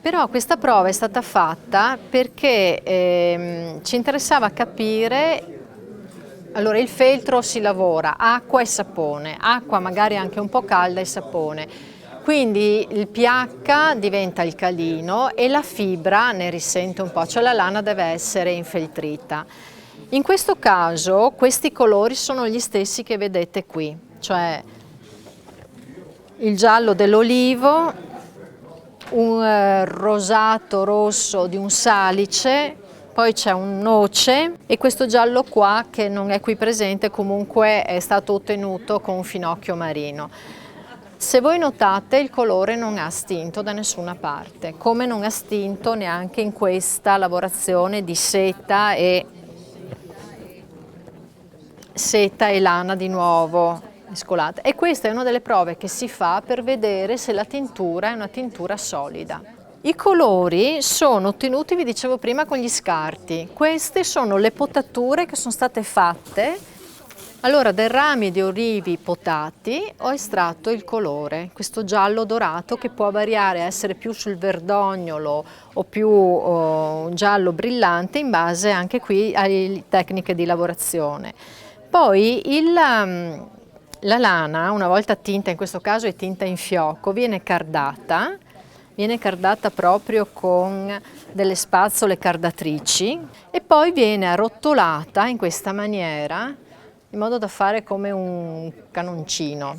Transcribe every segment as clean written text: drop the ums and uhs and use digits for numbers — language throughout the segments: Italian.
Però questa prova è stata fatta perché ci interessava capire. Allora, il feltro si lavora acqua e sapone, acqua magari anche un po' calda e sapone. Quindi il pH diventa alcalino e la fibra ne risente un po', cioè la lana deve essere infeltrita. In questo caso questi colori sono gli stessi che vedete qui, cioè il giallo dell'olivo, un rosato rosso di un salice, poi c'è un noce e questo giallo qua che non è qui presente, comunque è stato ottenuto con un finocchio marino. Se voi notate, il colore non ha stinto da nessuna parte, come non ha stinto neanche in questa lavorazione di seta e lana di nuovo mescolata. E questa è una delle prove che si fa per vedere se la tintura è una tintura solida. I colori sono ottenuti, vi dicevo prima, con gli scarti. Queste sono le potature che sono state fatte. Allora, dai rami di olivi potati ho estratto il colore, questo giallo dorato che può variare, essere più sul verdognolo o più giallo brillante in base anche qui alle tecniche di lavorazione. Poi la lana, una volta tinta, in questo caso è tinta in fiocco, viene cardata proprio con delle spazzole cardatrici e poi viene arrotolata in questa maniera in modo da fare come un canoncino.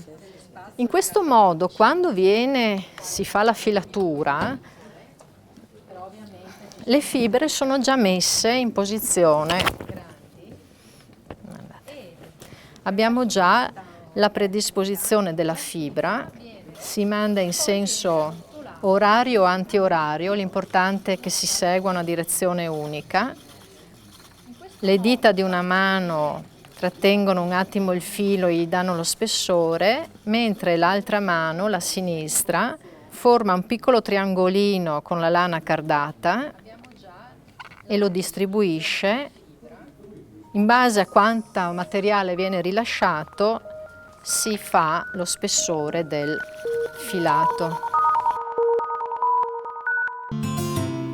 In questo modo, quando si fa la filatura, le fibre sono già messe in posizione. Abbiamo già la predisposizione della fibra, si manda in senso orario o antiorario, l'importante è che si segua una direzione unica. Le dita di una mano trattengono un attimo il filo e gli danno lo spessore, mentre l'altra mano, la sinistra, forma un piccolo triangolino con la lana cardata e lo distribuisce. In base a quanto materiale viene rilasciato si fa lo spessore del filato.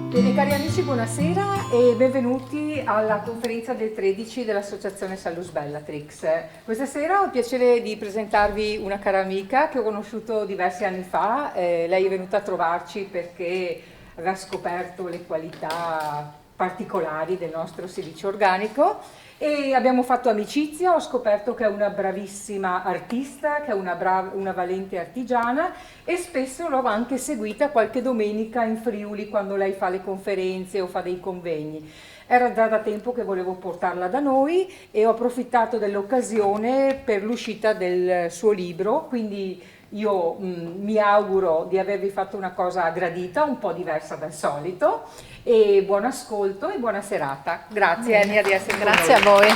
Bene, cari amici, buonasera e benvenuti alla conferenza del 13 dell'Associazione Salus Bellatrix. Questa sera ho il piacere di presentarvi una cara amica che ho conosciuto diversi anni fa. Lei è venuta a trovarci perché aveva scoperto le qualità particolari del nostro silicio organico e abbiamo fatto amicizia. Ho scoperto che è una bravissima artista, che è una valente artigiana e spesso l'ho anche seguita qualche domenica in Friuli quando lei fa le conferenze o fa dei convegni. Era già da tempo che volevo portarla da noi e ho approfittato dell'occasione per l'uscita del suo libro, quindi io mi auguro di avervi fatto una cosa gradita, un po' diversa dal solito, e buon ascolto e buona serata. Grazie Enia di essere con noi. Grazie a voi.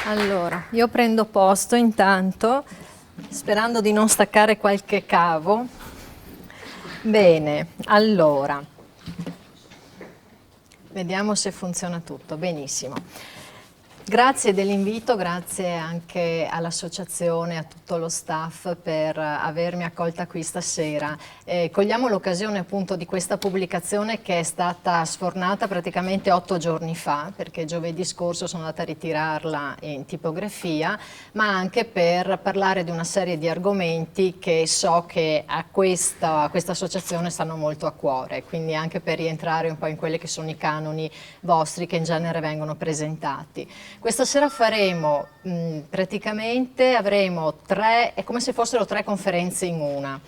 Allora, io prendo posto intanto, sperando di non staccare qualche cavo. Bene, allora, vediamo se funziona tutto. Benissimo. Grazie dell'invito, grazie anche all'associazione, a tutto lo staff per avermi accolta qui stasera. Cogliamo l'occasione appunto di questa pubblicazione che è stata sfornata praticamente 8 giorni fa, perché giovedì scorso sono andata a ritirarla in tipografia, ma anche per parlare di una serie di argomenti che so che a questa associazione stanno molto a cuore, quindi anche per rientrare un po' in quelli che sono i canoni vostri che in genere vengono presentati. Questa sera faremo, praticamente avremo è come se fossero 3 conferenze in una,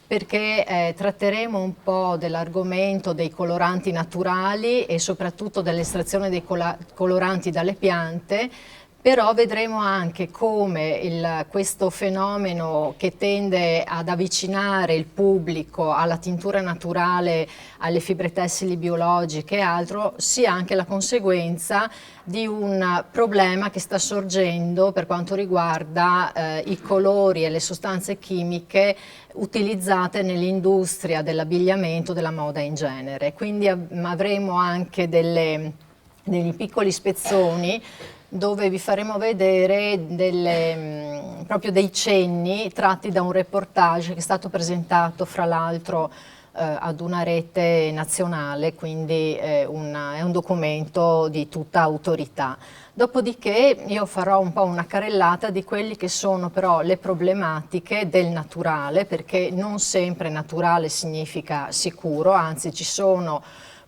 perché tratteremo un po' dell'argomento dei coloranti naturali e soprattutto dell'estrazione dei coloranti dalle piante, però vedremo anche come questo fenomeno che tende ad avvicinare il pubblico alla tintura naturale, alle fibre tessili biologiche e altro, sia anche la conseguenza di un problema che sta sorgendo per quanto riguarda i colori e le sostanze chimiche utilizzate nell'industria dell'abbigliamento, della moda in genere. Quindi avremo anche degli piccoli spezzoni dove vi faremo vedere proprio dei cenni tratti da un reportage che è stato presentato fra l'altro ad una rete nazionale, quindi è un documento di tutta autorità. Dopodiché io farò un po' una carrellata di quelli che sono però le problematiche del naturale, perché non sempre naturale significa sicuro, anzi ci sono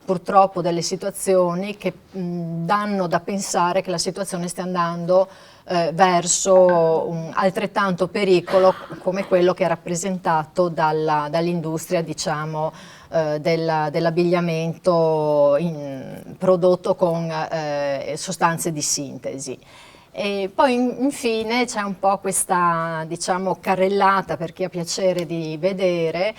purtroppo delle situazioni che danno da pensare che la situazione stia andando verso un altrettanto pericolo come quello che è rappresentato dall'industria, diciamo, dell'abbigliamento prodotto con sostanze di sintesi. E poi infine c'è un po' questa, diciamo, carrellata, per chi ha piacere di vedere,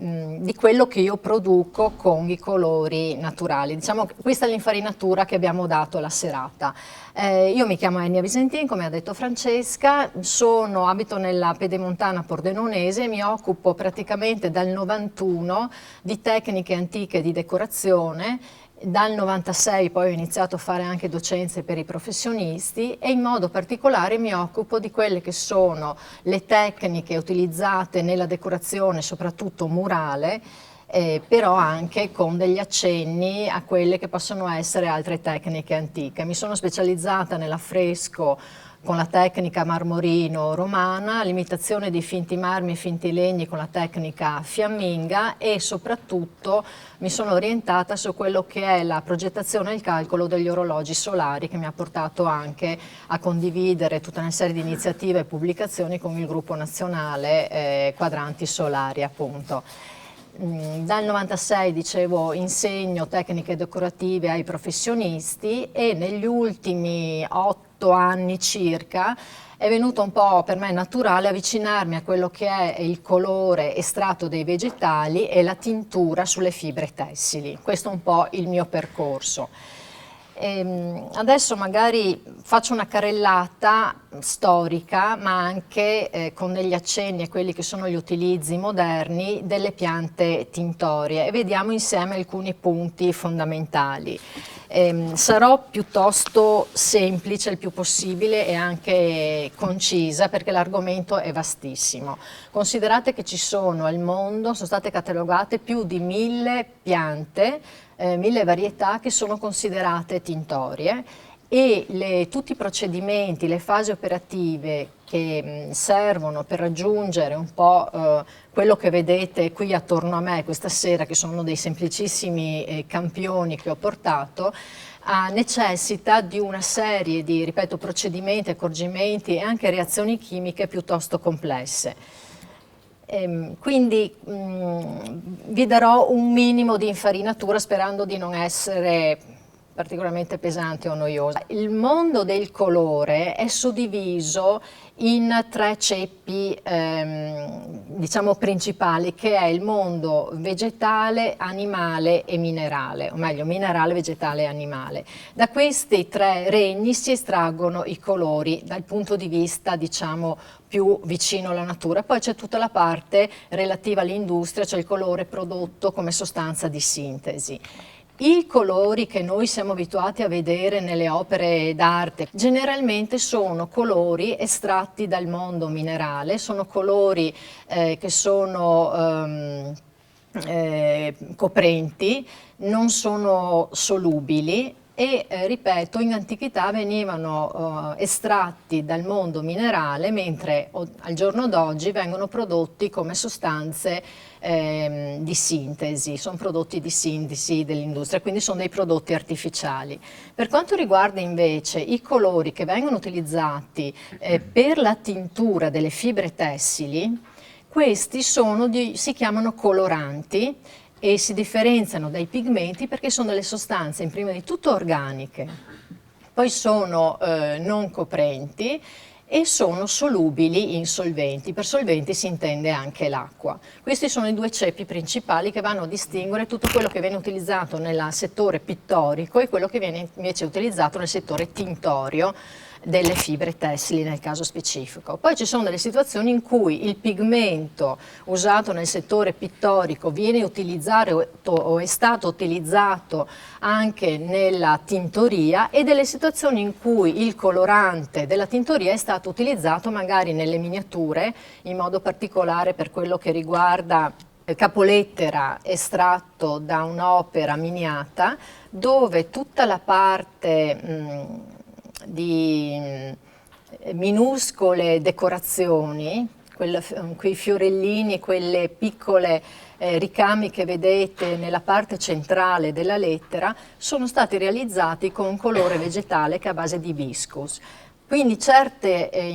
di quello che io produco con i colori naturali. Diciamo che questa è l'infarinatura che abbiamo dato alla serata. Io mi chiamo Enia Visentin, come ha detto Francesca, abito nella Pedemontana Pordenonese e mi occupo praticamente dal 91 di tecniche antiche di decorazione. Dal 96 poi ho iniziato a fare anche docenze per i professionisti e in modo particolare mi occupo di quelle che sono le tecniche utilizzate nella decorazione, soprattutto murale, però anche con degli accenni a quelle che possono essere altre tecniche antiche. Mi sono specializzata nell'affresco con la tecnica marmorino romana, l'imitazione di finti marmi e finti legni con la tecnica fiamminga e soprattutto mi sono orientata su quello che è la progettazione e il calcolo degli orologi solari, che mi ha portato anche a condividere tutta una serie di iniziative e pubblicazioni con il gruppo nazionale Quadranti Solari, appunto. Dal 96, dicevo, insegno tecniche decorative ai professionisti e negli ultimi 8 anni circa è venuto un po' per me naturale avvicinarmi a quello che è il colore estratto dei vegetali e la tintura sulle fibre tessili. Questo è un po' il mio percorso. Adesso magari faccio una carrellata storica, ma anche con degli accenni a quelli che sono gli utilizzi moderni delle piante tintorie e vediamo insieme alcuni punti fondamentali. Sarò piuttosto semplice il più possibile e anche concisa perché l'argomento è vastissimo. Considerate che ci sono al mondo, sono state catalogate più di 1000 piante, 1000 varietà che sono considerate tintorie e tutti i procedimenti, le fasi operative che servono per raggiungere un po' quello che vedete qui attorno a me questa sera, che sono dei semplicissimi campioni che ho portato, necessita di una serie di, ripeto, procedimenti, accorgimenti e anche reazioni chimiche piuttosto complesse. Quindi vi darò un minimo di infarinatura sperando di non essere particolarmente pesante o noiosa. Il mondo del colore è suddiviso in 3 ceppi diciamo principali, che è il mondo vegetale, animale e minerale, o meglio minerale, vegetale e animale. Da questi 3 regni si estraggono i colori dal punto di vista, diciamo, più vicino alla natura. Poi c'è tutta la parte relativa all'industria, cioè il colore prodotto come sostanza di sintesi. I colori che noi siamo abituati a vedere nelle opere d'arte generalmente sono colori estratti dal mondo minerale, sono colori che sono coprenti, non sono solubili e ripeto, in antichità venivano estratti dal mondo minerale, mentre al giorno d'oggi vengono prodotti come sostanze di sintesi, sono prodotti di sintesi dell'industria, quindi sono dei prodotti artificiali. Per quanto riguarda invece i colori che vengono utilizzati per la tintura delle fibre tessili, questi si chiamano coloranti e si differenziano dai pigmenti perché sono delle sostanze prima di tutto organiche, poi sono non coprenti e sono solubili in solventi. Per solventi si intende anche l'acqua. Questi sono i 2 ceppi principali che vanno a distinguere tutto quello che viene utilizzato nel settore pittorico e quello che viene invece utilizzato nel settore tintorio delle fibre tessili nel caso specifico. Poi ci sono delle situazioni in cui il pigmento usato nel settore pittorico viene utilizzato o è stato utilizzato anche nella tintoria, e delle situazioni in cui il colorante della tintoria è stato utilizzato magari nelle miniature, in modo particolare per quello che riguarda capolettera estratto da un'opera miniata, dove tutta la parte di minuscole decorazioni, quei fiorellini, quelle piccole ricami che vedete nella parte centrale della lettera, sono stati realizzati con un colore vegetale che è a base di hibiscus. Quindi in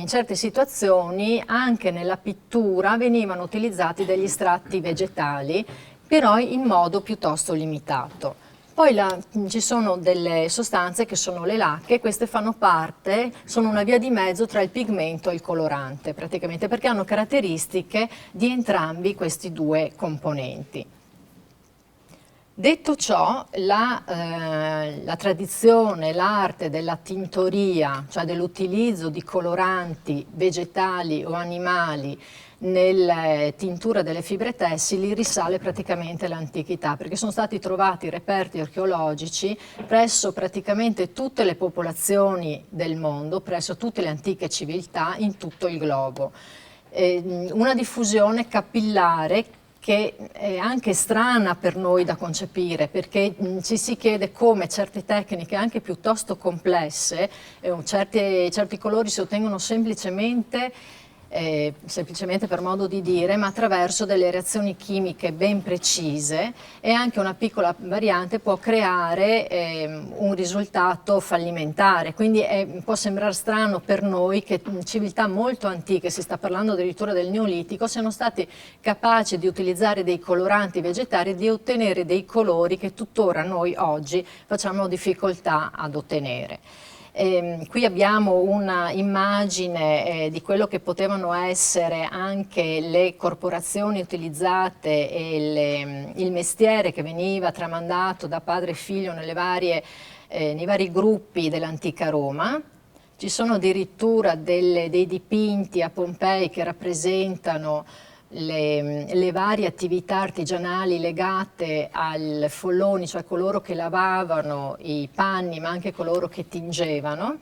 certe situazioni anche nella pittura venivano utilizzati degli estratti vegetali, però in modo piuttosto limitato. Poi ci sono delle sostanze che sono le lacche, queste fanno parte, sono una via di mezzo tra il pigmento e il colorante praticamente, perché hanno caratteristiche di entrambi questi due componenti. Detto ciò, la tradizione, l'arte della tintoria, cioè dell'utilizzo di coloranti vegetali o animali nella tintura delle fibre tessili, risale praticamente all'antichità, perché sono stati trovati reperti archeologici presso praticamente tutte le popolazioni del mondo, presso tutte le antiche civiltà in tutto il globo. Una diffusione capillare che è anche strana per noi da concepire, perché ci si chiede come certe tecniche anche piuttosto complesse, certi colori si ottengono semplicemente per modo di dire, ma attraverso delle reazioni chimiche ben precise, e anche una piccola variante può creare un risultato fallimentare. Quindi può sembrare strano per noi che civiltà molto antiche, si sta parlando addirittura del Neolitico, siano stati capaci di utilizzare dei coloranti vegetali e di ottenere dei colori che tuttora noi oggi facciamo difficoltà ad ottenere. Qui abbiamo una immagine di quello che potevano essere anche le corporazioni utilizzate e il mestiere che veniva tramandato da padre e figlio nei vari gruppi dell'antica Roma. Ci sono addirittura dei dipinti a Pompei che rappresentano le varie attività artigianali legate al folloni, cioè coloro che lavavano i panni, ma anche coloro che tingevano.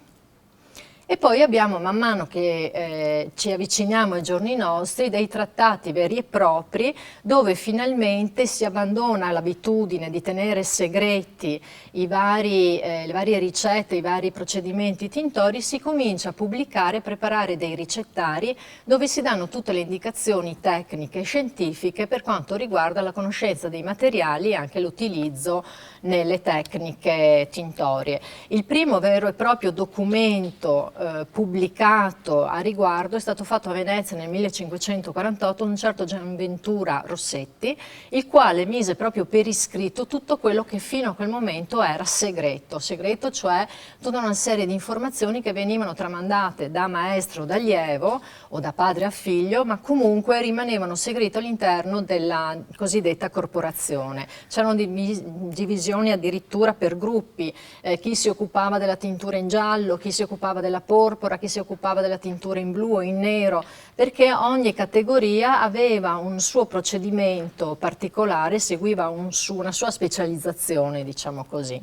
E poi abbiamo, man mano che ci avviciniamo ai giorni nostri, dei trattati veri e propri, dove finalmente si abbandona l'abitudine di tenere segreti le varie ricette, i vari procedimenti tintori, si comincia a pubblicare e preparare dei ricettari dove si danno tutte le indicazioni tecniche e scientifiche per quanto riguarda la conoscenza dei materiali e anche l'utilizzo nelle tecniche tintorie. Il primo vero e proprio documento pubblicato a riguardo è stato fatto a Venezia nel 1548 da un certo Gianventura Rossetti, il quale mise proprio per iscritto tutto quello che fino a quel momento era segreto, cioè tutta una serie di informazioni che venivano tramandate da maestro o da allievo o da padre a figlio, ma comunque rimanevano segrete all'interno della cosiddetta corporazione. C'erano divisioni addirittura per gruppi, chi si occupava della tintura in giallo, chi si occupava della porpora, chi si occupava della tintura in blu o in nero, perché ogni categoria aveva un suo procedimento particolare, seguiva una sua specializzazione, diciamo così.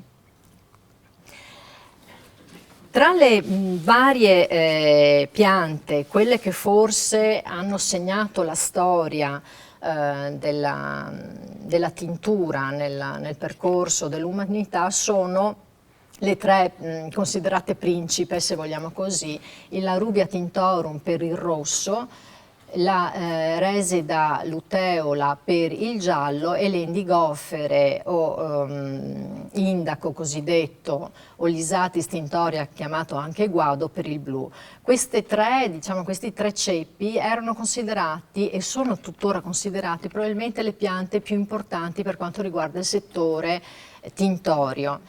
Tra le varie piante, quelle che forse hanno segnato la storia della tintura nel percorso dell'umanità sono le tre considerate principe, se vogliamo così, la Rubia tintorum per il rosso, la Resida luteola per il giallo e l'indigofere o indaco cosiddetto, o Lisatis tintoria chiamato anche guado per il blu. Questi tre ceppi erano considerati e sono tuttora considerati probabilmente le piante più importanti per quanto riguarda il settore tintorio.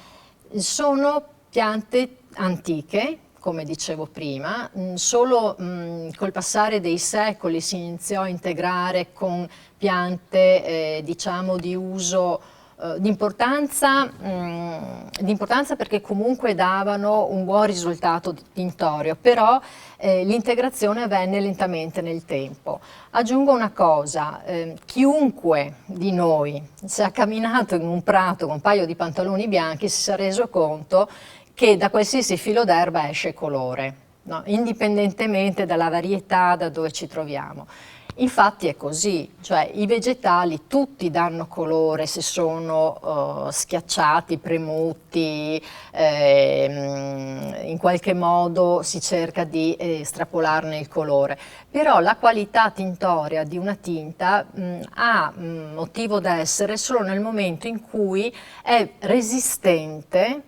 Sono piante antiche, come dicevo prima, solo col passare dei secoli si iniziò a integrare con piante diciamo di uso di importanza perché comunque davano un buon risultato tintorio, però l'integrazione avvenne lentamente nel tempo. Aggiungo una cosa, chiunque di noi, se ha camminato in un prato con un paio di pantaloni bianchi, si sia reso conto che da qualsiasi filo d'erba esce colore, no? Indipendentemente dalla varietà, da dove ci troviamo. Infatti è così, cioè i vegetali tutti danno colore se sono schiacciati, premuti, in qualche modo si cerca di estrapolarne il colore, però la qualità tintoria di una tinta ha motivo d'essere solo nel momento in cui è resistente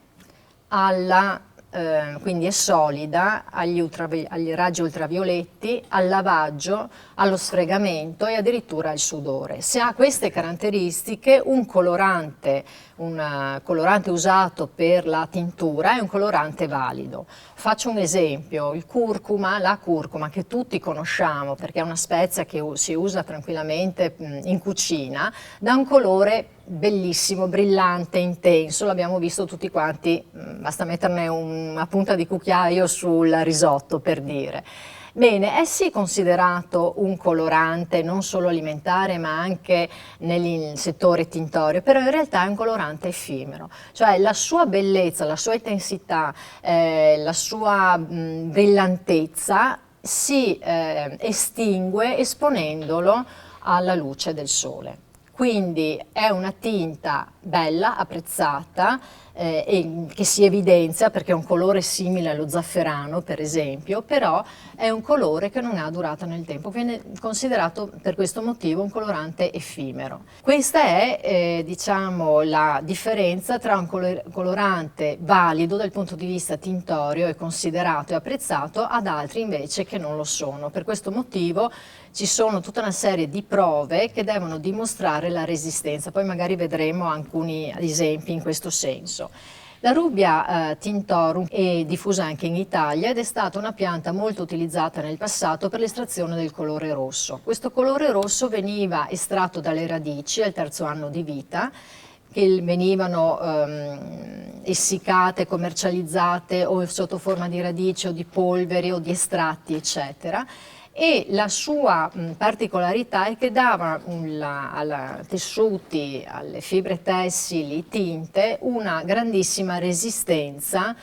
quindi è solida agli raggi ultravioletti, al lavaggio, allo sfregamento e addirittura al sudore. Se ha queste caratteristiche, un colorante usato per la tintura è un colorante valido. Faccio un esempio, la curcuma che tutti conosciamo perché è una spezia che si usa tranquillamente in cucina, dà un colore bellissimo, brillante, intenso, l'abbiamo visto tutti quanti, basta metterne una punta di cucchiaio sul risotto per dire. Bene, è sì considerato un colorante non solo alimentare ma anche nel settore tintorio, però in realtà è un colorante effimero, cioè la sua bellezza, la sua intensità, la sua brillantezza si estingue esponendolo alla luce del sole. Quindi è una tinta bella, apprezzata, e che si evidenzia perché è un colore simile allo zafferano per esempio, però è un colore che non ha durata nel tempo, viene considerato per questo motivo un colorante effimero. Questa è diciamo la differenza tra un colorante valido dal punto di vista tintorio e considerato e apprezzato ad altri invece che non lo sono. Per questo motivo ci sono tutta una serie di prove che devono dimostrare la resistenza, poi magari vedremo alcuni esempi in questo senso. La Rubbia tintorum è diffusa anche in Italia ed è stata una pianta molto utilizzata nel passato per l'estrazione del colore rosso. Questo colore rosso veniva estratto dalle radici al terzo anno di vita, che venivano essiccate, commercializzate o sotto forma di radici o di polveri o di estratti eccetera. E la sua particolarità è che dava ai tessuti, alle fibre tessili tinte una grandissima resistenza,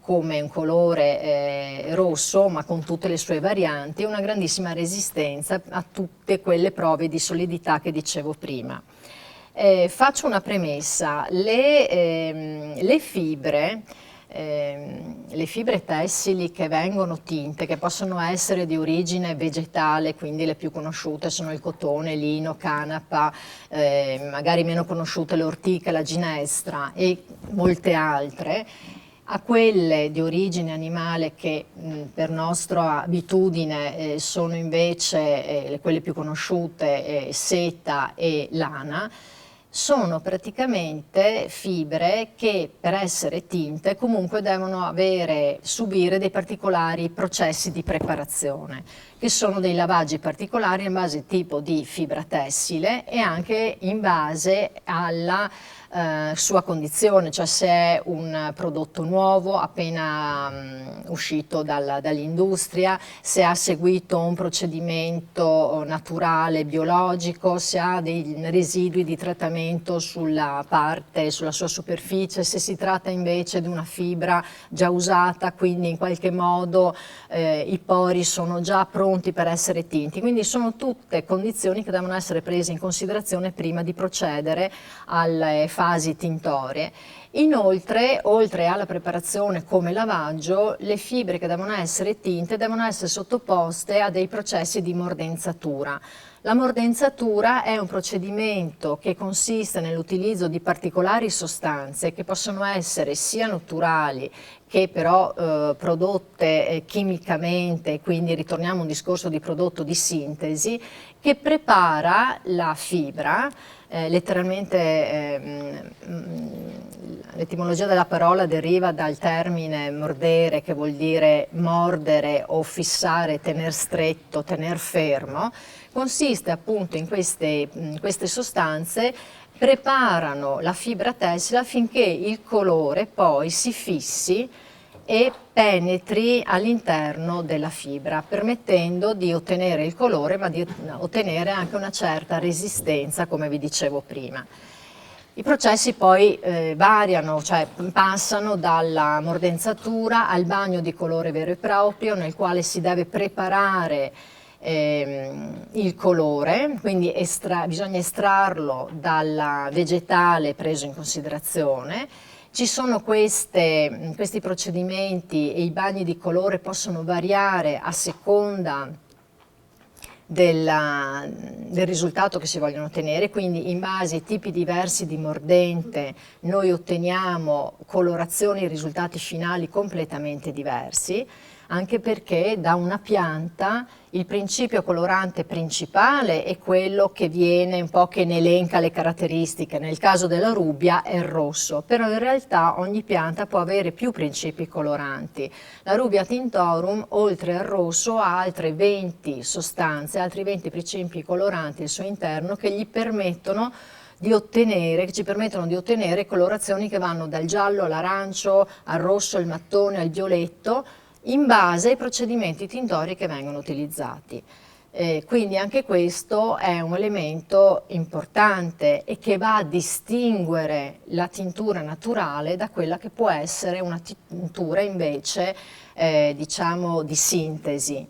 come un colore rosso ma con tutte le sue varianti, una grandissima resistenza a tutte quelle prove di solidità che dicevo prima. Faccio una premessa, le fibre tessili che vengono tinte, che possono essere di origine vegetale, quindi le più conosciute sono il cotone, lino, canapa, magari meno conosciute l'ortica, la ginestra e molte altre, a quelle di origine animale che per nostra abitudine sono invece quelle più conosciute, seta e lana. Sono praticamente fibre che per essere tinte comunque devono subire dei particolari processi di preparazione, che sono dei lavaggi particolari in base tipo di fibra tessile e anche in base alla sua condizione, cioè se è un prodotto nuovo appena uscito dall'industria, se ha seguito un procedimento naturale, biologico, se ha dei residui di trattamento sulla sua superficie, se si tratta invece di una fibra già usata, quindi in qualche modo i pori sono già pronti per essere tinti, quindi sono tutte condizioni che devono essere prese in considerazione prima di procedere alle fasi tintorie. Inoltre, oltre alla preparazione come lavaggio, le fibre che devono essere tinte devono essere sottoposte a dei processi di mordenzatura. La mordenzatura è un procedimento che consiste nell'utilizzo di particolari sostanze che possono essere sia naturali che però prodotte chimicamente, quindi ritorniamo a un discorso di prodotto di sintesi, che prepara la fibra, letteralmente l'etimologia della parola deriva dal termine mordere, che vuol dire mordere o fissare, tener stretto, tener fermo. Consiste appunto in queste sostanze preparano la fibra tessile affinché il colore poi si fissi e penetri all'interno della fibra, permettendo di ottenere il colore, ma di ottenere anche una certa resistenza, come vi dicevo prima. I processi poi variano, cioè passano dalla mordenzatura al bagno di colore vero e proprio, nel quale si deve preparare il colore, quindi bisogna estrarlo dal vegetale preso in considerazione. Ci sono questi procedimenti e i bagni di colore possono variare a seconda del risultato che si vogliono ottenere, quindi in base ai tipi diversi di mordente noi otteniamo colorazioni e risultati finali completamente diversi, anche perché da una pianta il principio colorante principale è quello che viene un po' che ne elenca le caratteristiche. Nel caso della rubbia è il rosso, però in realtà ogni pianta può avere più principi coloranti. La rubbia tintorum, oltre al rosso, ha altre 20 sostanze, altri 20 principi coloranti al suo interno che ci permettono di ottenere colorazioni che vanno dal giallo all'arancio, al rosso, al mattone, al violetto, in base ai procedimenti tintori che vengono utilizzati. Quindi anche questo è un elemento importante e che va a distinguere la tintura naturale da quella che può essere una tintura invece diciamo di sintesi.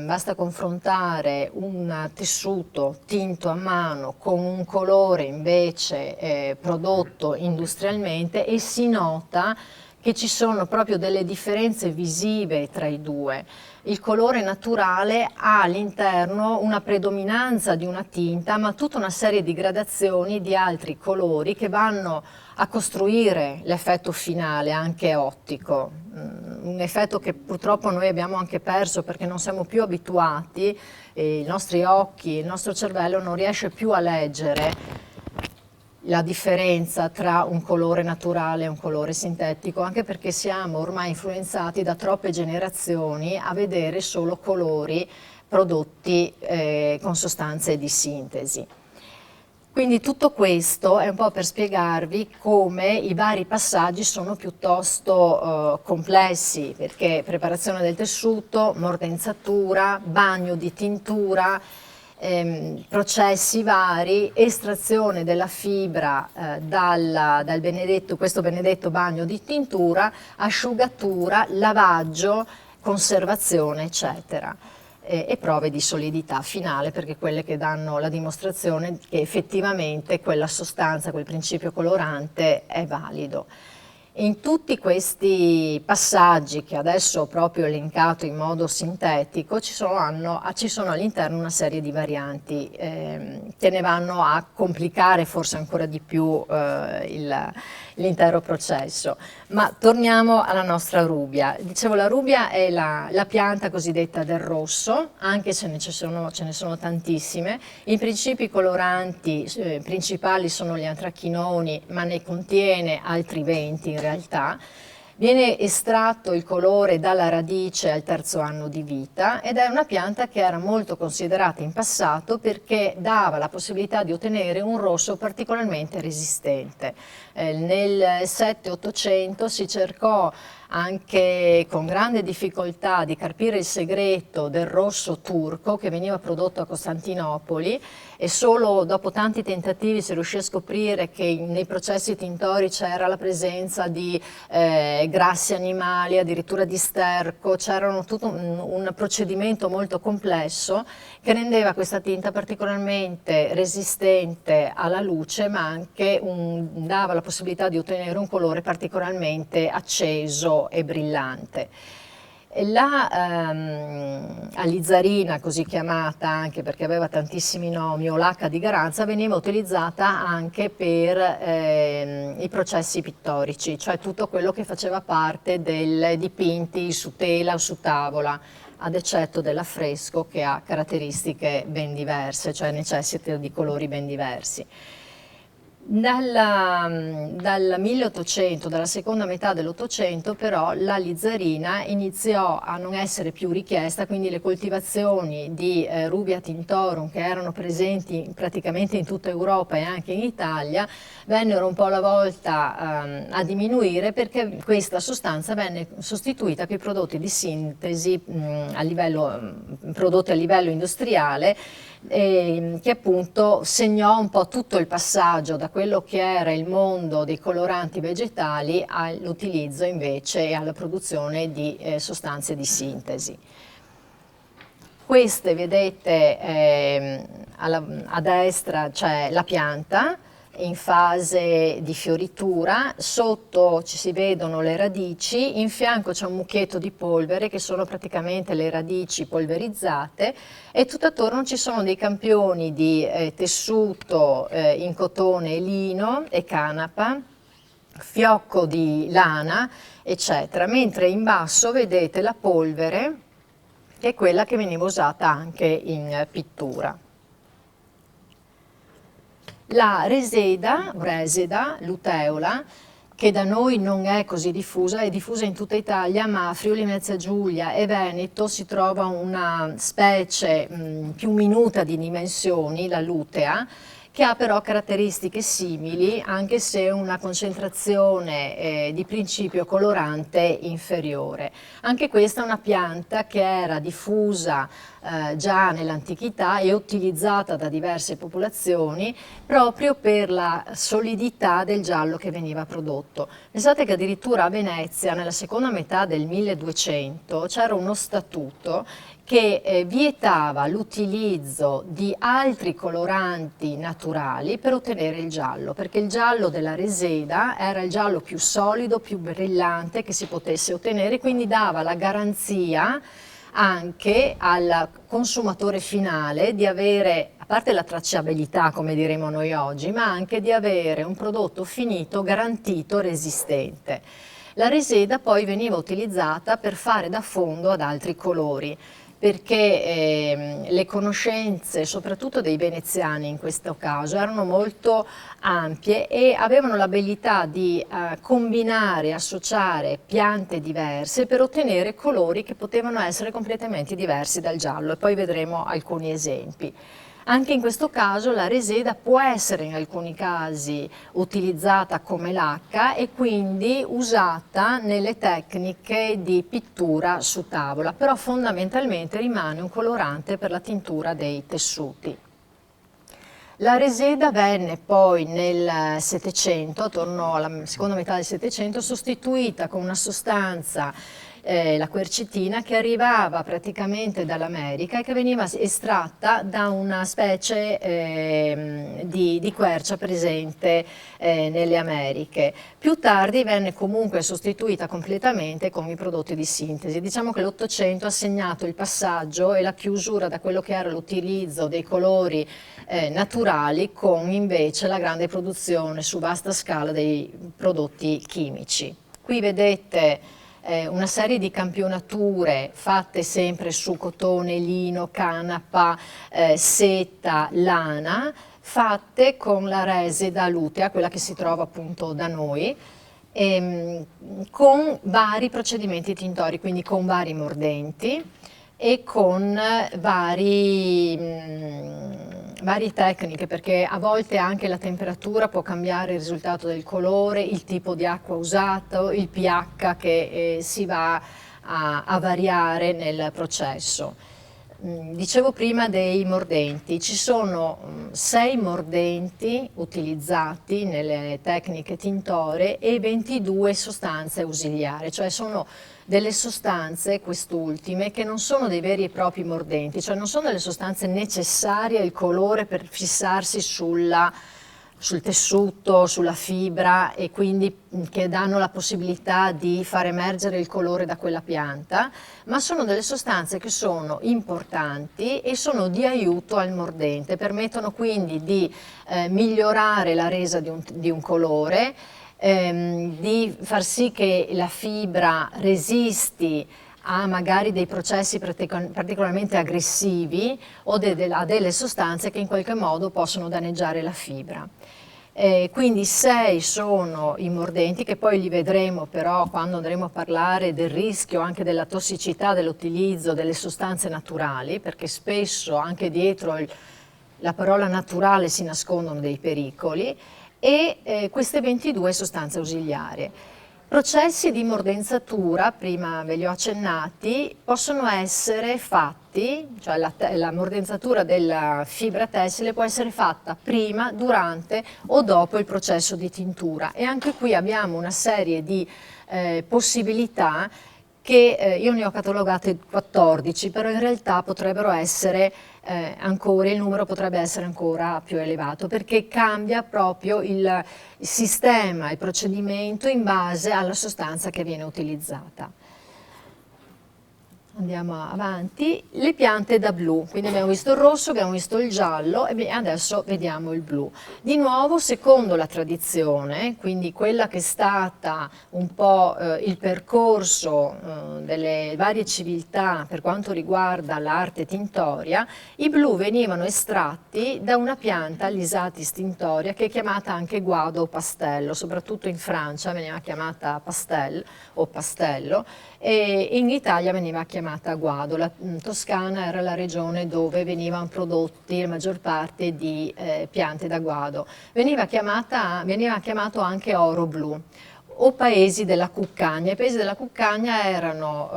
Basta confrontare un tessuto tinto a mano con un colore invece prodotto industrialmente e si nota che ci sono proprio delle differenze visive tra i due. Il colore naturale ha all'interno una predominanza di una tinta, ma tutta una serie di gradazioni di altri colori che vanno a costruire l'effetto finale, anche ottico. Un effetto che purtroppo noi abbiamo anche perso perché non siamo più abituati, i nostri occhi, il nostro cervello non riesce più a leggere la differenza tra un colore naturale e un colore sintetico, anche perché siamo ormai influenzati da troppe generazioni a vedere solo colori prodotti con sostanze di sintesi. Quindi tutto questo è un po' per spiegarvi come i vari passaggi sono piuttosto complessi, perché preparazione del tessuto, mordenzatura, bagno di tintura, processi vari, estrazione della fibra questo benedetto bagno di tintura, asciugatura, lavaggio, conservazione, eccetera. E prove di solidità finale, perché quelle che danno la dimostrazione che effettivamente quella sostanza, quel principio colorante è valido. In tutti questi passaggi che adesso ho proprio elencato in modo sintetico ci sono all'interno una serie di varianti che ne vanno a complicare forse ancora di più l'intero processo. Ma torniamo alla nostra rubbia. Dicevo, la rubbia è la pianta cosiddetta del rosso, anche se ce ne sono tantissime. I principi coloranti principali sono gli antrachinoni, ma ne contiene altri 20 in realtà. Viene estratto il colore dalla radice al terzo anno di vita ed è una pianta che era molto considerata in passato perché dava la possibilità di ottenere un rosso particolarmente resistente. Nel 7-800 si cercò anche con grande difficoltà di carpire il segreto del rosso turco che veniva prodotto a Costantinopoli e solo dopo tanti tentativi si riuscì a scoprire che nei processi tintori c'era la presenza di grassi animali, addirittura di sterco, c'era tutto un procedimento molto complesso che rendeva questa tinta particolarmente resistente alla luce, ma anche dava la possibilità di ottenere un colore particolarmente acceso e brillante. La alizzarina, così chiamata anche perché aveva tantissimi nomi, o lacca di Garanza, veniva utilizzata anche per i processi pittorici, cioè tutto quello che faceva parte dei dipinti su tela o su tavola, ad eccetto dell'affresco che ha caratteristiche ben diverse, cioè necessita di colori ben diversi. Dal 1800, dalla seconda metà dell'Ottocento, però la lizzarina iniziò a non essere più richiesta, quindi le coltivazioni di Rubia tintorum, che erano presenti praticamente in tutta Europa e anche in Italia, vennero un po' alla volta a diminuire, perché questa sostanza venne sostituita per i prodotti di sintesi prodotti a livello industriale, che appunto segnò un po' tutto il passaggio da quello che era il mondo dei coloranti vegetali all'utilizzo invece e alla produzione di sostanze di sintesi. Queste, vedete, a destra c'è la pianta in fase di fioritura, sotto ci si vedono le radici, in fianco c'è un mucchietto di polvere che sono praticamente le radici polverizzate, e tutto attorno ci sono dei campioni di tessuto in cotone e lino e canapa, fiocco di lana, eccetera, mentre in basso vedete la polvere, che è quella che veniva usata anche in pittura. La reseda, luteola, che da noi non è così diffusa, è diffusa in tutta Italia, ma a Friuli Venezia Giulia e Veneto si trova una specie più minuta di dimensioni, la lutea, che ha però caratteristiche simili, anche se una concentrazione di principio colorante inferiore. Anche questa è una pianta che era diffusa già nell'antichità e utilizzata da diverse popolazioni proprio per la solidità del giallo che veniva prodotto. Pensate che addirittura a Venezia, nella seconda metà del 1200, c'era uno statuto che vietava l'utilizzo di altri coloranti naturali per ottenere il giallo, perché il giallo della reseda era il giallo più solido, più brillante che si potesse ottenere, quindi dava la garanzia anche al consumatore finale di avere, a parte la tracciabilità come diremo noi oggi, ma anche di avere un prodotto finito garantito, resistente. La reseda poi veniva utilizzata per fare da fondo ad altri colori, perché le conoscenze, soprattutto dei veneziani in questo caso, erano molto ampie e avevano l'abilità di combinare, associare piante diverse per ottenere colori che potevano essere completamente diversi dal giallo, e poi vedremo alcuni esempi. Anche in questo caso la reseda può essere in alcuni casi utilizzata come lacca e quindi usata nelle tecniche di pittura su tavola, però fondamentalmente rimane un colorante per la tintura dei tessuti. La reseda venne poi nel Settecento, attorno alla seconda metà del Settecento, sostituita con una sostanza, la quercetina, che arrivava praticamente dall'America e che veniva estratta da una specie di quercia presente nelle Americhe. Più tardi venne comunque sostituita completamente con i prodotti di sintesi. Diciamo che l'Ottocento ha segnato il passaggio e la chiusura da quello che era l'utilizzo dei colori naturali, con invece la grande produzione su vasta scala dei prodotti chimici. Qui vedete una serie di campionature fatte sempre su cotone, lino, canapa, seta, lana, fatte con la reseda lutea, quella che si trova appunto da noi, con vari procedimenti tintori, quindi con vari mordenti e con varie tecniche, perché a volte anche la temperatura può cambiare il risultato del colore, il tipo di acqua usato, il pH che si va a variare nel processo. Dicevo prima dei mordenti, ci sono 6 mordenti utilizzati nelle tecniche tintore e 22 sostanze ausiliari, cioè sono delle sostanze, quest'ultime, che non sono dei veri e propri mordenti, cioè non sono delle sostanze necessarie al colore per fissarsi sul tessuto, sulla fibra, e quindi che danno la possibilità di far emergere il colore da quella pianta, ma sono delle sostanze che sono importanti e sono di aiuto al mordente, permettono quindi di migliorare la resa di un colore, di far sì che la fibra resisti a magari dei processi particolarmente aggressivi o a delle sostanze che in qualche modo possono danneggiare la fibra. Quindi 6 sono i mordenti, che poi li vedremo però quando andremo a parlare del rischio, anche della tossicità dell'utilizzo delle sostanze naturali, perché spesso anche dietro la parola naturale si nascondono dei pericoli, e queste 22 sostanze ausiliarie. Processi di mordenzatura, prima ve li ho accennati, possono essere fatti, cioè la mordenzatura della fibra tessile può essere fatta prima, durante o dopo il processo di tintura, e anche qui abbiamo una serie di possibilità che io ne ho catalogate 14, però in realtà potrebbero essere ancora, il numero potrebbe essere ancora più elevato, perché cambia proprio il sistema, il procedimento in base alla sostanza che viene utilizzata. Andiamo avanti. Le piante da blu, quindi abbiamo visto il rosso, abbiamo visto il giallo e adesso vediamo il blu. Di nuovo, secondo la tradizione, quindi quella che è stata un po' il percorso delle varie civiltà per quanto riguarda l'arte tintoria, i blu venivano estratti da una pianta, l'Isatis tintoria, che è chiamata anche guado o pastello, soprattutto in Francia veniva chiamata pastel o pastello, e in Italia veniva chiamata guado. La Toscana era la regione dove venivano prodotti la maggior parte di piante da guado. Veniva chiamato anche oro blu o paesi della Cuccagna. I paesi della Cuccagna erano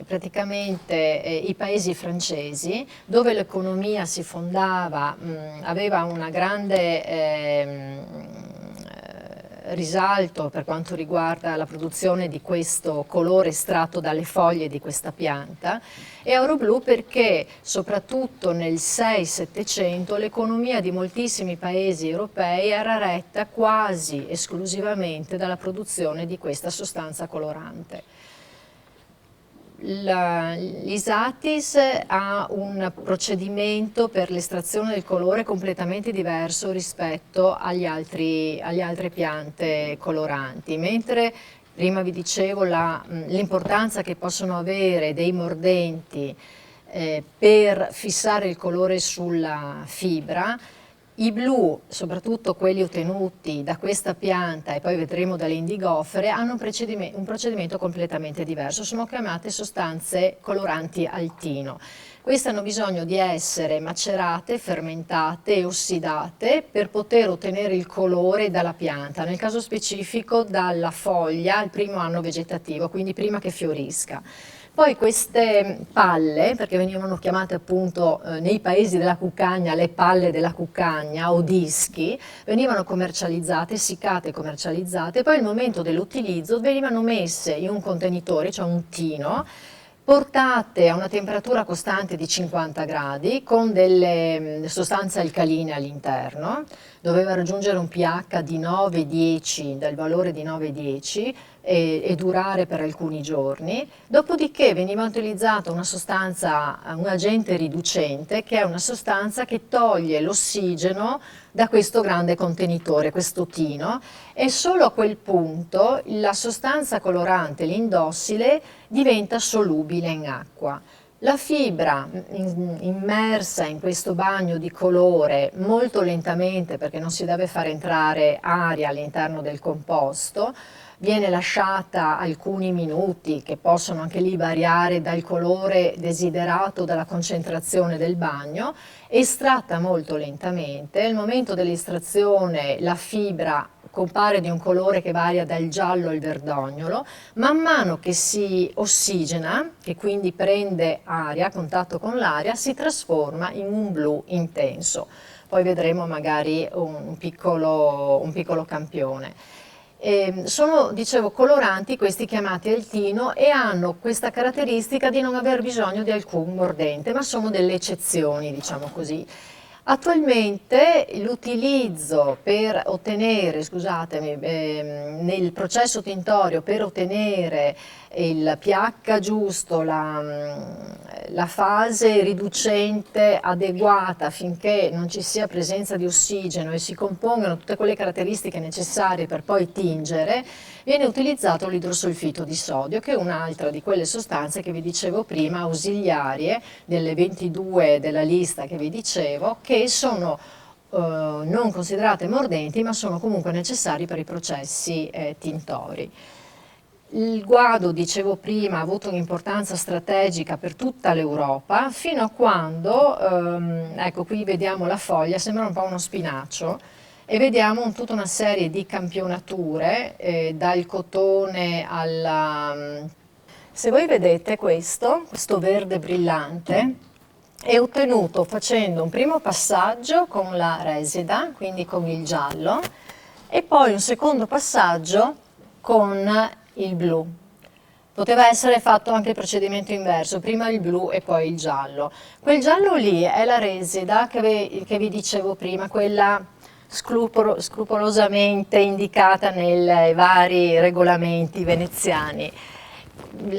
praticamente i paesi francesi, dove l'economia si fondava, aveva una grande risalto per quanto riguarda la produzione di questo colore estratto dalle foglie di questa pianta, e oro blu perché soprattutto nel 6-700 l'economia di moltissimi paesi europei era retta quasi esclusivamente dalla produzione di questa sostanza colorante. L'Isatis ha un procedimento per l'estrazione del colore completamente diverso rispetto alle altre piante coloranti, mentre prima vi dicevo l'importanza che possono avere dei mordenti per fissare il colore sulla fibra. I blu, soprattutto quelli ottenuti da questa pianta e poi vedremo dalle indigofere, hanno un procedimento completamente diverso, sono chiamate sostanze coloranti al tino. Queste hanno bisogno di essere macerate, fermentate e ossidate per poter ottenere il colore dalla pianta, nel caso specifico dalla foglia al primo anno vegetativo, quindi prima che fiorisca. Poi queste palle, perché venivano chiamate appunto nei paesi della Cuccagna le palle della Cuccagna o dischi, venivano commercializzate, essiccate e commercializzate, poi al momento dell'utilizzo venivano messe in un contenitore, cioè un tino, portate a una temperatura costante di 50 gradi con delle sostanze alcaline all'interno, doveva raggiungere un pH di 9-10, del valore di 9-10 e durare per alcuni giorni, dopodiché veniva utilizzata una sostanza, un agente riducente, che è una sostanza che toglie l'ossigeno da questo grande contenitore, questo tino, e solo a quel punto la sostanza colorante, l'indossile, diventa solubile in acqua. La fibra immersa in questo bagno di colore molto lentamente, perché non si deve far entrare aria all'interno del composto, viene lasciata alcuni minuti, che possono anche lì variare dal colore desiderato, dalla concentrazione del bagno, estratta molto lentamente. Al momento dell'estrazione la fibra compare di un colore che varia dal giallo al verdognolo, man mano che si ossigena, che quindi prende aria, a contatto con l'aria, si trasforma in un blu intenso. Poi vedremo magari un piccolo campione. Sono, dicevo, coloranti questi chiamati al tino e hanno questa caratteristica di non aver bisogno di alcun mordente, ma sono delle eccezioni, diciamo così. Attualmente l'utilizzo per ottenere, scusatemi, nel processo tintorio per ottenere il pH giusto, la fase riducente adeguata affinché non ci sia presenza di ossigeno e si compongano tutte quelle caratteristiche necessarie per poi tingere, viene utilizzato l'idrosolfito di sodio, che è un'altra di quelle sostanze che vi dicevo prima, ausiliarie, delle 22 della lista che vi dicevo, che sono non considerate mordenti, ma sono comunque necessari per i processi tintori. Il guado, dicevo prima, ha avuto un'importanza strategica per tutta l'Europa fino a quando, ecco qui vediamo la foglia, sembra un po' uno spinacio, e vediamo tutta una serie di campionature, dal cotone alla... Se voi vedete questo verde brillante, è ottenuto facendo un primo passaggio con la resida, quindi con il giallo, e poi un secondo passaggio con il blu. Poteva essere fatto anche il procedimento inverso, prima il blu e poi il giallo. Quel giallo lì è la resida che vi dicevo prima, quella scrupolosamente indicata nei vari regolamenti veneziani.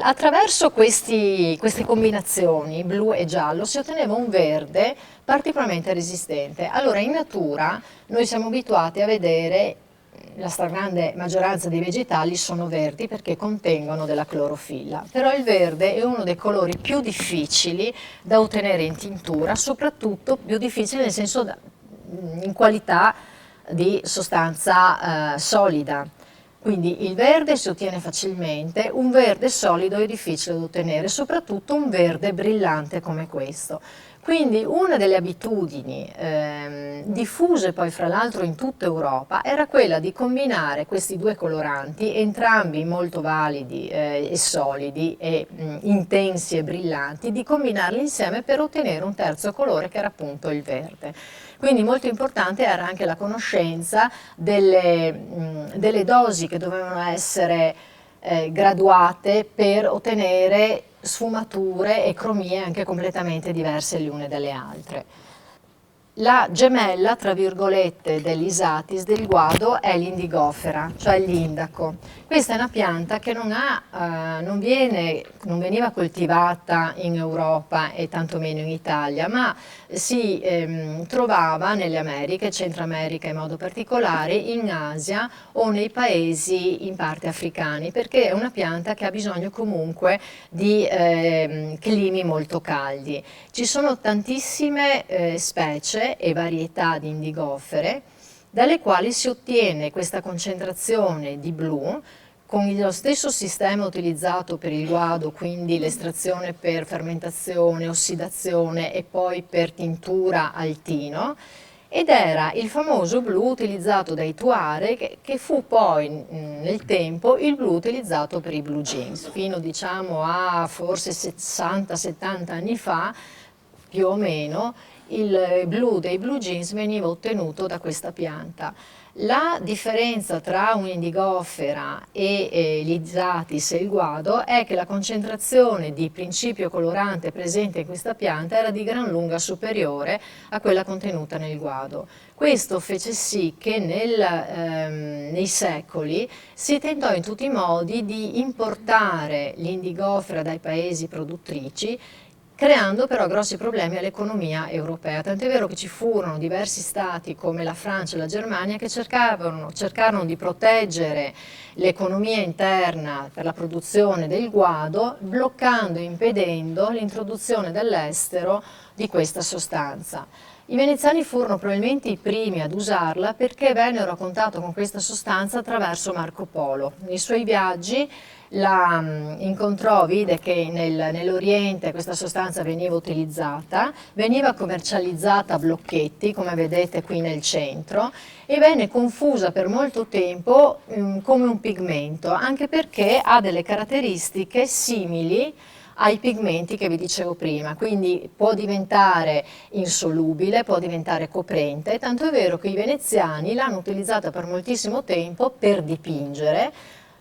Attraverso queste combinazioni blu e giallo si otteneva un verde particolarmente resistente. Allora in natura noi siamo abituati a vedere la stragrande maggioranza dei vegetali sono verdi perché contengono della clorofilla, però il verde è uno dei colori più difficili da ottenere in tintura, soprattutto più difficile nel senso in qualità di sostanza solida. Quindi il verde si ottiene facilmente, un verde solido è difficile da ottenere, soprattutto un verde brillante come questo. Quindi una delle abitudini diffuse poi fra l'altro in tutta Europa era quella di combinare questi due coloranti, entrambi molto validi e solidi e intensi e brillanti, di combinarli insieme per ottenere un terzo colore che era appunto il verde. Quindi molto importante era anche la conoscenza delle dosi che dovevano essere graduate per ottenere sfumature e cromie anche completamente diverse le une dalle altre. La gemella, tra virgolette, dell'Isatis, del guado, è l'indigofera, cioè l'indaco. Questa è una pianta che non veniva coltivata in Europa e tantomeno in Italia, ma si trovava nelle Americhe, Centro America in modo particolare, in Asia o nei paesi in parte africani, perché è una pianta che ha bisogno comunque di climi molto caldi. Ci sono tantissime specie e varietà di indigofere dalle quali si ottiene questa concentrazione di blu con lo stesso sistema utilizzato per il guado, quindi l'estrazione per fermentazione, ossidazione e poi per tintura al tino, ed era il famoso blu utilizzato dai Tuareg che fu poi nel tempo il blu utilizzato per i blue jeans, fino diciamo a forse 60-70 anni fa più o meno il blu dei blue jeans veniva ottenuto da questa pianta. La differenza tra un'indigofera e l'Isatis e il guado è che la concentrazione di principio colorante presente in questa pianta era di gran lunga superiore a quella contenuta nel guado. Questo fece sì che nei secoli si tentò in tutti i modi di importare l'indigofera dai paesi produttrici, creando però grossi problemi all'economia europea, tant'è vero che ci furono diversi stati come la Francia e la Germania che cercarono di proteggere l'economia interna per la produzione del guado, bloccando e impedendo l'introduzione dall'estero di questa sostanza. I veneziani furono probabilmente i primi ad usarla perché vennero a contatto con questa sostanza attraverso Marco Polo. Nei suoi viaggi la incontrò, vide che nell'Oriente questa sostanza veniva utilizzata, veniva commercializzata a blocchetti, come vedete qui nel centro, e venne confusa per molto tempo come un pigmento, anche perché ha delle caratteristiche simili ai pigmenti che vi dicevo prima, quindi può diventare insolubile, può diventare coprente, tanto è vero che i veneziani l'hanno utilizzata per moltissimo tempo per dipingere,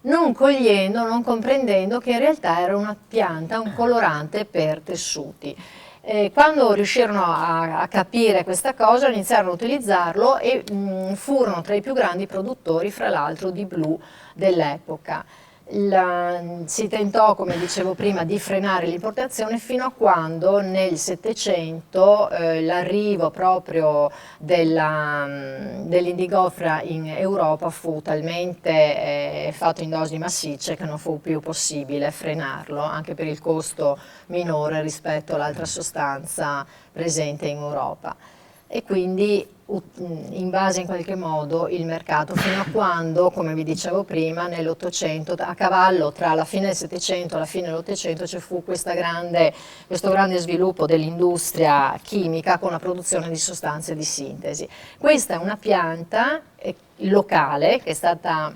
non cogliendo, non comprendendo che in realtà era una pianta, un colorante per tessuti. Quando riuscirono a capire questa cosa iniziarono a utilizzarlo e furono tra i più grandi produttori fra l'altro di blu dell'epoca. Si tentò, come dicevo prima, di frenare l'importazione fino a quando nel Settecento l'arrivo proprio dell'indigofera in Europa fu talmente fatto in dosi massicce che non fu più possibile frenarlo, anche per il costo minore rispetto all'altra sostanza presente in Europa. e quindi in base in qualche modo il mercato, fino a quando, come vi dicevo prima, nell'Ottocento, a cavallo tra la fine del Settecento e la fine dell'Ottocento ci fu questo grande sviluppo dell'industria chimica con la produzione di sostanze di sintesi. Questa è una pianta locale che è stata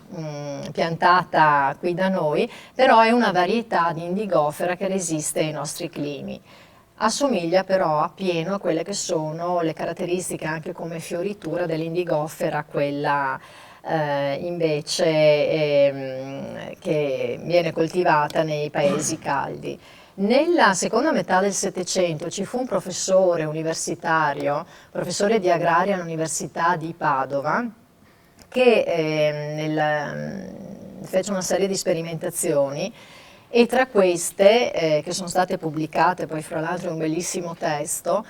piantata qui da noi, però è una varietà di indigofera che resiste ai nostri climi. Assomiglia però appieno a quelle che sono le caratteristiche anche come fioritura dell'indigofera, quella invece che viene coltivata nei paesi caldi. Nella seconda metà del Settecento ci fu un professore universitario, professore di agraria all'Università di Padova, che fece una serie di sperimentazioni e tra queste, che sono state pubblicate poi fra l'altro in un bellissimo testo,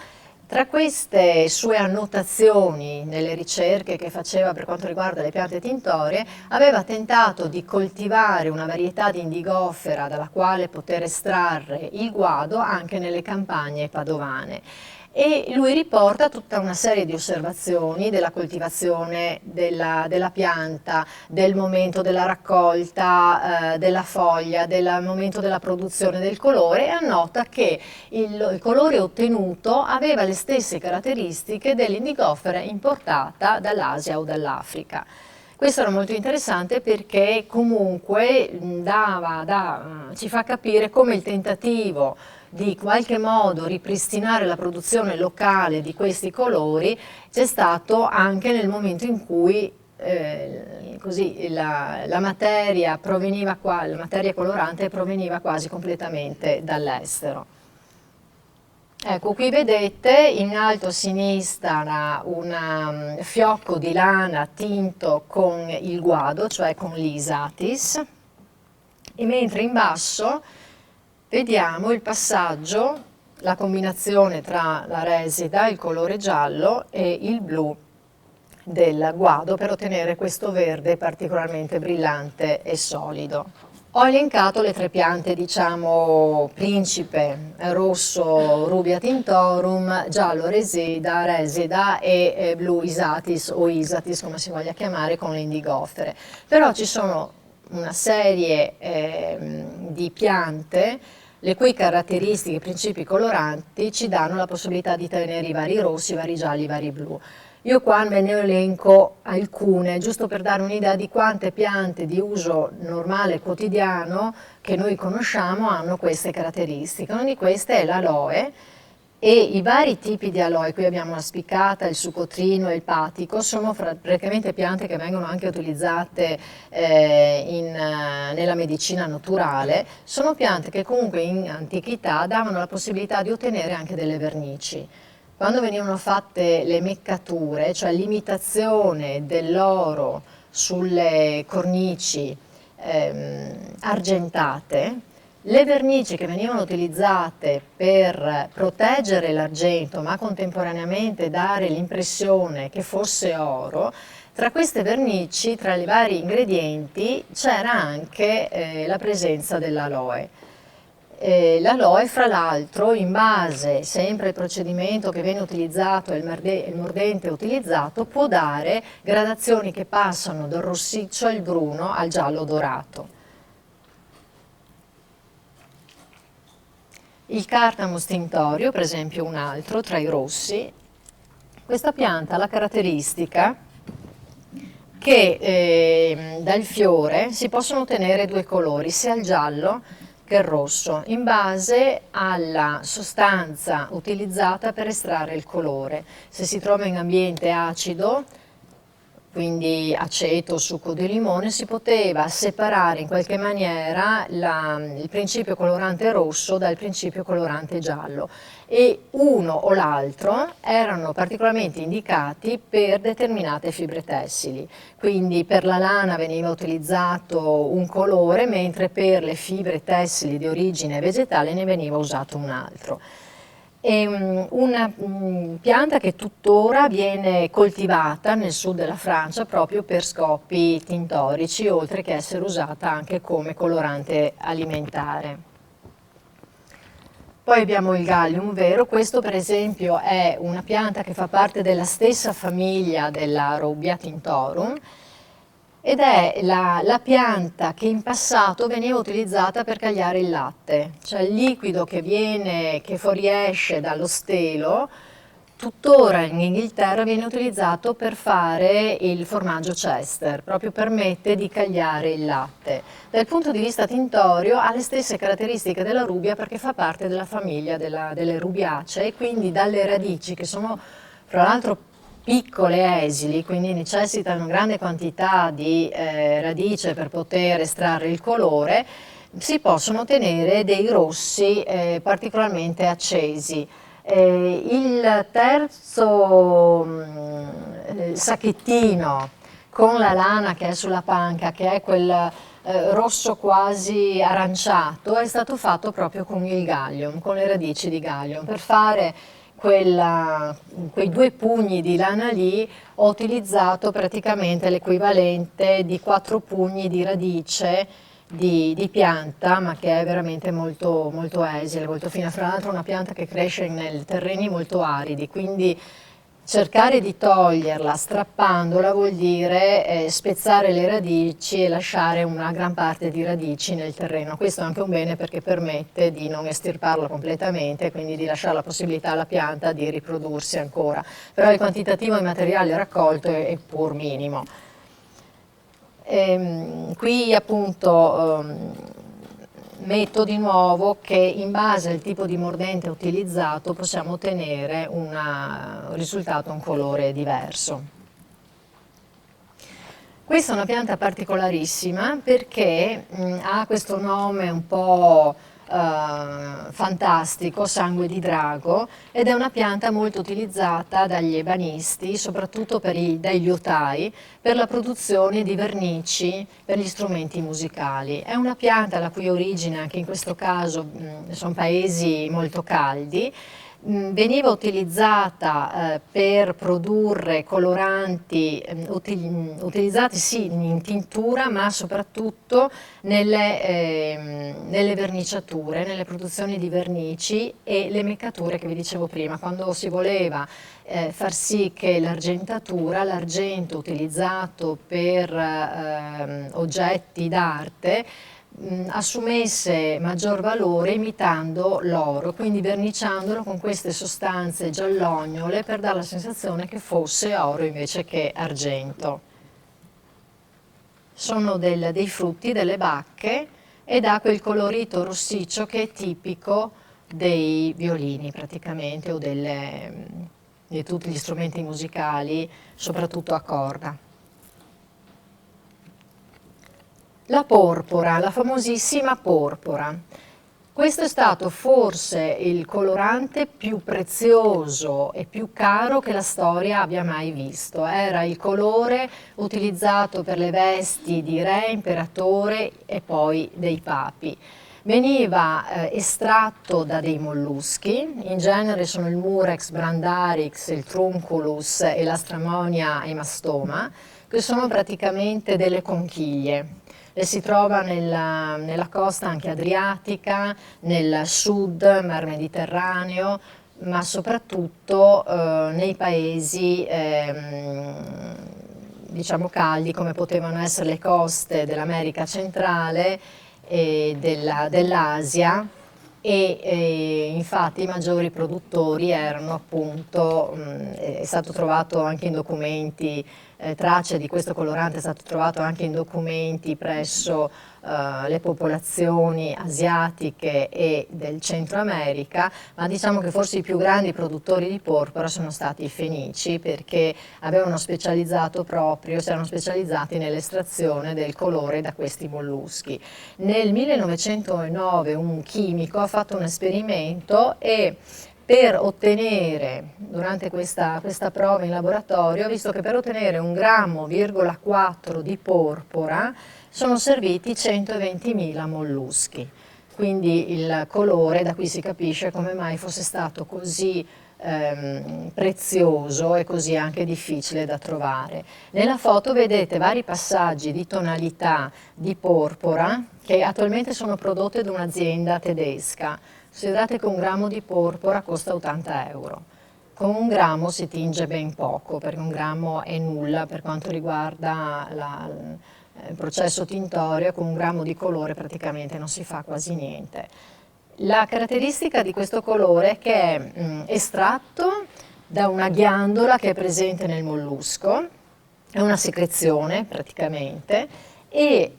tra queste sue annotazioni nelle ricerche che faceva per quanto riguarda le piante tintorie, aveva tentato di coltivare una varietà di indigofera dalla quale poter estrarre il guado anche nelle campagne padovane. E lui riporta tutta una serie di osservazioni della coltivazione della pianta, del momento della raccolta della foglia, del momento della produzione del colore, e annota che il colore ottenuto aveva le stesse caratteristiche dell'indigofera importata dall'Asia o dall'Africa. Questo era molto interessante perché comunque ci fa capire come il tentativo di in qualche modo ripristinare la produzione locale di questi colori c'è stato anche nel momento in cui la materia colorante proveniva quasi completamente dall'estero. Ecco, qui vedete in alto a sinistra un fiocco di lana tinto con il guado, cioè con l'Isatis, e mentre in basso vediamo il passaggio, la combinazione tra la resida, il colore giallo, e il blu del guado per ottenere questo verde particolarmente brillante e solido. Ho elencato le tre piante, diciamo, principe: rosso Rubia tintorum, giallo resida e blu Isatis o Isatis, come si voglia chiamare, con le indigofere. Però ci sono una serie di piante le cui caratteristiche, principi coloranti ci danno la possibilità di tenere i vari rossi, i vari gialli, i vari blu. Io qua ve ne elenco alcune, giusto per dare un'idea di quante piante di uso normale quotidiano che noi conosciamo hanno queste caratteristiche. Una di queste è l'aloe, e i vari tipi di aloe, qui abbiamo la spiccata, il succotrino e il patico, sono praticamente piante che vengono anche utilizzate nella medicina naturale. Sono piante che comunque in antichità davano la possibilità di ottenere anche delle vernici. Quando venivano fatte le meccature, cioè l'imitazione dell'oro sulle cornici argentate, le vernici che venivano utilizzate per proteggere l'argento ma contemporaneamente dare l'impressione che fosse oro, tra queste vernici, tra i vari ingredienti, c'era anche la presenza dell'aloe. L'aloe, fra l'altro, in base sempre al procedimento che viene utilizzato e il mordente utilizzato, può dare gradazioni che passano dal rossiccio al bruno al giallo dorato. Il Cardamus tintorio, per esempio, un altro tra i rossi. Questa pianta ha la caratteristica che dal fiore si possono ottenere due colori, sia il giallo che il rosso, in base alla sostanza utilizzata per estrarre il colore. Se si trova in ambiente acido, quindi aceto o succo di limone, si poteva separare in qualche maniera il principio colorante rosso dal principio colorante giallo, e uno o l'altro erano particolarmente indicati per determinate fibre tessili. Quindi per la lana veniva utilizzato un colore, mentre per le fibre tessili di origine vegetale ne veniva usato un altro. È una pianta che tuttora viene coltivata nel sud della Francia proprio per scopi tintorici, oltre che essere usata anche come colorante alimentare. Poi abbiamo il Gallium vero, questo per esempio è una pianta che fa parte della stessa famiglia della Rubia tintorum ed è la pianta che in passato veniva utilizzata per cagliare il latte, cioè il liquido che fuoriesce dallo stelo tuttora in Inghilterra viene utilizzato per fare il formaggio Chester, proprio permette di cagliare il latte. Dal punto di vista tintorio ha le stesse caratteristiche della rubia perché fa parte della famiglia delle rubiacee e quindi dalle radici che sono fra l'altro piccole e esili, quindi necessitano grande quantità di radice per poter estrarre il colore, si possono ottenere dei rossi particolarmente accesi. Il terzo sacchettino con la lana che è sulla panca, che è quel rosso quasi aranciato, è stato fatto proprio con il Gallium, con le radici di Gallium. Per fare quei 2 pugni di lana lì ho utilizzato praticamente l'equivalente di 4 pugni di radice di pianta, ma che è veramente molto, molto esile, molto fina. Fra l'altro è una pianta che cresce nei terreni molto aridi, quindi cercare di toglierla strappandola vuol dire spezzare le radici e lasciare una gran parte di radici nel terreno. Questo è anche un bene perché permette di non estirparla completamente, quindi di lasciare la possibilità alla pianta di riprodursi ancora. Però il quantitativo di materiale raccolto è pur minimo. Qui appunto metto di nuovo che in base al tipo di mordente utilizzato possiamo ottenere un risultato, un colore diverso. Questa è una pianta particolarissima perché ha questo nome un po' fantastico, sangue di drago, ed è una pianta molto utilizzata dagli ebanisti, soprattutto dai liutai, per la produzione di vernici per gli strumenti musicali. È una pianta la cui origine, anche in questo caso, sono paesi molto caldi. Veniva utilizzata per produrre coloranti utilizzati sì in tintura, ma soprattutto nelle verniciature, nelle produzioni di vernici e le meccature che vi dicevo prima, quando si voleva far sì che l'argentatura, l'argento utilizzato per oggetti d'arte, assumesse maggior valore imitando l'oro, quindi verniciandolo con queste sostanze giallognole per dare la sensazione che fosse oro invece che argento. Sono dei frutti, delle bacche, ed ha quel colorito rossiccio che è tipico dei violini praticamente o di tutti gli strumenti musicali, soprattutto a corda. La porpora, la famosissima porpora. Questo è stato forse il colorante più prezioso e più caro che la storia abbia mai visto. Era il colore utilizzato per le vesti di re, imperatore e poi dei papi. Veniva estratto da dei molluschi, in genere sono il Murex brandarix, il Trunculus e l'Astramonia emastoma, che sono praticamente delle conchiglie. Le si trova nella costa anche adriatica, nel sud, Mar Mediterraneo, ma soprattutto nei paesi diciamo caldi come potevano essere le coste dell'America centrale e dell'Asia e infatti i maggiori produttori erano appunto, è stato trovato anche in documenti, tracce di questo colorante è stato trovato anche in documenti presso le popolazioni asiatiche e del Centro America, ma diciamo che forse i più grandi produttori di porpora sono stati i fenici perché avevano specializzato proprio, si erano specializzati nell'estrazione del colore da questi molluschi. Nel 1909 un chimico ha fatto un esperimento e per ottenere, durante questa prova in laboratorio, visto che per ottenere 1,4 grammi di porpora sono serviti 120.000 molluschi. Quindi il colore, da qui si capisce come mai fosse stato così prezioso e così anche difficile da trovare. Nella foto vedete vari passaggi di tonalità di porpora che attualmente sono prodotte da un'azienda tedesca. Considerate che un grammo di porpora costa 80 euro. Con un grammo si tinge ben poco, perché un grammo è nulla per quanto riguarda il processo tintorio, con un grammo di colore praticamente non si fa quasi niente. La caratteristica di questo colore è che è estratto da una ghiandola che è presente nel mollusco, è una secrezione praticamente, e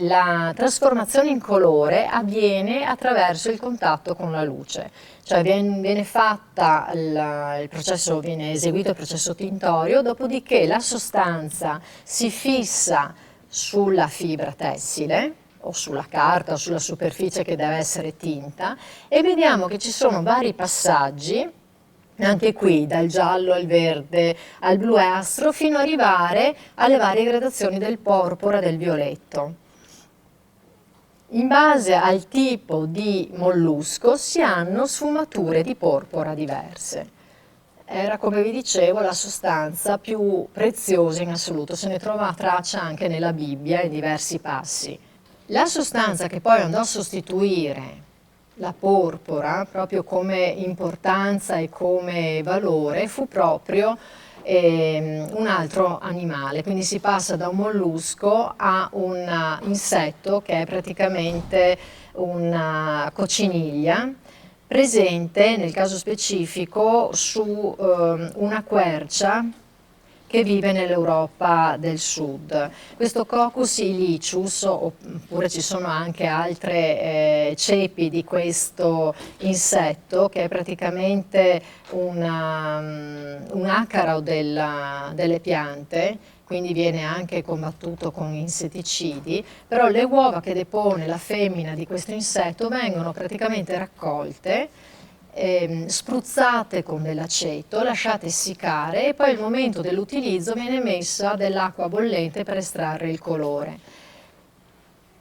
la trasformazione in colore avviene attraverso il contatto con la luce, cioè viene eseguito il processo tintorio, dopodiché la sostanza si fissa sulla fibra tessile o sulla carta o sulla superficie che deve essere tinta, e vediamo che ci sono vari passaggi, anche qui dal giallo al verde al bluastro, fino ad arrivare alle varie gradazioni del porpora, del violetto. In base al tipo di mollusco si hanno sfumature di porpora diverse. Era, come vi dicevo, la sostanza più preziosa in assoluto, se ne trova traccia anche nella Bibbia in diversi passi. La sostanza che poi andò a sostituire la porpora, proprio come importanza e come valore, fu proprio un altro animale, quindi si passa da un mollusco a un insetto che è praticamente una cocciniglia, presente nel caso specifico su una quercia che vive nell'Europa del Sud. Questo Coccus ilicius, oppure ci sono anche altre cepi di questo insetto, che è praticamente un acaro delle piante, quindi viene anche combattuto con insetticidi, però le uova che depone la femmina di questo insetto vengono praticamente raccolte, spruzzate con dell'aceto, lasciate essiccare, e poi al momento dell'utilizzo viene messa dell'acqua bollente per estrarre il colore.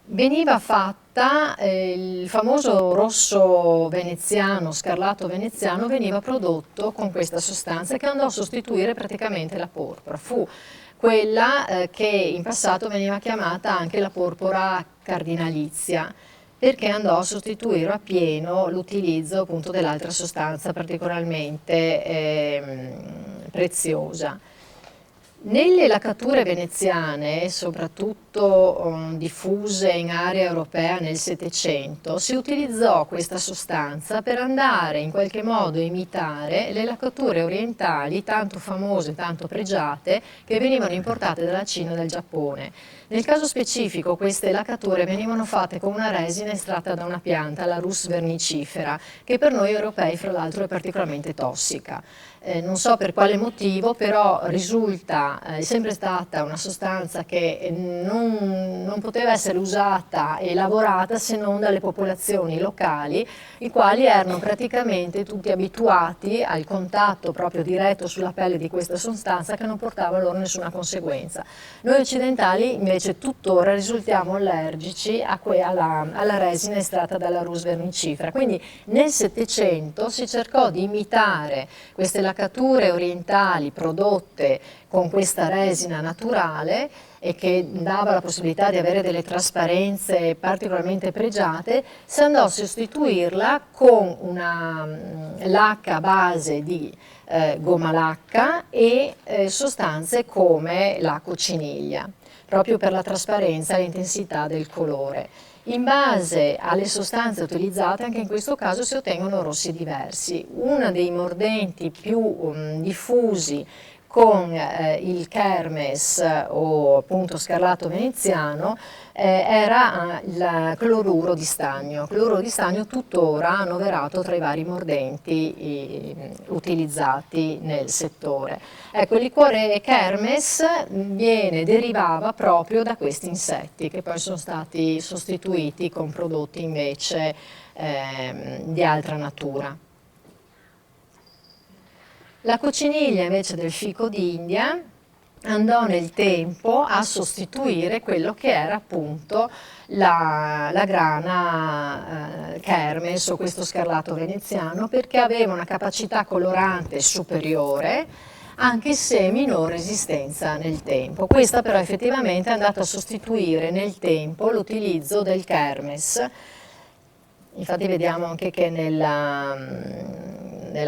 Veniva fatta, il famoso rosso veneziano, scarlatto veneziano, veniva prodotto con questa sostanza che andò a sostituire praticamente la porpora. Fu quella che in passato veniva chiamata anche la porpora cardinalizia, perché andò a sostituire appieno l'utilizzo appunto dell'altra sostanza particolarmente preziosa. Nelle laccature veneziane, soprattutto diffuse in area europea nel Settecento, si utilizzò questa sostanza per andare in qualche modo a imitare le laccature orientali tanto famose, tanto pregiate, che venivano importate dalla Cina e dal Giappone. Nel caso specifico queste laccature venivano fatte con una resina estratta da una pianta, la Rus vernicifera, che per noi europei fra l'altro è particolarmente tossica. Non so per quale motivo, però risulta, è sempre stata una sostanza che non poteva essere usata e lavorata se non dalle popolazioni locali, i quali erano praticamente tutti abituati al contatto proprio diretto sulla pelle di questa sostanza, che non portava loro nessuna conseguenza. Noi occidentali invece tuttora risultiamo allergici alla resina estratta dalla Rus vernicifera. Quindi nel Settecento si cercò di imitare queste laccature orientali prodotte con questa resina naturale e che dava la possibilità di avere delle trasparenze particolarmente pregiate. Si andò a sostituirla con una lacca a base di gomma lacca e sostanze come la cocciniglia, proprio per la trasparenza e l'intensità del colore. In base alle sostanze utilizzate, anche in questo caso si ottengono rossi diversi. Uno dei mordenti più diffusi con il Kermes o appunto scarlatto veneziano era il cloruro di stagno. Cloruro di stagno tuttora annoverato tra i vari mordenti utilizzati nel settore. Ecco, il liquore Kermes derivava proprio da questi insetti, che poi sono stati sostituiti con prodotti invece di altra natura. La cocciniglia invece del fico d'India andò nel tempo a sostituire quello che era appunto la grana Kermes o questo scarlatto veneziano, perché aveva una capacità colorante superiore, anche se minore resistenza nel tempo. Questa però effettivamente è andata a sostituire nel tempo l'utilizzo del Kermes. Infatti vediamo anche che nella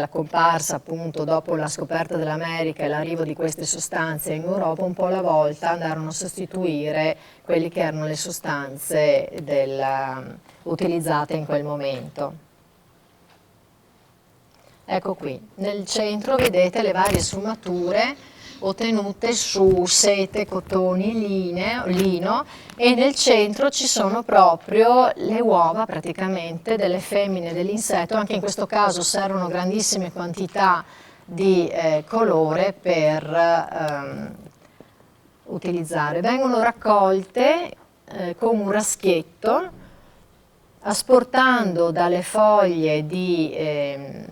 comparsa, appunto, dopo la scoperta dell'America e l'arrivo di queste sostanze in Europa, un po' alla volta andarono a sostituire quelle che erano le sostanze utilizzate in quel momento. Ecco qui, nel centro vedete le varie sfumature ottenute su sete, cotoni, lino, e nel centro ci sono proprio le uova praticamente delle femmine dell'insetto. Anche in questo caso servono grandissime quantità di colore per utilizzare. Vengono raccolte con un raschietto, asportando dalle foglie del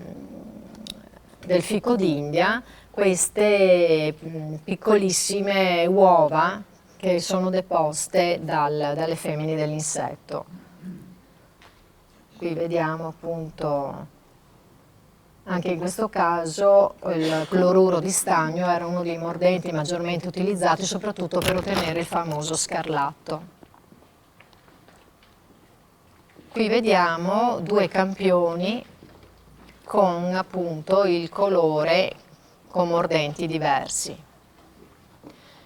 fico d'India queste piccolissime uova che sono deposte dalle femmine dell'insetto. Qui vediamo appunto, anche in questo caso, il cloruro di stagno era uno dei mordenti maggiormente utilizzati, soprattutto per ottenere il famoso scarlatto. Qui vediamo due campioni con appunto il colore con mordenti diversi.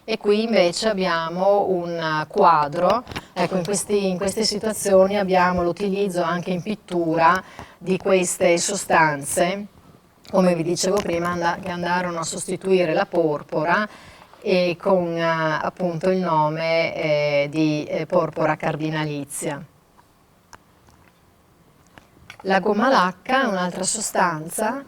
E qui invece abbiamo un quadro, ecco, in queste situazioni abbiamo l'utilizzo anche in pittura di queste sostanze, come vi dicevo prima, che andarono a sostituire la porpora, e con appunto il nome di porpora cardinalizia. La gomma lacca è un'altra sostanza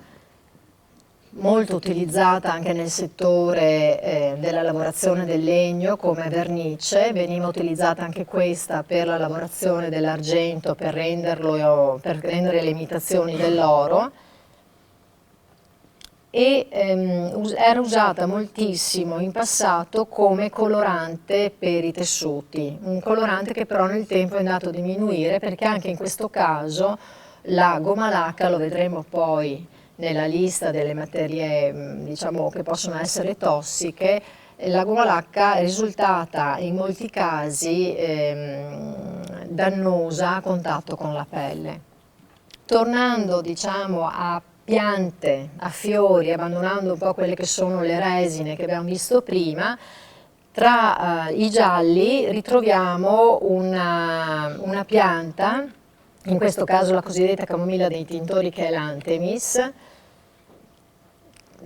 molto utilizzata anche nel settore della lavorazione del legno come vernice. Veniva utilizzata anche questa per la lavorazione dell'argento, per rendere le imitazioni dell'oro, e era usata moltissimo in passato come colorante per i tessuti, un colorante che però nel tempo è andato a diminuire, perché anche in questo caso la gomma lacca, lo vedremo poi nella lista delle materie diciamo che possono essere tossiche, la gomma lacca è risultata in molti casi dannosa a contatto con la pelle. Tornando diciamo a piante, a fiori, abbandonando un po' quelle che sono le resine che abbiamo visto prima, tra i gialli ritroviamo una pianta, in questo caso la cosiddetta camomilla dei tintori, che è l'Anthemis,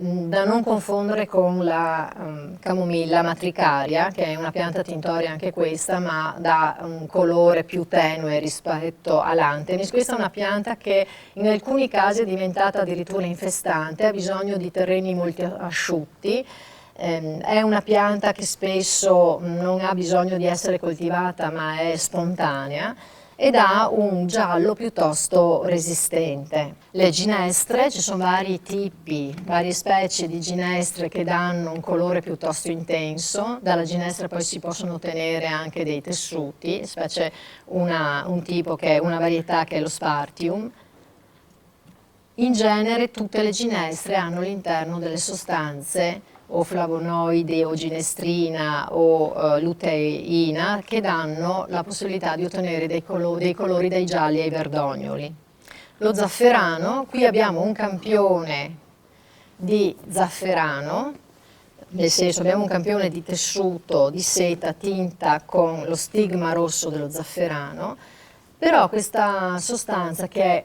da non confondere con la camomilla matricaria, che è una pianta tintoria anche questa, ma dà un colore più tenue rispetto all'Anthemis. Questa è una pianta che in alcuni casi è diventata addirittura infestante, ha bisogno di terreni molto asciutti. È una pianta che spesso non ha bisogno di essere coltivata, ma è spontanea, ed ha un giallo piuttosto resistente. Le ginestre, ci sono vari tipi, varie specie di ginestre che danno un colore piuttosto intenso. Dalla ginestra poi si possono ottenere anche dei tessuti, specie un tipo che è una varietà che è lo Spartium. In genere tutte le ginestre hanno all'interno delle sostanze o flavonoidi o ginestrina o luteina, che danno la possibilità di ottenere dei colori dai gialli ai verdognoli. Lo zafferano, qui abbiamo un campione di zafferano, nel senso abbiamo un campione di tessuto di seta tinta con lo stigma rosso dello zafferano, però questa sostanza, che è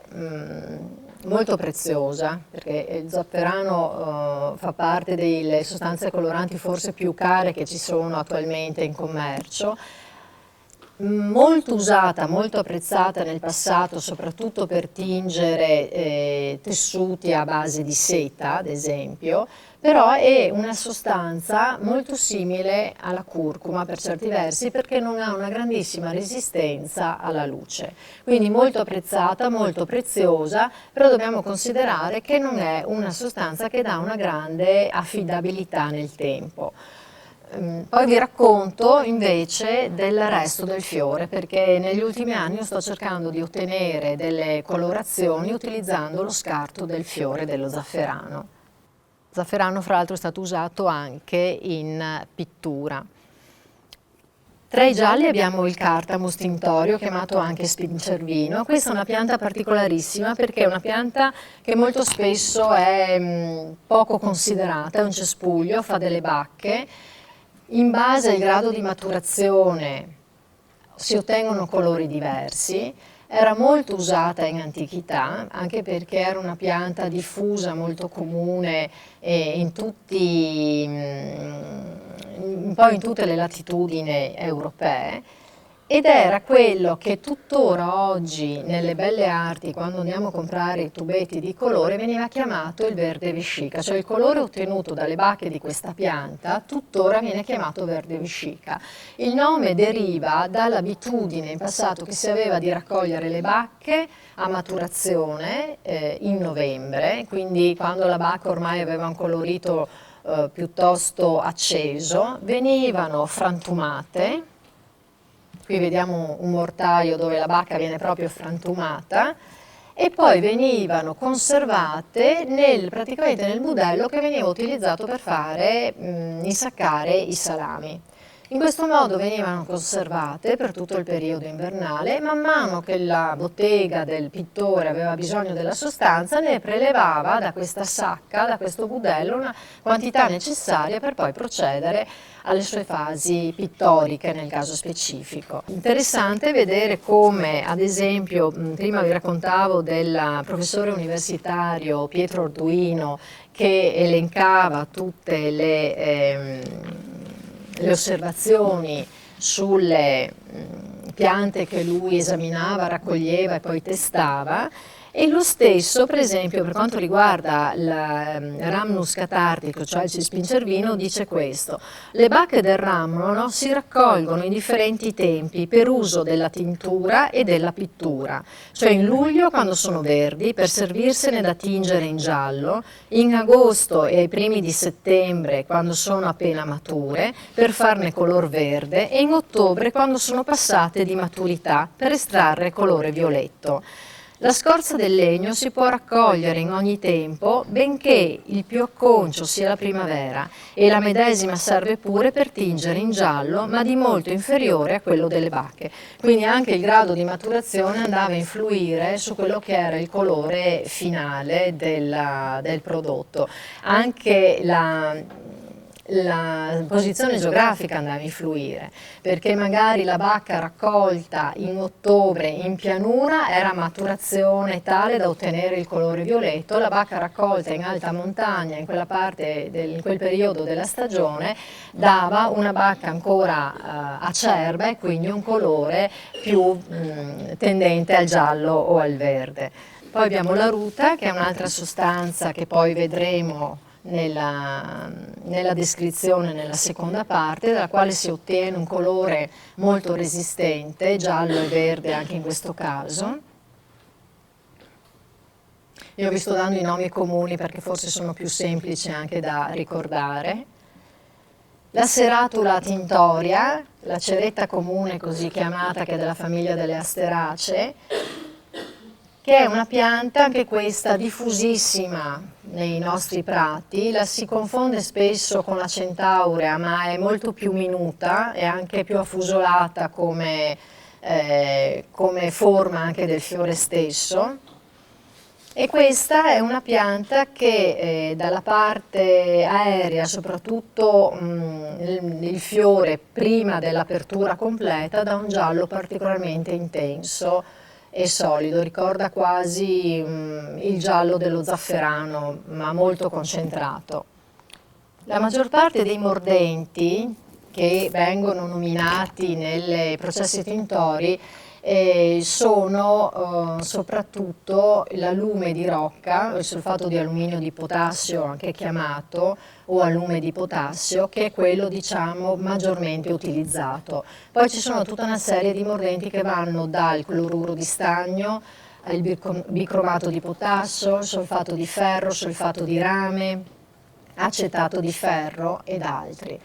molto preziosa, perché il zafferano fa parte delle sostanze coloranti forse più care che ci sono attualmente in commercio, molto usata, molto apprezzata nel passato, soprattutto per tingere tessuti a base di seta, ad esempio, però è una sostanza molto simile alla curcuma per certi versi, perché non ha una grandissima resistenza alla luce. Quindi molto apprezzata, molto preziosa, però dobbiamo considerare che non è una sostanza che dà una grande affidabilità nel tempo. Poi vi racconto invece del resto del fiore, perché negli ultimi anni sto cercando di ottenere delle colorazioni utilizzando lo scarto del fiore dello zafferano. Il zafferano fra l'altro è stato usato anche in pittura. Tra i gialli abbiamo il Cartamus tintorio, chiamato anche spincervino. Questa è una pianta particolarissima perché è una pianta che molto spesso è poco considerata, è un cespuglio, fa delle bacche. In base al grado di maturazione si ottengono colori diversi. Era molto usata in antichità, anche perché era una pianta diffusa, molto comune un po' in tutte le latitudini europee, ed era quello che tuttora oggi nelle belle arti, quando andiamo a comprare i tubetti di colore, veniva chiamato il verde vescica, cioè il colore ottenuto dalle bacche di questa pianta tuttora viene chiamato verde vescica. Il nome deriva dall'abitudine in passato che si aveva di raccogliere le bacche a maturazione in novembre, quindi quando la bacca ormai aveva un colorito piuttosto acceso, venivano frantumate. Qui vediamo un mortaio dove la bacca viene proprio frantumata e poi venivano conservate praticamente nel budello che veniva utilizzato per fare insaccare i salami. In questo modo venivano conservate per tutto il periodo invernale. Man mano che la bottega del pittore aveva bisogno della sostanza, ne prelevava da questa sacca, da questo budello, una quantità necessaria per poi procedere alle sue fasi pittoriche nel caso specifico. Interessante vedere come, ad esempio, prima vi raccontavo del professore universitario Pietro Arduino che elencava tutte le osservazioni sulle piante che lui esaminava, raccoglieva e poi testava, e lo stesso per esempio per quanto riguarda il Rhamnus catartico, cioè il cispincervino, dice questo: le bacche del ramno si raccolgono in differenti tempi per uso della tintura e della pittura, cioè in luglio quando sono verdi per servirsene da tingere in giallo, in agosto e ai primi di settembre quando sono appena mature per farne color verde, e in ottobre quando sono passate di maturità per estrarre colore violetto. La scorza del legno si può raccogliere in ogni tempo, benché il più acconcio sia la primavera, e la medesima serve pure per tingere in giallo, ma di molto inferiore a quello delle bacche. Quindi anche il grado di maturazione andava a influire su quello che era il colore finale del prodotto. Anche la posizione geografica andava a influire, perché magari la bacca raccolta in ottobre in pianura era maturazione tale da ottenere il colore violetto, la bacca raccolta in alta montagna in quella parte, in quel periodo della stagione, dava una bacca ancora acerba e quindi un colore più tendente al giallo o al verde. Poi abbiamo la ruta, che è un'altra sostanza che poi vedremo nella descrizione nella seconda parte, dalla quale si ottiene un colore molto resistente, giallo e verde anche in questo caso. Io vi sto dando i nomi comuni perché forse sono più semplici anche da ricordare. La Ceratula tintoria, la ceretta comune così chiamata, che è della famiglia delle Asteracee, che è una pianta anche questa diffusissima nei nostri prati. La si confonde spesso con la centaurea, ma è molto più minuta e anche più affusolata come forma anche del fiore stesso. E questa è una pianta che dalla parte aerea, soprattutto il fiore prima dell'apertura completa, dà un giallo particolarmente intenso e solido, ricorda quasi il giallo dello zafferano, ma molto concentrato. La maggior parte dei mordenti che vengono nominati nei processi tintori sono soprattutto l'allume di rocca, il sulfato di alluminio di potassio anche chiamato, o allume di potassio, che è quello diciamo maggiormente utilizzato. Poi ci sono tutta una serie di mordenti che vanno dal cloruro di stagno, il bicromato di potassio, il solfato di ferro, solfato di rame, acetato di ferro ed altri.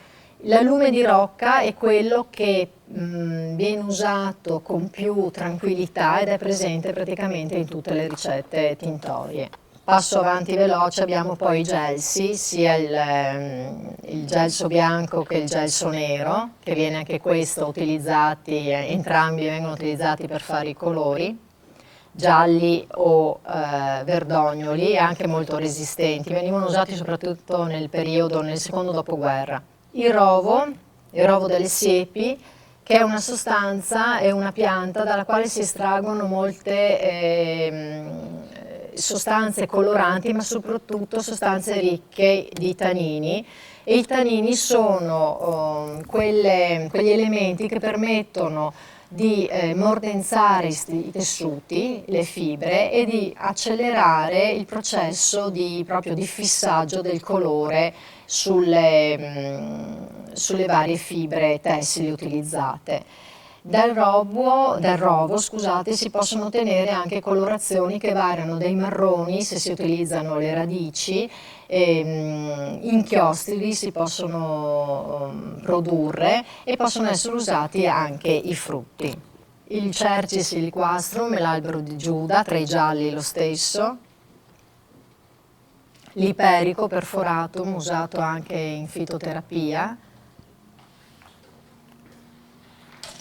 L'allume di rocca è quello che viene usato con più tranquillità ed è presente praticamente in tutte le ricette tintorie. Passo avanti veloce, abbiamo poi i gelsi, sia il gelso bianco che il gelso nero, che viene anche questo utilizzati, entrambi vengono utilizzati per fare i colori, gialli o verdognoli, anche molto resistenti, venivano usati soprattutto nel periodo, nel secondo dopoguerra. Il rovo delle siepi, che è una sostanza, è una pianta dalla quale si estraggono molte sostanze coloranti, ma soprattutto sostanze ricche di tannini, e i tannini sono quegli elementi che permettono di mordenzare i tessuti, le fibre, e di accelerare il processo proprio di fissaggio del colore sulle varie fibre tessili utilizzate. Dal rovo, scusate, si possono ottenere anche colorazioni che variano dai marroni, se si utilizzano le radici, inchiostri si possono produrre, e possono essere usati anche i frutti. Il Cercis liquastrum è l'albero di Giuda, tra i gialli lo stesso. L'Iperico perforatum, usato anche in fitoterapia.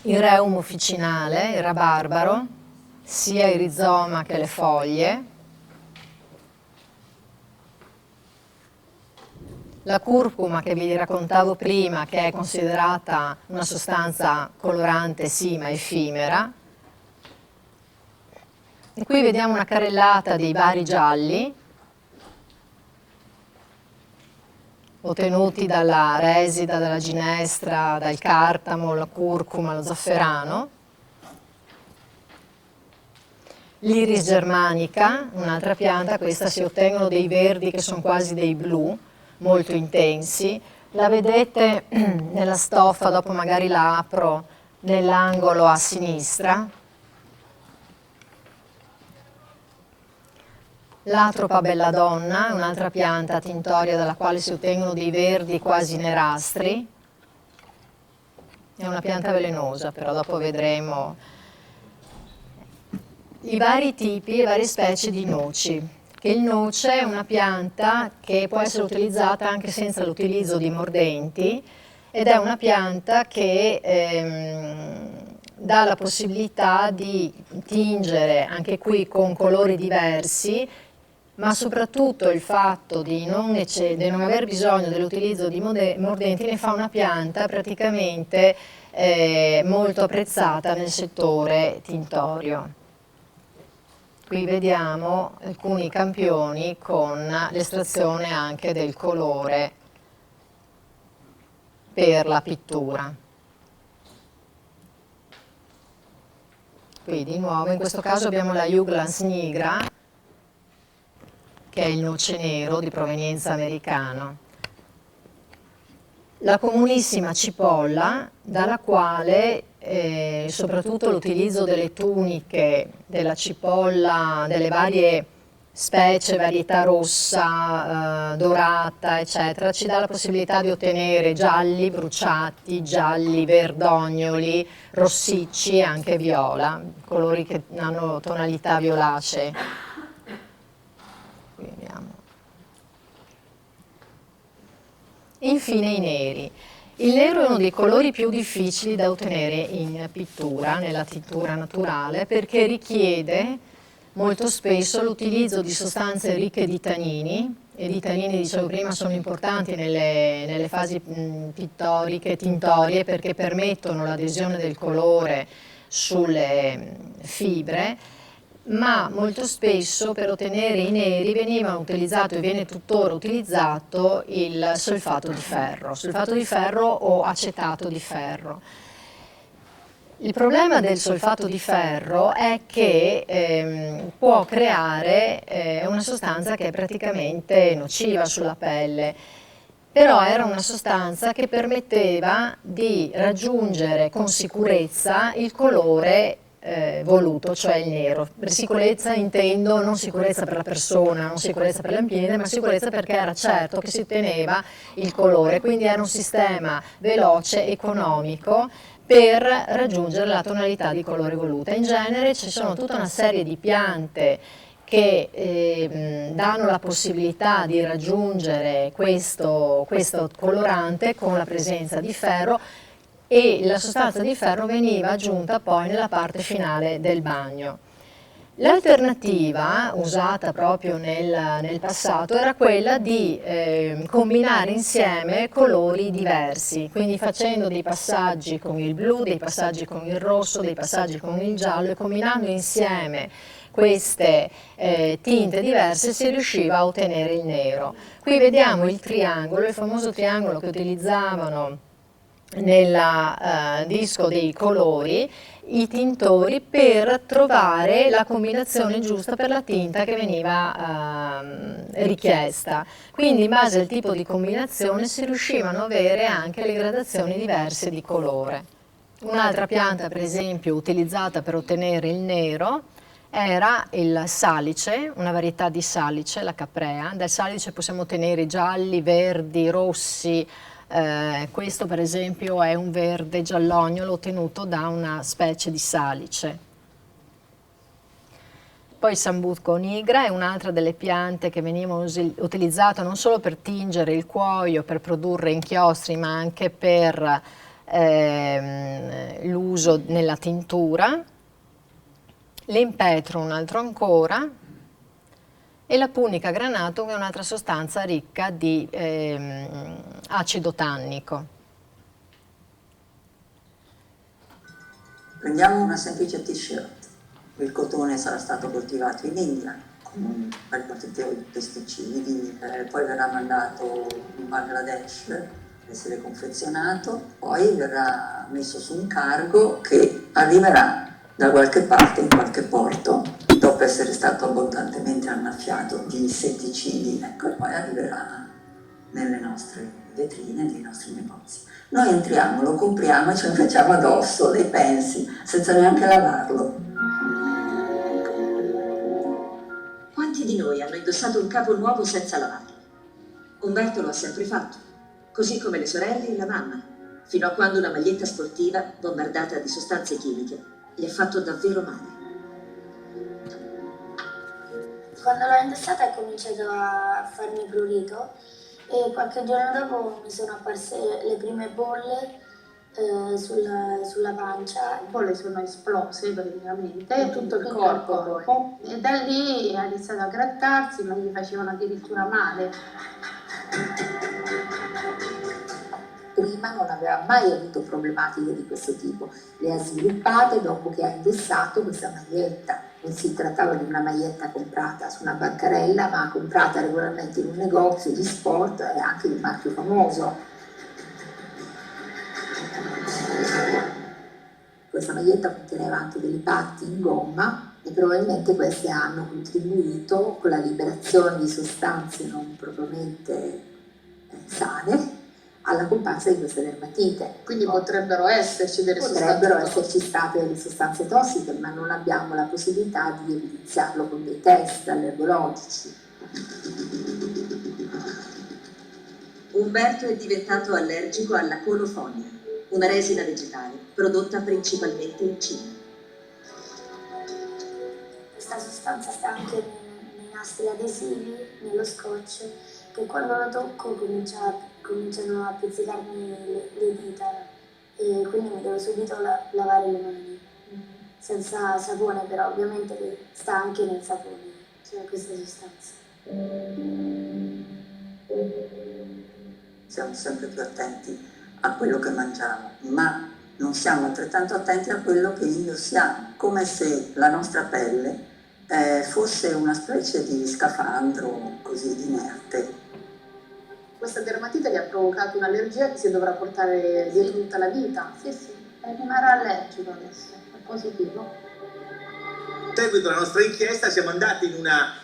Il Reum officinale, il rabarbaro, sia il rizoma che le foglie. La curcuma, che vi raccontavo prima, che è considerata una sostanza colorante sì, ma effimera. E qui vediamo una carrellata dei vari gialli, ottenuti dalla resida, dalla ginestra, dal cartamo, la curcuma, lo zafferano. L'iris germanica, un'altra pianta, questa si ottengono dei verdi che sono quasi dei blu, molto intensi. La vedete nella stoffa, dopo magari la apro, nell'angolo a sinistra. L'Atropa belladonna, un'altra pianta tintoria dalla quale si ottengono dei verdi quasi nerastri. È una pianta velenosa, però dopo vedremo i vari tipi, le varie specie di noci. Che il noce è una pianta che può essere utilizzata anche senza l'utilizzo di mordenti, ed è una pianta che dà la possibilità di tingere anche qui con colori diversi, ma soprattutto il fatto di non aver bisogno dell'utilizzo di mordenti ne fa una pianta praticamente molto apprezzata nel settore tintorio. Qui vediamo alcuni campioni con l'estrazione anche del colore per la pittura. Qui di nuovo, in questo caso abbiamo la Juglans nigra, che è il noce nero di provenienza americana. La comunissima cipolla, dalla quale soprattutto l'utilizzo delle tuniche, della cipolla, delle varie specie, varietà rossa, dorata, eccetera, ci dà la possibilità di ottenere gialli bruciati, gialli verdognoli, rossicci e anche viola, colori che hanno tonalità violacee. Qui abbiamo. Infine i neri. Il nero è uno dei colori più difficili da ottenere in pittura, nella tintura naturale, perché richiede molto spesso l'utilizzo di sostanze ricche di tannini, e i tannini, dicevo prima, sono importanti nelle fasi pittoriche, tintorie, perché permettono l'adesione del colore sulle fibre, ma molto spesso per ottenere i neri veniva utilizzato e viene tuttora utilizzato il solfato di ferro o acetato di ferro. Il problema del solfato di ferro è che può creare una sostanza che è praticamente nociva sulla pelle, però era una sostanza che permetteva di raggiungere con sicurezza il colore voluto, cioè il nero. Per sicurezza intendo non sicurezza per la persona, non sicurezza per l'ambiente, ma sicurezza perché era certo che si otteneva il colore, quindi era un sistema veloce, economico, per raggiungere la tonalità di colore voluta. In genere ci sono tutta una serie di piante che danno la possibilità di raggiungere questo colorante con la presenza di ferro, e la sostanza di ferro veniva aggiunta poi nella parte finale del bagno. L'alternativa usata proprio nel passato era quella di combinare insieme colori diversi, quindi facendo dei passaggi con il blu, dei passaggi con il rosso, dei passaggi con il giallo, e combinando insieme queste tinte diverse si riusciva a ottenere il nero. Qui vediamo il triangolo, il famoso triangolo che utilizzavano nel disco dei colori i tintori per trovare la combinazione giusta per la tinta che veniva richiesta. Quindi in base al tipo di combinazione si riuscivano a avere anche le gradazioni diverse di colore. Un'altra pianta, per esempio, utilizzata per ottenere il nero era il salice, una varietà di salice, la caprea. Dal salice possiamo ottenere gialli, verdi, rossi. Questo per esempio è un verde giallognolo ottenuto da una specie di salice. Poi il Sambuco nigra è un'altra delle piante che veniva utilizzata non solo per tingere il cuoio, per produrre inchiostri, ma anche per l'uso nella tintura. L'Empetro, un altro ancora, e la Punica granatum, che è un'altra sostanza ricca di acido tannico. Prendiamo una semplice t-shirt. Il cotone sarà stato coltivato in India con un bel quantitativo di pesticidi, poi verrà mandato in Bangladesh per essere confezionato, poi verrà messo su un cargo che arriverà da qualche parte in qualche porto, dopo essere stato abbondantemente annaffiato di insetticidi, ecco, e poi arriverà nelle nostre vetrine dei nostri negozi. Noi entriamo, lo compriamo e ce lo facciamo addosso, dei pensi, senza neanche lavarlo. Quanti di noi hanno indossato un capo nuovo senza lavarlo? Umberto lo ha sempre fatto, così come le sorelle e la mamma, fino a quando una maglietta sportiva, bombardata di sostanze chimiche, gli ha fatto davvero male. Quando l'ho indossata ha cominciato a farmi prurito e qualche giorno dopo mi sono apparse le prime bolle sulla pancia. Le bolle sono esplose praticamente, tutto il corpo. E da lì ha iniziato a grattarsi, ma gli facevano addirittura male. Prima non aveva mai avuto problematiche di questo tipo, le ha sviluppate dopo che ha indossato questa maglietta. Non si trattava di una maglietta comprata su una bancarella, ma comprata regolarmente in un negozio di sport e anche di un marchio famoso. Questa maglietta conteneva anche delle parti in gomma e probabilmente queste hanno contribuito con la liberazione di sostanze non propriamente sane alla comparsa di questa dermatite. Quindi potrebbero esserci state delle sostanze tossiche, ma non abbiamo la possibilità di evidenziarlo con dei test allergologici. Umberto è diventato allergico alla colofonia, una resina vegetale prodotta principalmente in Cina. Questa sostanza sta anche nei nastri adesivi, nello scotch, che quando lo tocco cominciano a pizzicarmi le dita e quindi mi devo subito lavare le mani. Senza sapone, però ovviamente che sta anche nel sapone, cioè questa sostanza. Siamo sempre più attenti a quello che mangiamo, ma non siamo altrettanto attenti a quello che indossiamo, come se la nostra pelle fosse una specie di scafandro così inerte. Questa dermatite gli ha provocato un'allergia che si dovrà portare dietro tutta la vita. Sì, rimarrà allergico adesso, è positivo. Seguito alla nostra inchiesta siamo andati in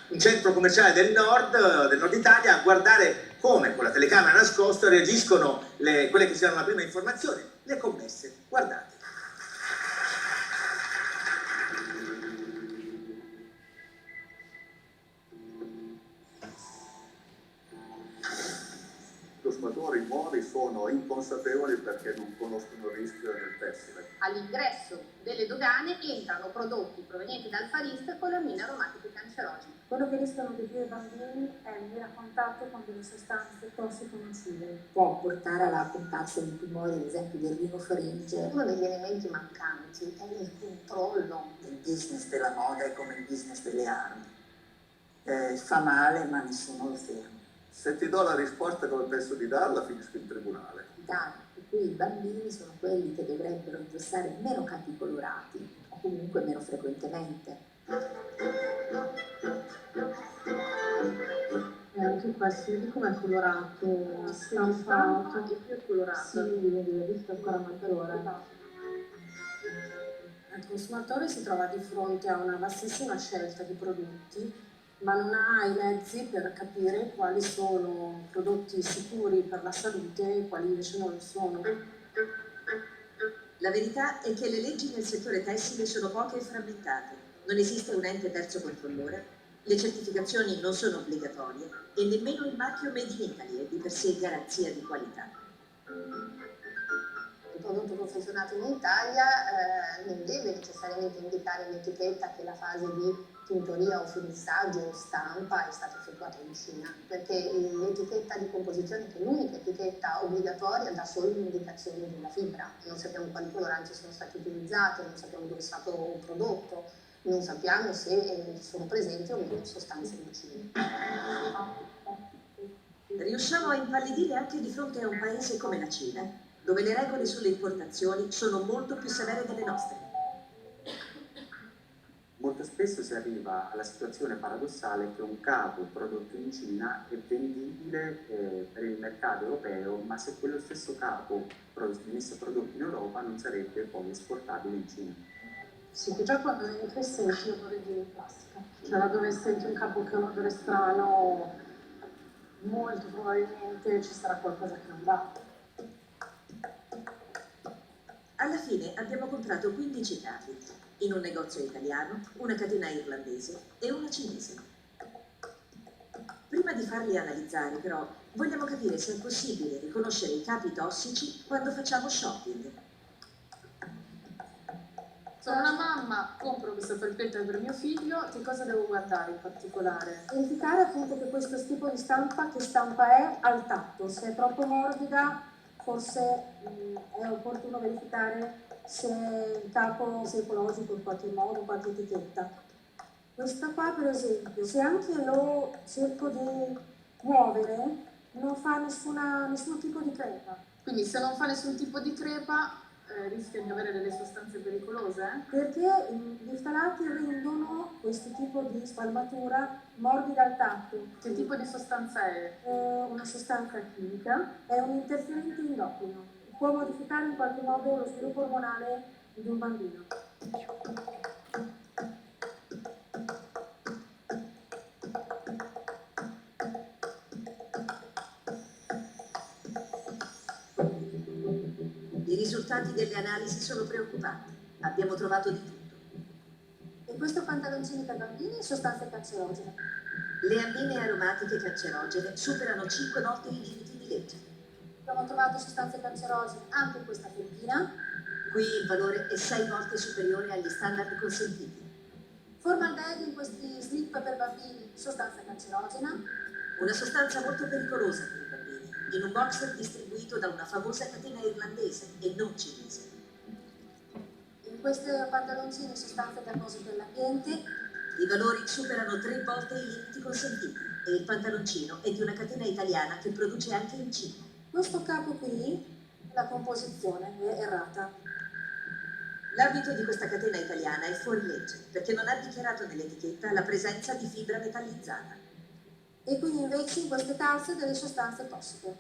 un centro commerciale del nord Italia a guardare come con la telecamera nascosta reagiscono quelle che siano la prima informazione, le commesse. Guardate. consumatori nuovi sono inconsapevoli perché non conoscono il rischio del tessile. All'ingresso delle dogane entrano prodotti provenienti dal Far East con ammine aromatiche cancerogene. Quello che rischiano di più i bambini è il a contatto con delle sostanze tossiche nocive. Può portare alla comparsa di tumori, ad esempio del rinofaringe. Uno degli elementi mancanti è il controllo. Il business della moda è come il business delle armi. Fa male ma nessuno lo ferma. Se ti do la risposta come penso di darla, finisco in tribunale. Per cui i bambini sono quelli che dovrebbero indossare meno capi colorati o comunque meno frequentemente. E anche questo, vedi com'è colorato, stampato, e più è colorato. Sì, vedi, visto ancora maggiore. Il consumatore si trova di fronte a una vastissima scelta di prodotti, ma non ha i mezzi per capire quali sono prodotti sicuri per la salute e quali invece non lo sono. La verità è che le leggi nel settore tessile sono poche e frammentate. Non esiste un ente terzo controllore, le certificazioni non sono obbligatorie e nemmeno il marchio Made in Italy è di per sé garanzia di qualità. Il prodotto confezionato in Italia non deve necessariamente indicare in etichetta che la fase di tintoria o finissaggio o stampa è stata effettuata in Cina, perché l'etichetta di composizione, che è l'unica etichetta obbligatoria, dà solo l'indicazione della fibra. Non sappiamo quali coloranti sono stati utilizzati, non sappiamo dove è stato prodotto, non sappiamo se sono presenti o meno sostanze nocive. Riusciamo a impallidire anche di fronte a un paese come la Cina, dove le regole sulle importazioni sono molto più severe delle nostre. Molto spesso si arriva alla situazione paradossale che un capo prodotto in Cina è vendibile per il mercato europeo, ma se quello stesso capo venisse prodotto in Europa non sarebbe poi esportabile in Cina. Sì, che già quando entri senti l'odore di plastica, cioè là dove senti un capo che ha un odore strano, molto probabilmente ci sarà qualcosa che non va. Alla fine abbiamo comprato 15 capi, in un negozio italiano, una catena irlandese e una cinese. Prima di farli analizzare, però, vogliamo capire se è possibile riconoscere i capi tossici quando facciamo shopping. Sono una mamma, compro questo felpetto per mio figlio, che cosa devo guardare in particolare? Verificare appunto che questo tipo di stampa, che stampa è al tatto, se è troppo morbida forse è opportuno verificare se il capo sia ecologico in qualche modo, qualche etichetta. Questa qua per esempio, se anche lo cerco di muovere, non fa nessun tipo di crepa. Quindi se non fa nessun tipo di crepa rischia di avere delle sostanze pericolose? Perché gli ftalati rendono questo tipo di spalmatura morbida al tatto. Che tipo di sostanza è? Una sostanza chimica, è un interferente endocrino. Può modificare in qualche modo lo sviluppo ormonale di un bambino. I risultati delle analisi sono preoccupanti. Abbiamo trovato di tutto. E questo pantaloncini per bambini e sostanze cancerogene. Le ammine aromatiche cancerogene superano 5 volte i limiti di legge. Abbiamo trovato sostanze cancerogene anche in questa felpina. Qui il valore è 6 volte superiore agli standard consentiti. Formaldehyd in questi slip per bambini, sostanza cancerogena. Una sostanza molto pericolosa per i bambini, in un boxer distribuito da una famosa catena irlandese e non cinese. In questi pantaloncini sostanze dannose per l'ambiente. I valori superano 3 volte i limiti consentiti e il pantaloncino è di una catena italiana che produce anche in Cina. Questo capo qui, la composizione è errata. L'abito di questa catena italiana è fuori legge perché non ha dichiarato nell'etichetta la presenza di fibra metallizzata. E quindi invece in queste calze delle sostanze tossiche.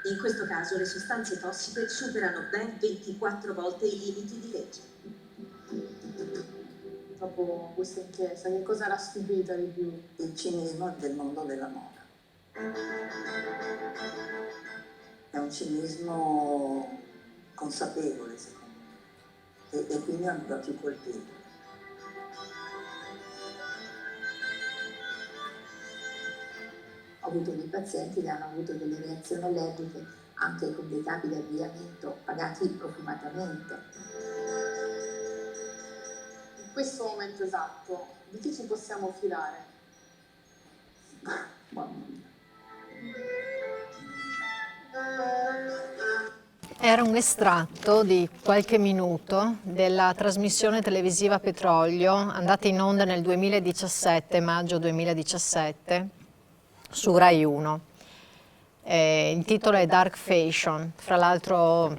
In questo caso le sostanze tossiche superano ben 24 volte i limiti di legge. Dopo questa inchiesta, che cosa l'ha stupita di più? Il cinismo del mondo della moda. È un cinismo consapevole, secondo me, e quindi ancora più colpevole. avuto dei pazienti che hanno avuto delle reazioni allergiche anche con dei capi di avviamento pagati profumatamente. In questo momento esatto, di chi ci possiamo fidare? Mamma mia. Era un estratto di qualche minuto della trasmissione televisiva Petrolio, andata in onda nel 2017, maggio 2017, su Rai 1. Il titolo è Dark Fashion. Fra l'altro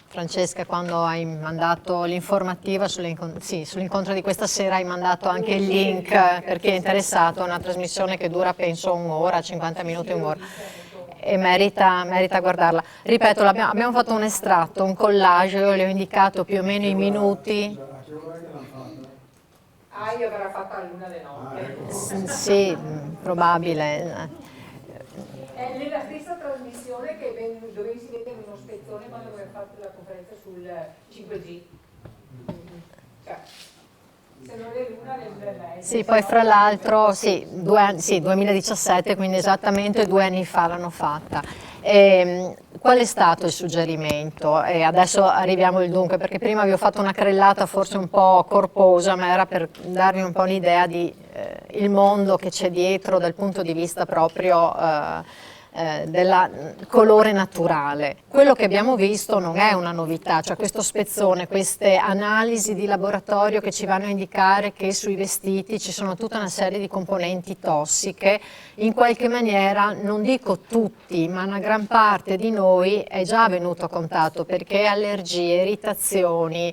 Francesca, quando hai mandato l'informativa sull'incontro di questa sera, hai mandato anche il link per chi è interessato. È una trasmissione che dura penso un'ora, 50 minuti, un'ora, e merita guardarla. Ripeto, abbiamo fatto un estratto, un collage, io le ho indicato più o meno i minuti. Io avrà fatto all'1 di notte. Sì, probabile. È nella stessa trasmissione dove si vede uno spezzone quando abbiamo fatto la conferenza sul 5G. Cioè, se non è l'una nel 2020. Sì, poi fra l'altro, 2017, quindi esattamente 2 anni fa l'hanno fatta. Qual è stato il suggerimento? E adesso arriviamo al dunque, perché prima vi ho fatto una carrellata forse un po' corposa, ma era per darvi un po' un'idea di il mondo che c'è dietro dal punto di vista proprio del colore naturale. Quello che abbiamo visto non è una novità, cioè questo spezzone, queste analisi di laboratorio che ci vanno a indicare che sui vestiti ci sono tutta una serie di componenti tossiche, in qualche maniera, non dico tutti, ma una gran parte di noi è già venuto a contatto, perché allergie, irritazioni,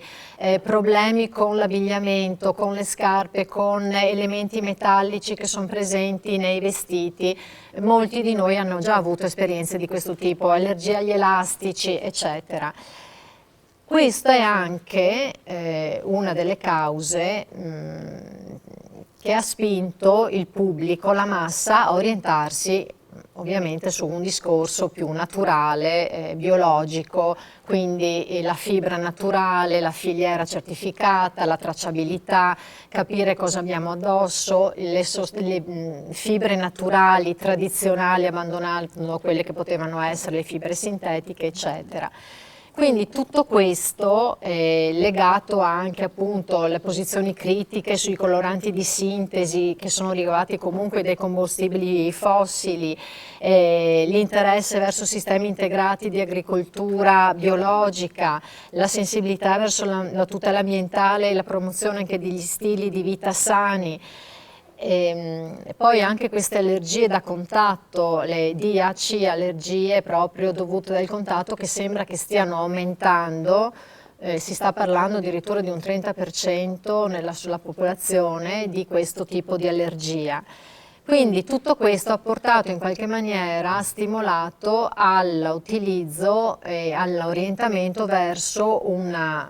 problemi con l'abbigliamento, con le scarpe, con elementi metallici che sono presenti nei vestiti. Molti di noi hanno già avuto esperienze di questo tipo, allergie agli elastici, eccetera. Questa è anche una delle cause che ha spinto il pubblico, la massa, a orientarsi ovviamente su un discorso più naturale, biologico, quindi la fibra naturale, la filiera certificata, la tracciabilità, capire cosa abbiamo addosso, le fibre naturali, tradizionali, abbandonando quelle che potevano essere le fibre sintetiche, eccetera. Quindi tutto questo è legato anche appunto alle posizioni critiche sui coloranti di sintesi che sono ricavati comunque dai combustibili fossili, l'interesse verso sistemi integrati di agricoltura biologica, la sensibilità verso la tutela ambientale e la promozione anche degli stili di vita sani. E poi anche queste allergie da contatto, le DHC, allergie proprio dovute dal contatto, che sembra che stiano aumentando, si sta parlando addirittura di un 30% sulla popolazione di questo tipo di allergia. Quindi tutto questo ha portato in qualche maniera, ha stimolato all'utilizzo e all'orientamento verso un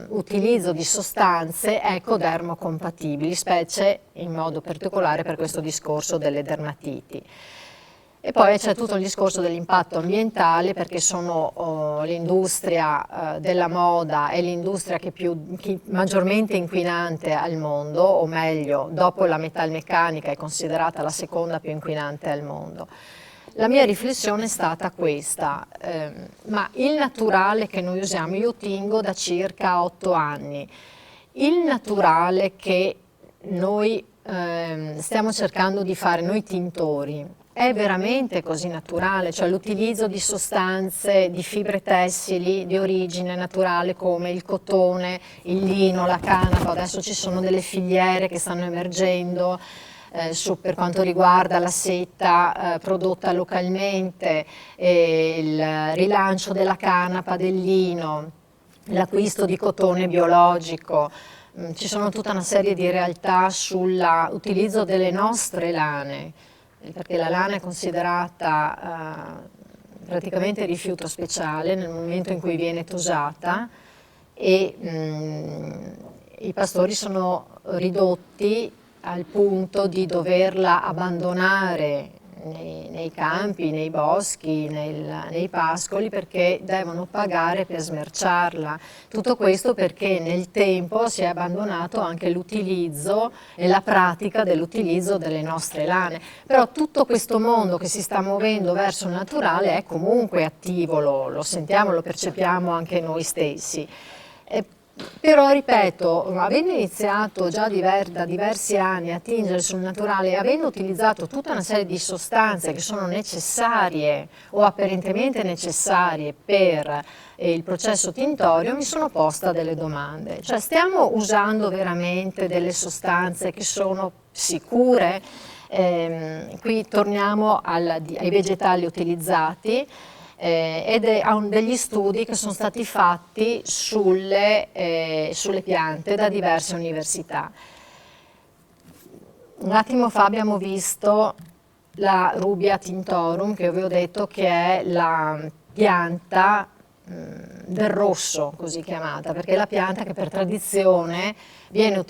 utilizzo di sostanze ecodermocompatibili, specie in modo particolare per questo discorso delle dermatiti. E poi c'è tutto il discorso dell'impatto ambientale, perché sono l'industria della moda è l'industria maggiormente inquinante al mondo, o meglio, dopo la metalmeccanica è considerata la seconda più inquinante al mondo. La mia riflessione è stata questa, ma il naturale che noi usiamo, io tingo da circa 8 anni, il naturale che noi stiamo cercando di fare, noi tintori, è veramente così naturale? Cioè l'utilizzo di sostanze, di fibre tessili di origine naturale come il cotone, il lino, la canapa, adesso ci sono delle filiere che stanno emergendo per quanto riguarda la seta prodotta localmente, il rilancio della canapa, del lino, l'acquisto di cotone biologico. Ci sono tutta una serie di realtà sull'utilizzo delle nostre lane, perché la lana è considerata praticamente rifiuto speciale nel momento in cui viene tosata, e i pastori sono ridotti al punto di doverla abbandonare nei campi, nei boschi, nei pascoli, perché devono pagare per smerciarla. Tutto questo perché nel tempo si è abbandonato anche l'utilizzo e la pratica dell'utilizzo delle nostre lane. Però tutto questo mondo che si sta muovendo verso il naturale è comunque attivo, lo sentiamo, lo percepiamo anche noi stessi. Però ripeto, avendo iniziato già da diversi anni a tingere sul naturale, avendo utilizzato tutta una serie di sostanze che sono necessarie o apparentemente necessarie per il processo tintorio, mi sono posta delle domande. Cioè, stiamo usando veramente delle sostanze che sono sicure? Qui torniamo ai vegetali utilizzati. Ed è degli studi che sono stati fatti sulle piante da diverse università. Un attimo fa abbiamo visto la Rubia tintorum, che avevo detto che è la pianta del rosso, così chiamata, perché è la pianta che per tradizione veniva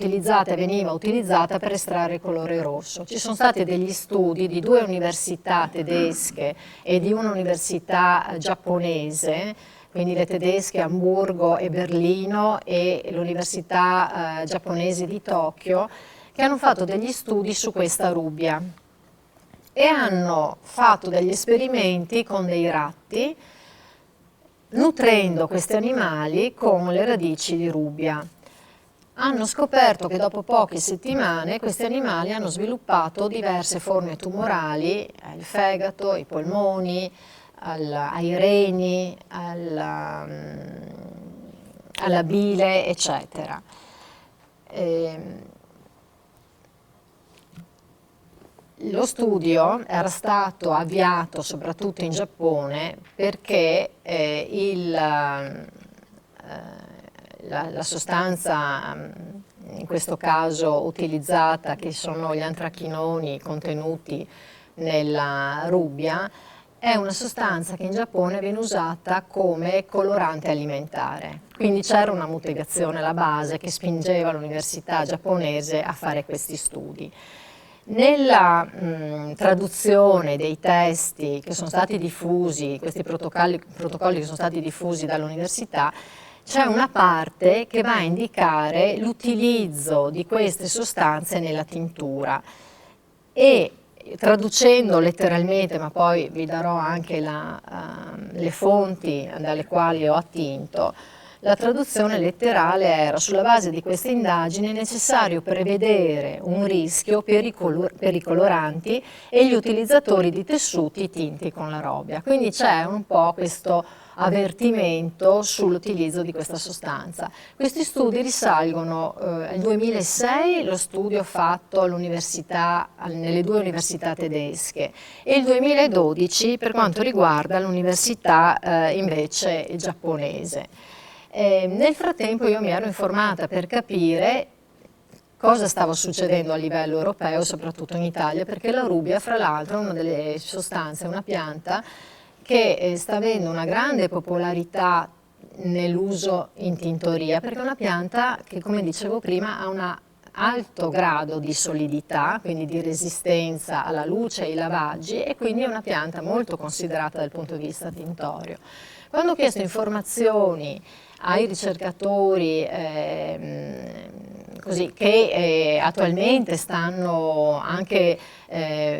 utilizzata per estrarre il colore rosso. Ci sono stati degli studi di 2 università tedesche e di un'università giapponese, quindi le tedesche Amburgo e Berlino e l'università giapponese di Tokyo, che hanno fatto degli studi su questa Rubia e hanno fatto degli esperimenti con dei ratti, nutrendo questi animali con le radici di Rubia. Hanno scoperto che dopo poche settimane questi animali hanno sviluppato diverse forme tumorali, il fegato, i polmoni, ai reni, alla bile, eccetera. Lo studio era stato avviato soprattutto in Giappone perché la sostanza, in questo caso utilizzata, che sono gli antrachinoni contenuti nella Rubia, è una sostanza che in Giappone viene usata come colorante alimentare. Quindi c'era una motivazione alla base che spingeva l'università giapponese a fare questi studi. Nella traduzione dei testi che sono stati diffusi, questi protocolli che sono stati diffusi dall'università, c'è una parte che va a indicare l'utilizzo di queste sostanze nella tintura e, traducendo letteralmente, ma poi vi darò anche le fonti dalle quali ho attinto, la traduzione letterale era: sulla base di queste indagini è necessario prevedere un rischio per i coloranti e gli utilizzatori di tessuti tinti con la Robia. Quindi c'è un po' questo avvertimento sull'utilizzo di questa sostanza. Questi studi risalgono al 2006, lo studio fatto nelle 2 università tedesche, e il 2012 per quanto riguarda l'università invece giapponese. Nel frattempo io mi ero informata per capire cosa stava succedendo a livello europeo, soprattutto in Italia, perché la Rubia, fra l'altro, è una delle sostanze, una pianta che sta avendo una grande popolarità nell'uso in tintoria, perché è una pianta che, come dicevo prima, ha un alto grado di solidità, quindi di resistenza alla luce e ai lavaggi, e quindi è una pianta molto considerata dal punto di vista tintorio. Quando ho chiesto informazioni ai ricercatori che attualmente stanno anche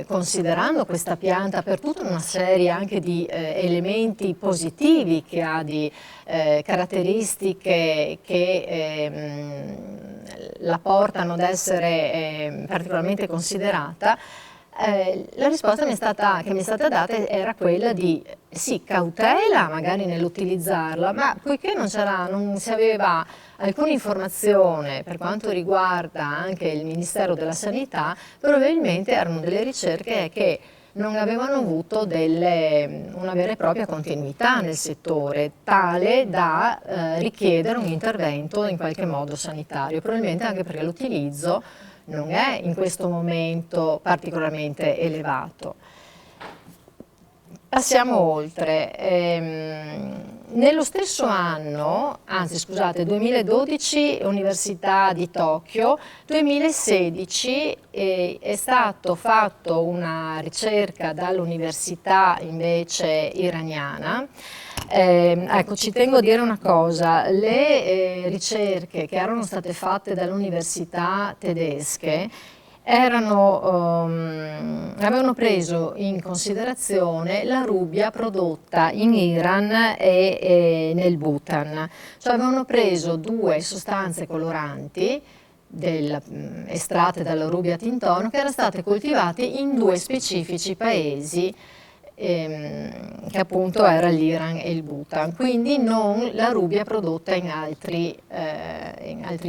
considerando questa pianta per tutta una serie anche di elementi positivi che ha, di caratteristiche che la portano ad essere particolarmente considerata, la risposta che mi è stata data era quella di sì, cautela magari nell'utilizzarla, ma poiché non si aveva alcuna informazione per quanto riguarda anche il Ministero della Sanità, probabilmente erano delle ricerche che non avevano avuto una vera e propria continuità nel settore, tale da richiedere un intervento in qualche modo sanitario, probabilmente anche perché l'utilizzo non è in questo momento particolarmente elevato. Passiamo oltre. Nello stesso anno, anzi scusate, 2012 Università di Tokyo, 2016 è stato fatto una ricerca dall'università invece iraniana. Ecco, ci tengo a dire una cosa, le ricerche che erano state fatte dalle università tedesche avevano preso in considerazione la rubbia prodotta in Iran e nel Bhutan, cioè avevano preso due sostanze coloranti estratte dalla rubbia tintorum che erano state coltivate in due specifici paesi, che appunto era l'Iran e il Bhutan, quindi non la rubbia prodotta in altri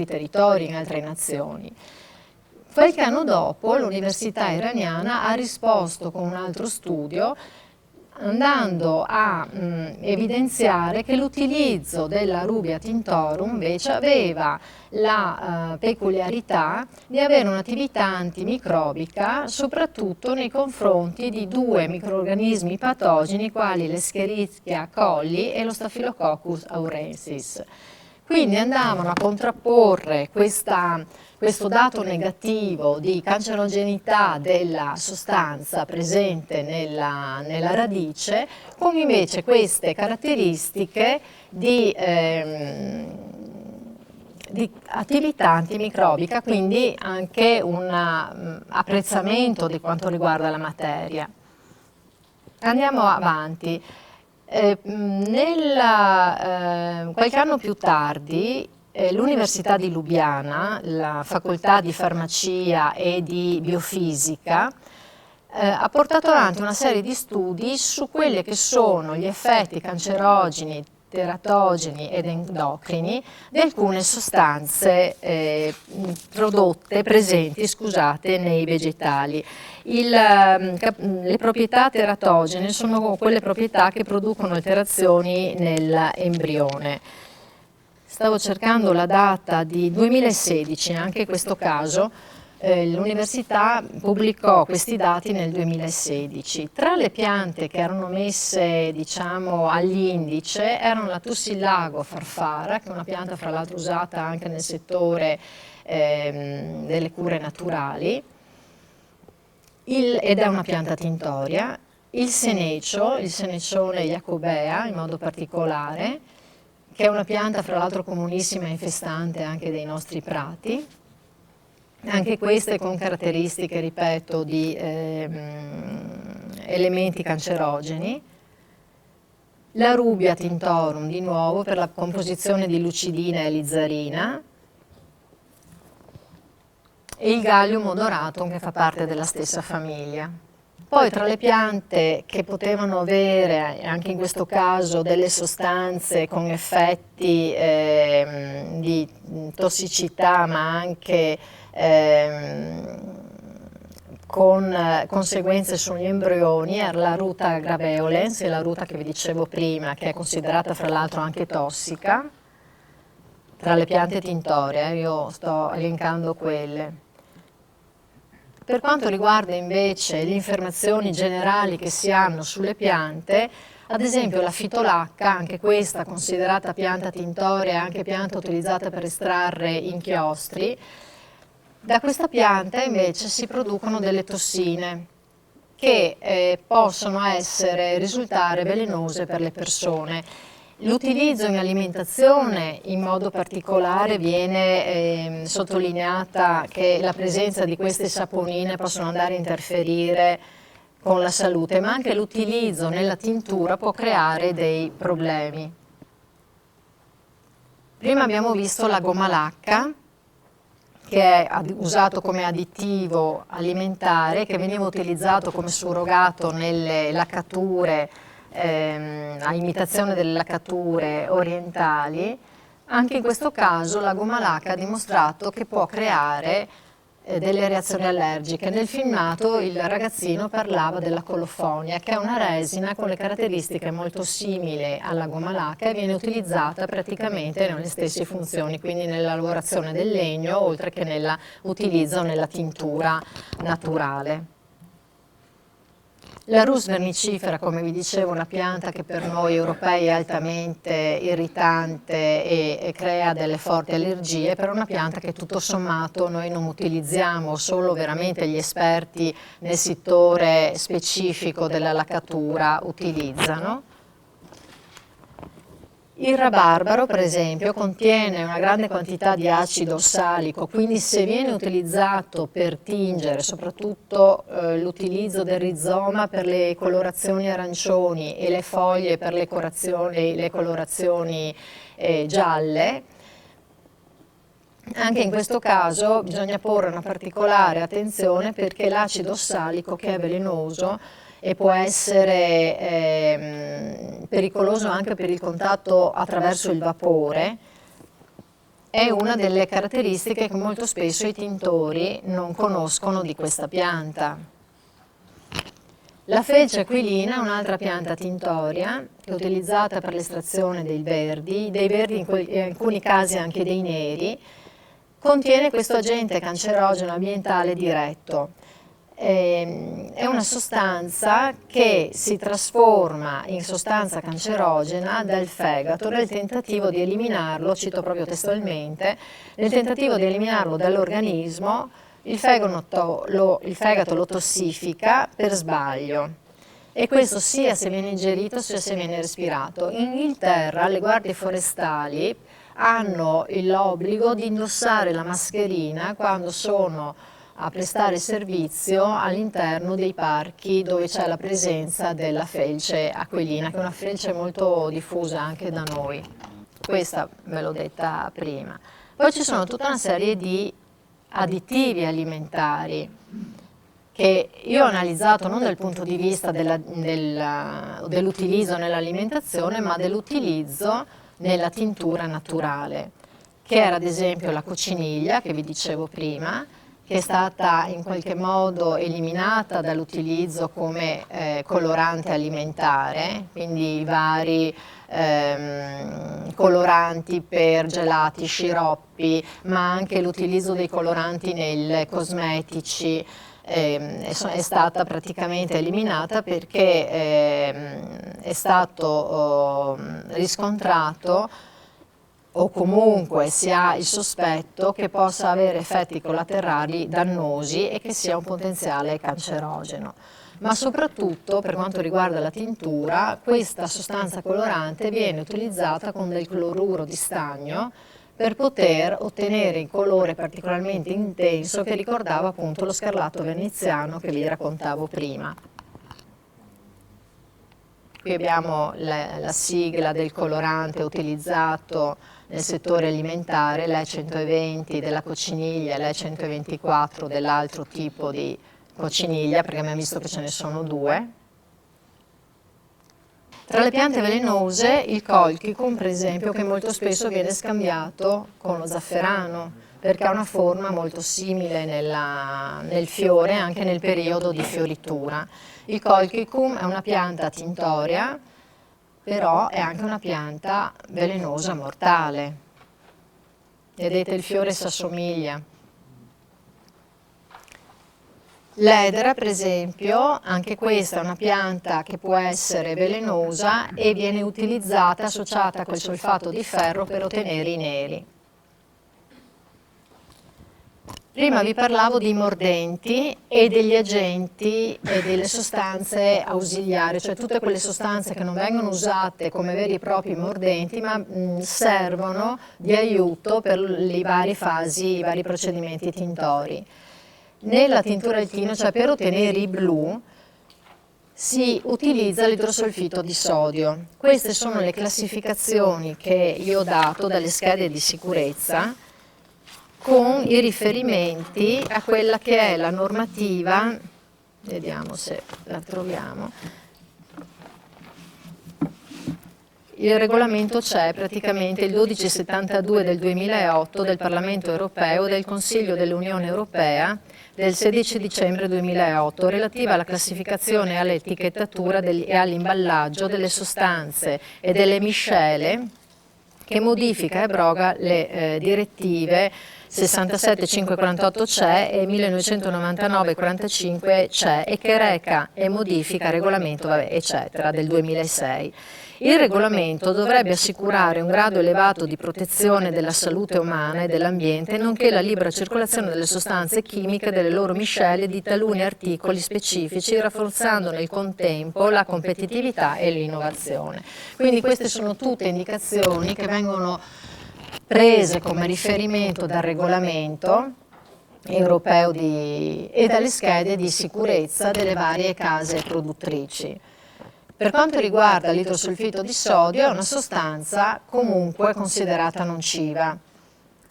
territori, in altre nazioni. Qualche anno dopo l'università iraniana ha risposto con un altro studio andando a evidenziare che l'utilizzo della rubbia tintorum invece aveva la peculiarità di avere un'attività antimicrobica soprattutto nei confronti di due microrganismi patogeni quali l'Escherichia coli e lo Staphylococcus aureus. Quindi andavano a contrapporre questo dato negativo di cancerogenità della sostanza presente nella radice con invece queste caratteristiche di attività antimicrobica, quindi anche un apprezzamento di quanto riguarda la materia. Andiamo avanti. Qualche anno più tardi l'Università di Lubiana, la facoltà di farmacia e di biofisica, ha portato avanti una serie di studi su quelli che sono gli effetti cancerogeni, teratogeni ed endocrini di alcune sostanze presenti nei vegetali. Le proprietà teratogene sono quelle proprietà che producono alterazioni nell'embrione. Stavo cercando la data di 2016, anche in questo caso l'università pubblicò questi dati nel 2016. Tra le piante che erano messe, diciamo, all'indice erano la Tussilago farfara, che è una pianta fra l'altro usata anche nel settore delle cure naturali, ed è una pianta tintoria, il senecio, il senecione jacobea in modo particolare, che è una pianta fra l'altro comunissima e infestante anche dei nostri prati, anche queste con caratteristiche, ripeto, di elementi cancerogeni. La rubbia tintorum, di nuovo, per la composizione di lucidina e lizzarina, e il Gallium odoratum, che fa parte della stessa famiglia. Poi tra le piante che potevano avere, anche in questo caso, delle sostanze con effetti di tossicità, ma anche con conseguenze sugli embrioni, era la Ruta graveolens, e la ruta che vi dicevo prima, che è considerata fra l'altro anche tossica, tra le piante tintorie, io sto elencando quelle. Per quanto riguarda invece le informazioni generali che si hanno sulle piante, ad esempio la fitolacca, anche questa considerata pianta tintoria, anche pianta utilizzata per estrarre inchiostri, da questa pianta invece si producono delle tossine che possono risultare velenose per le persone. L'utilizzo in alimentazione in modo particolare viene sottolineata che la presenza di queste saponine possono andare a interferire con la salute, ma anche l'utilizzo nella tintura può creare dei problemi. Prima abbiamo visto la gomma lacca, che è usato come additivo alimentare, che veniva utilizzato come surrogato nelle laccature, a imitazione delle laccature orientali. Anche in questo caso la gomma lacca ha dimostrato che può creare delle reazioni allergiche. Nel filmato il ragazzino parlava della colofonia, che è una resina con le caratteristiche molto simili alla gomma lacca e viene utilizzata praticamente nelle stesse funzioni, quindi nella lavorazione del legno, oltre che nell'utilizzo nella tintura naturale. La Rus vernicifera, come vi dicevo, è una pianta che per noi europei è altamente irritante e crea delle forti allergie, però è una pianta che tutto sommato noi non utilizziamo, solo veramente gli esperti nel settore specifico della laccatura utilizzano. Il rabarbaro, per esempio, contiene una grande quantità di acido ossalico, quindi se viene utilizzato per tingere, soprattutto l'utilizzo del rizoma per le colorazioni arancioni e le foglie per le colorazioni gialle, anche in questo caso bisogna porre una particolare attenzione perché l'acido ossalico, che è velenoso, e può essere pericoloso anche per il contatto attraverso il vapore, è una delle caratteristiche che molto spesso i tintori non conoscono di questa pianta. La felce aquilina è un'altra pianta tintoria che è utilizzata per l'estrazione dei verdi in alcuni casi anche dei neri, contiene questo agente cancerogeno ambientale diretto. È una sostanza che si trasforma in sostanza cancerogena dal fegato nel tentativo di eliminarlo, cito proprio testualmente, nel tentativo di eliminarlo dall'organismo. Il fegato lo tossifica per sbaglio e questo sia se viene ingerito sia se viene respirato. In Inghilterra le guardie forestali hanno l'obbligo di indossare la mascherina quando sono a prestare servizio all'interno dei parchi dove c'è la presenza della felce aquilina, che è una felce molto diffusa anche da noi. Questa ve l'ho detta prima. Poi ci sono tutta una serie di additivi alimentari che io ho analizzato non dal punto di vista dell'utilizzo nell'alimentazione, ma dell'utilizzo nella tintura naturale, che era ad esempio la cocciniglia, che vi dicevo prima, che è stata in qualche modo eliminata dall'utilizzo come colorante alimentare, quindi i vari coloranti per gelati, sciroppi, ma anche l'utilizzo dei coloranti nei cosmetici è stata praticamente eliminata perché è stato riscontrato, o comunque si ha il sospetto che possa avere effetti collaterali dannosi e che sia un potenziale cancerogeno. Ma soprattutto per quanto riguarda la tintura, questa sostanza colorante viene utilizzata con del cloruro di stagno per poter ottenere il colore particolarmente intenso che ricordava appunto lo scarlatto veneziano che vi raccontavo prima. Qui abbiamo la sigla del colorante utilizzato nel settore alimentare, l'E120 della cocciniglia, l'E124 dell'altro tipo di cocciniglia, perché abbiamo visto che ce ne sono due. Tra le piante velenose il colchicum, per esempio, che molto spesso viene scambiato con lo zafferano, perché ha una forma molto simile nel fiore, anche nel periodo di fioritura. Il colchicum è una pianta tintoria, però è anche una pianta velenosa mortale. Vedete, il fiore si assomiglia. L'edera, per esempio, anche questa è una pianta che può essere velenosa e viene utilizzata associata col solfato di ferro per ottenere i neri. Prima vi parlavo di mordenti e degli agenti e delle sostanze ausiliari, cioè tutte quelle sostanze che non vengono usate come veri e propri mordenti, ma servono di aiuto per le varie fasi, i vari procedimenti tintori. Nella tintura al tino, cioè per ottenere i blu, si utilizza l'idrosolfito di sodio. Queste sono le classificazioni che io ho dato dalle schede di sicurezza, con i riferimenti a quella che è la normativa, vediamo se la troviamo, il regolamento c'è praticamente il 1272 del 2008 del Parlamento europeo e del Consiglio dell'Unione Europea del 16 dicembre 2008 relativa alla classificazione e all'etichettatura e all'imballaggio delle sostanze e delle miscele, che modifica e abroga le direttive 67548 CE e 1999-45 CE e che reca e modifica il regolamento, eccetera, del 2006. Il regolamento dovrebbe assicurare un grado elevato di protezione della salute umana e dell'ambiente, nonché la libera circolazione delle sostanze chimiche e delle loro miscele di taluni articoli specifici, rafforzando nel contempo la competitività e l'innovazione. Quindi queste sono tutte indicazioni che vengono prese come riferimento dal regolamento europeo e dalle schede di sicurezza delle varie case produttrici. Per quanto riguarda l'idrosolfito di sodio, è una sostanza comunque considerata nociva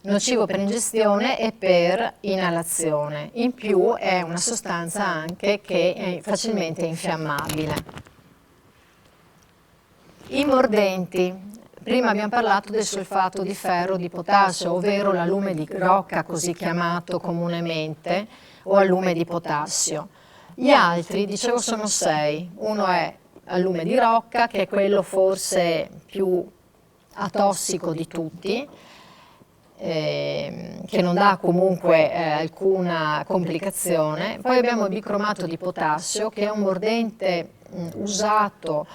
per ingestione e per inalazione. In più è una sostanza anche che è facilmente infiammabile. I mordenti. Prima abbiamo parlato del solfato di ferro di potassio, ovvero l'allume di rocca, così chiamato comunemente, o allume di potassio. Gli altri, dicevo, sono 6. Uno è allume di rocca, che è quello forse più atossico di tutti, che non dà comunque alcuna complicazione. Poi abbiamo il bicromato di potassio, che è un mordente usato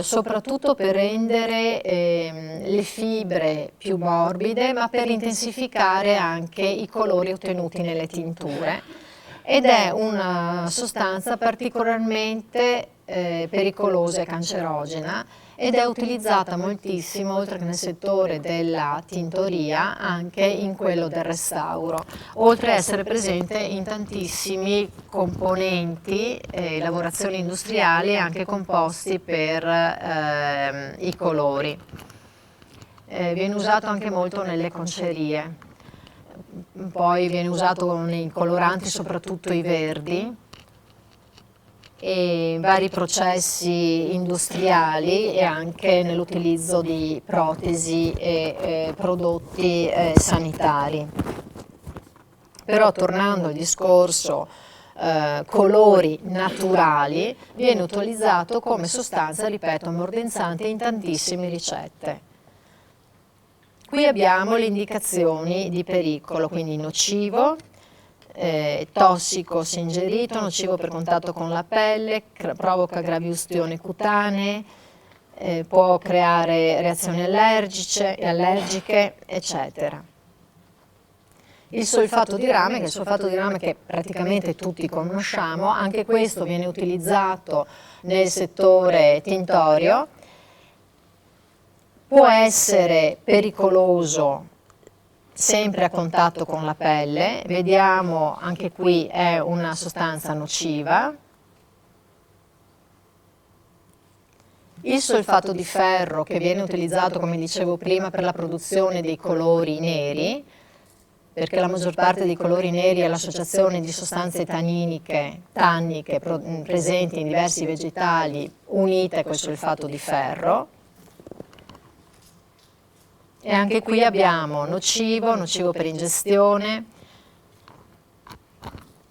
soprattutto per rendere le fibre più morbide, ma per intensificare anche i colori ottenuti nelle tinture, ed è una sostanza particolarmente pericolosa e cancerogena, ed è utilizzata moltissimo, oltre che nel settore della tintoria, anche in quello del restauro, oltre a essere presente in tantissimi componenti, lavorazioni industriali e anche composti per i colori. Viene usato anche molto nelle concerie, poi viene usato nei coloranti, soprattutto i verdi, e vari processi industriali e anche nell'utilizzo di protesi e prodotti sanitari. Però tornando al discorso colori naturali, viene utilizzato come sostanza, ripeto, ammordenzante in tantissime ricette. Qui abbiamo le indicazioni di pericolo, quindi nocivo, tossico se ingerito, nocivo per contatto con la pelle, provoca gravi ustioni cutanee, può creare reazioni allergiche, eccetera. Il solfato di rame, che è il solfato di rame che praticamente tutti conosciamo, anche questo viene utilizzato nel settore tintorio, può essere pericoloso sempre a contatto con la pelle, vediamo anche qui è una sostanza nociva. Il solfato di ferro, che viene utilizzato, come dicevo prima, per la produzione dei colori neri, perché la maggior parte dei colori neri è l'associazione di sostanze tanniche presenti in diversi vegetali unite col solfato di ferro. E anche qui abbiamo nocivo per ingestione,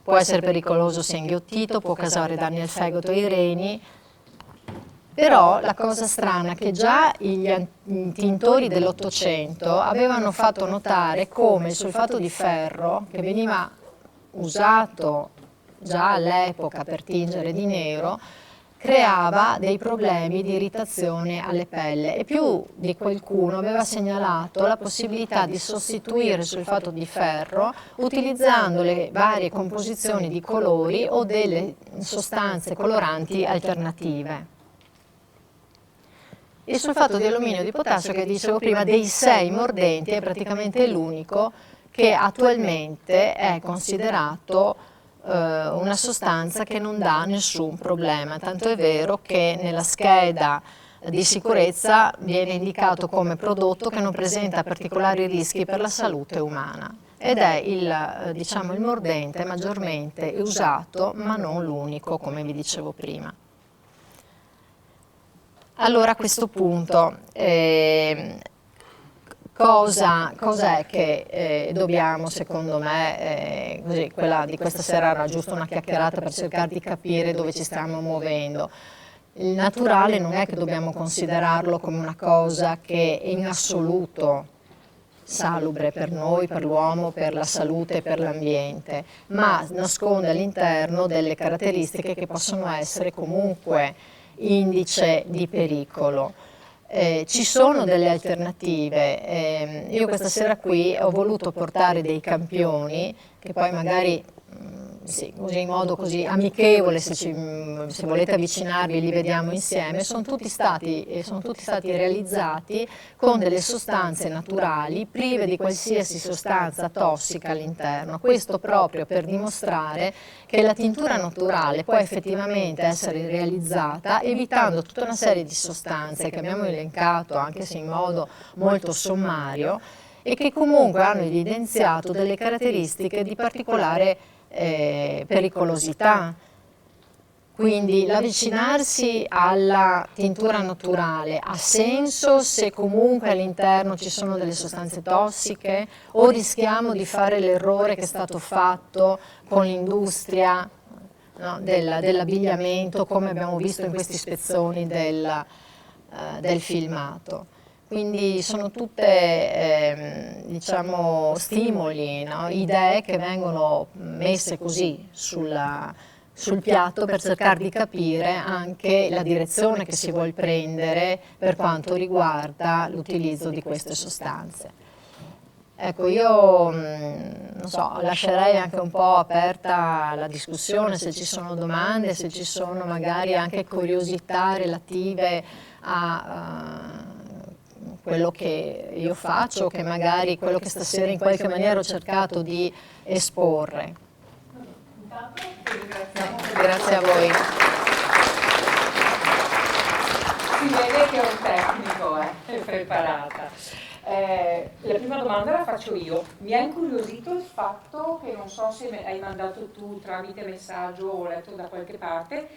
può essere pericoloso se inghiottito, può causare danni al fegato e ai reni, però la cosa strana è che già i tintori dell'Ottocento avevano fatto notare come il solfato di ferro, che veniva usato già all'epoca per tingere di nero, creava dei problemi di irritazione alle pelle, e più di qualcuno aveva segnalato la possibilità di sostituire il solfato di ferro utilizzando le varie composizioni di colori o delle sostanze coloranti alternative. Il solfato di alluminio di potassio, che dicevo prima, dei 6 mordenti è praticamente l'unico che attualmente è considerato una sostanza che non dà nessun problema, tanto è vero che nella scheda di sicurezza viene indicato come prodotto che non presenta particolari rischi per la salute umana, ed è il mordente maggiormente usato, ma non l'unico, come vi dicevo prima. Allora, a questo punto cos'è che dobbiamo, secondo me, così, quella di questa sera era giusto una chiacchierata per cercare di capire dove ci stiamo muovendo. Il naturale non è che dobbiamo considerarlo come una cosa che in assoluto salubre per noi, per l'uomo, per la salute e per l'ambiente, ma nasconde all'interno delle caratteristiche che possono essere comunque indice di pericolo. Ci sono delle alternative, io questa sera qui ho voluto portare dei campioni che poi magari sì, così in modo così amichevole, se volete avvicinarvi li vediamo insieme, sono tutti stati realizzati con delle sostanze naturali prive di qualsiasi sostanza tossica all'interno, questo proprio per dimostrare che la tintura naturale può effettivamente essere realizzata evitando tutta una serie di sostanze che abbiamo elencato anche se in modo molto sommario e che comunque hanno evidenziato delle caratteristiche di particolare pericolosità. Quindi l'avvicinarsi alla tintura naturale ha senso se comunque all'interno ci sono delle sostanze tossiche o rischiamo di fare l'errore che è stato fatto con l'industria, no, dell'abbigliamento, come abbiamo visto in questi spezzoni del filmato. Quindi sono tutte diciamo, stimoli, no? Idee che vengono messe così sul piatto per cercare di capire anche la direzione che si vuole prendere per quanto riguarda l'utilizzo di queste sostanze. Ecco, io non so, lascerei anche un po' aperta la discussione, se ci sono domande, se ci sono magari anche curiosità relative a quello che io faccio, che magari quello che stasera in qualche maniera ho cercato di esporre. Grazie a voi. Si vede che un tecnico è preparata. La prima domanda la faccio io. Mi ha incuriosito il fatto che, non so se hai mandato tu tramite messaggio o letto da qualche parte,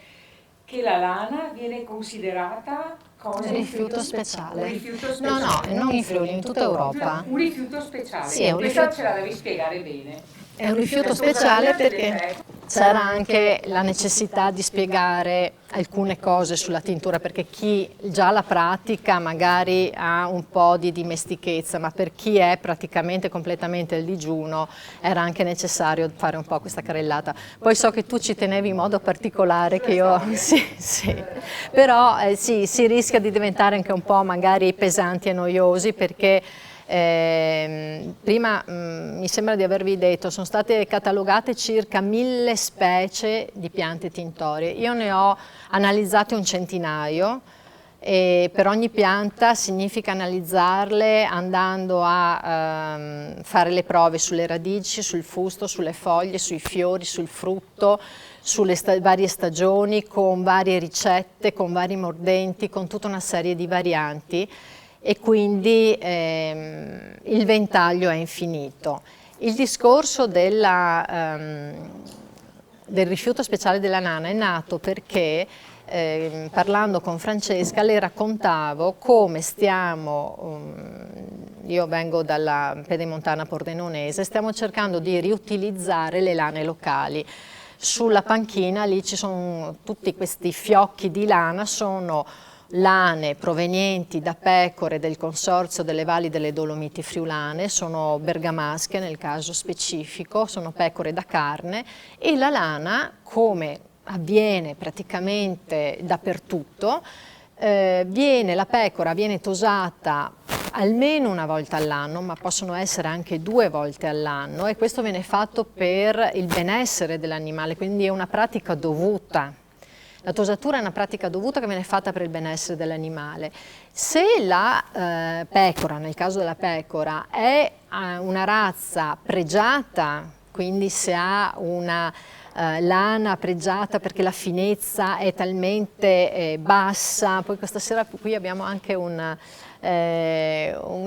che la lana viene considerata cosa? Un rifiuto speciale. Un rifiuto speciale. No, non in Friuli, in tutta Europa. Un rifiuto speciale. Sì, è un Questa rifiuto... ce la devi spiegare bene. È un rifiuto speciale perché c'era anche la necessità di spiegare alcune cose sulla tintura, perché chi già la pratica magari ha un po' di dimestichezza, ma per chi è praticamente completamente il digiuno era anche necessario fare un po' questa carrellata. Poi so che tu ci tenevi in modo particolare, che io sì. Però sì, si rischia di diventare anche un po' magari pesanti e noiosi, perché prima mi sembra di avervi detto, sono state catalogate circa 1000 specie di piante tintorie. Io ne ho analizzate un centinaio e per ogni pianta significa analizzarle andando a fare le prove sulle radici, sul fusto, sulle foglie, sui fiori, sul frutto, sulle varie stagioni, con varie ricette, con vari mordenti, con tutta una serie di varianti. E quindi il ventaglio è infinito. Il discorso del rifiuto speciale della nana è nato perché parlando con Francesca le raccontavo come stiamo, io vengo dalla pedemontana pordenonese, stiamo cercando di riutilizzare le lane locali. Sulla panchina lì ci sono tutti questi fiocchi di lana, sono lane provenienti da pecore del Consorzio delle Valli delle Dolomiti Friulane, sono bergamasche nel caso specifico, sono pecore da carne, e la lana, come avviene praticamente dappertutto, la pecora viene tosata almeno una volta all'anno, ma possono essere anche 2 volte all'anno, e questo viene fatto per il benessere dell'animale, quindi è una pratica dovuta. La tosatura è una pratica dovuta che viene fatta per il benessere dell'animale. Se la pecora, nel caso della pecora, è una razza pregiata, quindi se ha una lana pregiata perché la finezza è talmente bassa, poi questa sera qui abbiamo anche un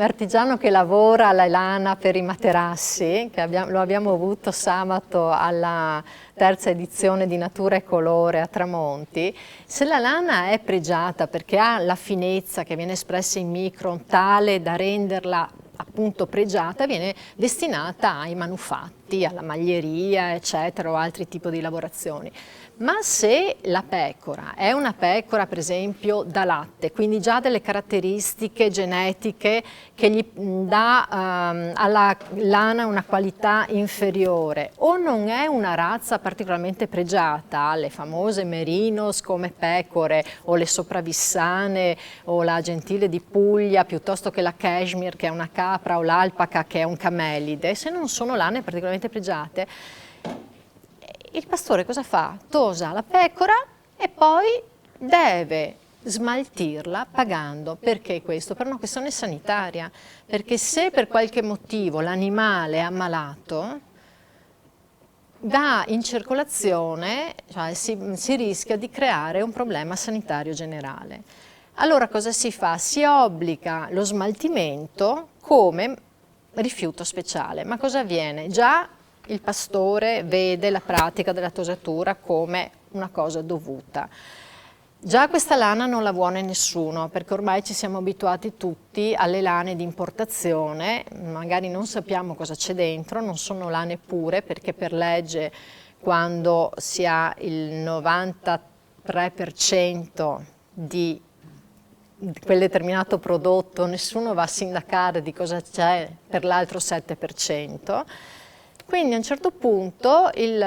artigiano che lavora la lana per i materassi, che lo abbiamo avuto sabato alla 3ª edizione di Natura e Colore a Tramonti. Se la lana è pregiata perché ha la finezza che viene espressa in micron tale da renderla appunto pregiata, viene destinata ai manufatti. adatti alla maglieria, eccetera, o altri tipi di lavorazioni. Ma se la pecora è una pecora, per esempio, da latte, quindi già delle caratteristiche genetiche che gli dà alla lana una qualità inferiore, o non è una razza particolarmente pregiata, le famose merinos come pecore, o le sopravissane, o la gentile di Puglia, piuttosto che la cashmere che è una capra, o l'alpaca che è un camelide, se non sono lane particolarmente pregiate, il pastore cosa fa? Tosa la pecora e poi deve smaltirla pagando. Perché questo? Per una questione sanitaria, perché se per qualche motivo l'animale è ammalato, va in circolazione, cioè si rischia di creare un problema sanitario generale. Allora cosa si fa? Si obbliga lo smaltimento come rifiuto speciale. Ma cosa avviene? Già il pastore vede la pratica della tosatura come una cosa dovuta. Già questa lana non la vuole nessuno, perché ormai ci siamo abituati tutti alle lane di importazione, magari non sappiamo cosa c'è dentro, non sono lane pure, perché per legge quando si ha il 93% di quel determinato prodotto, nessuno va a sindacare di cosa c'è per l'altro 7%. Quindi a un certo punto il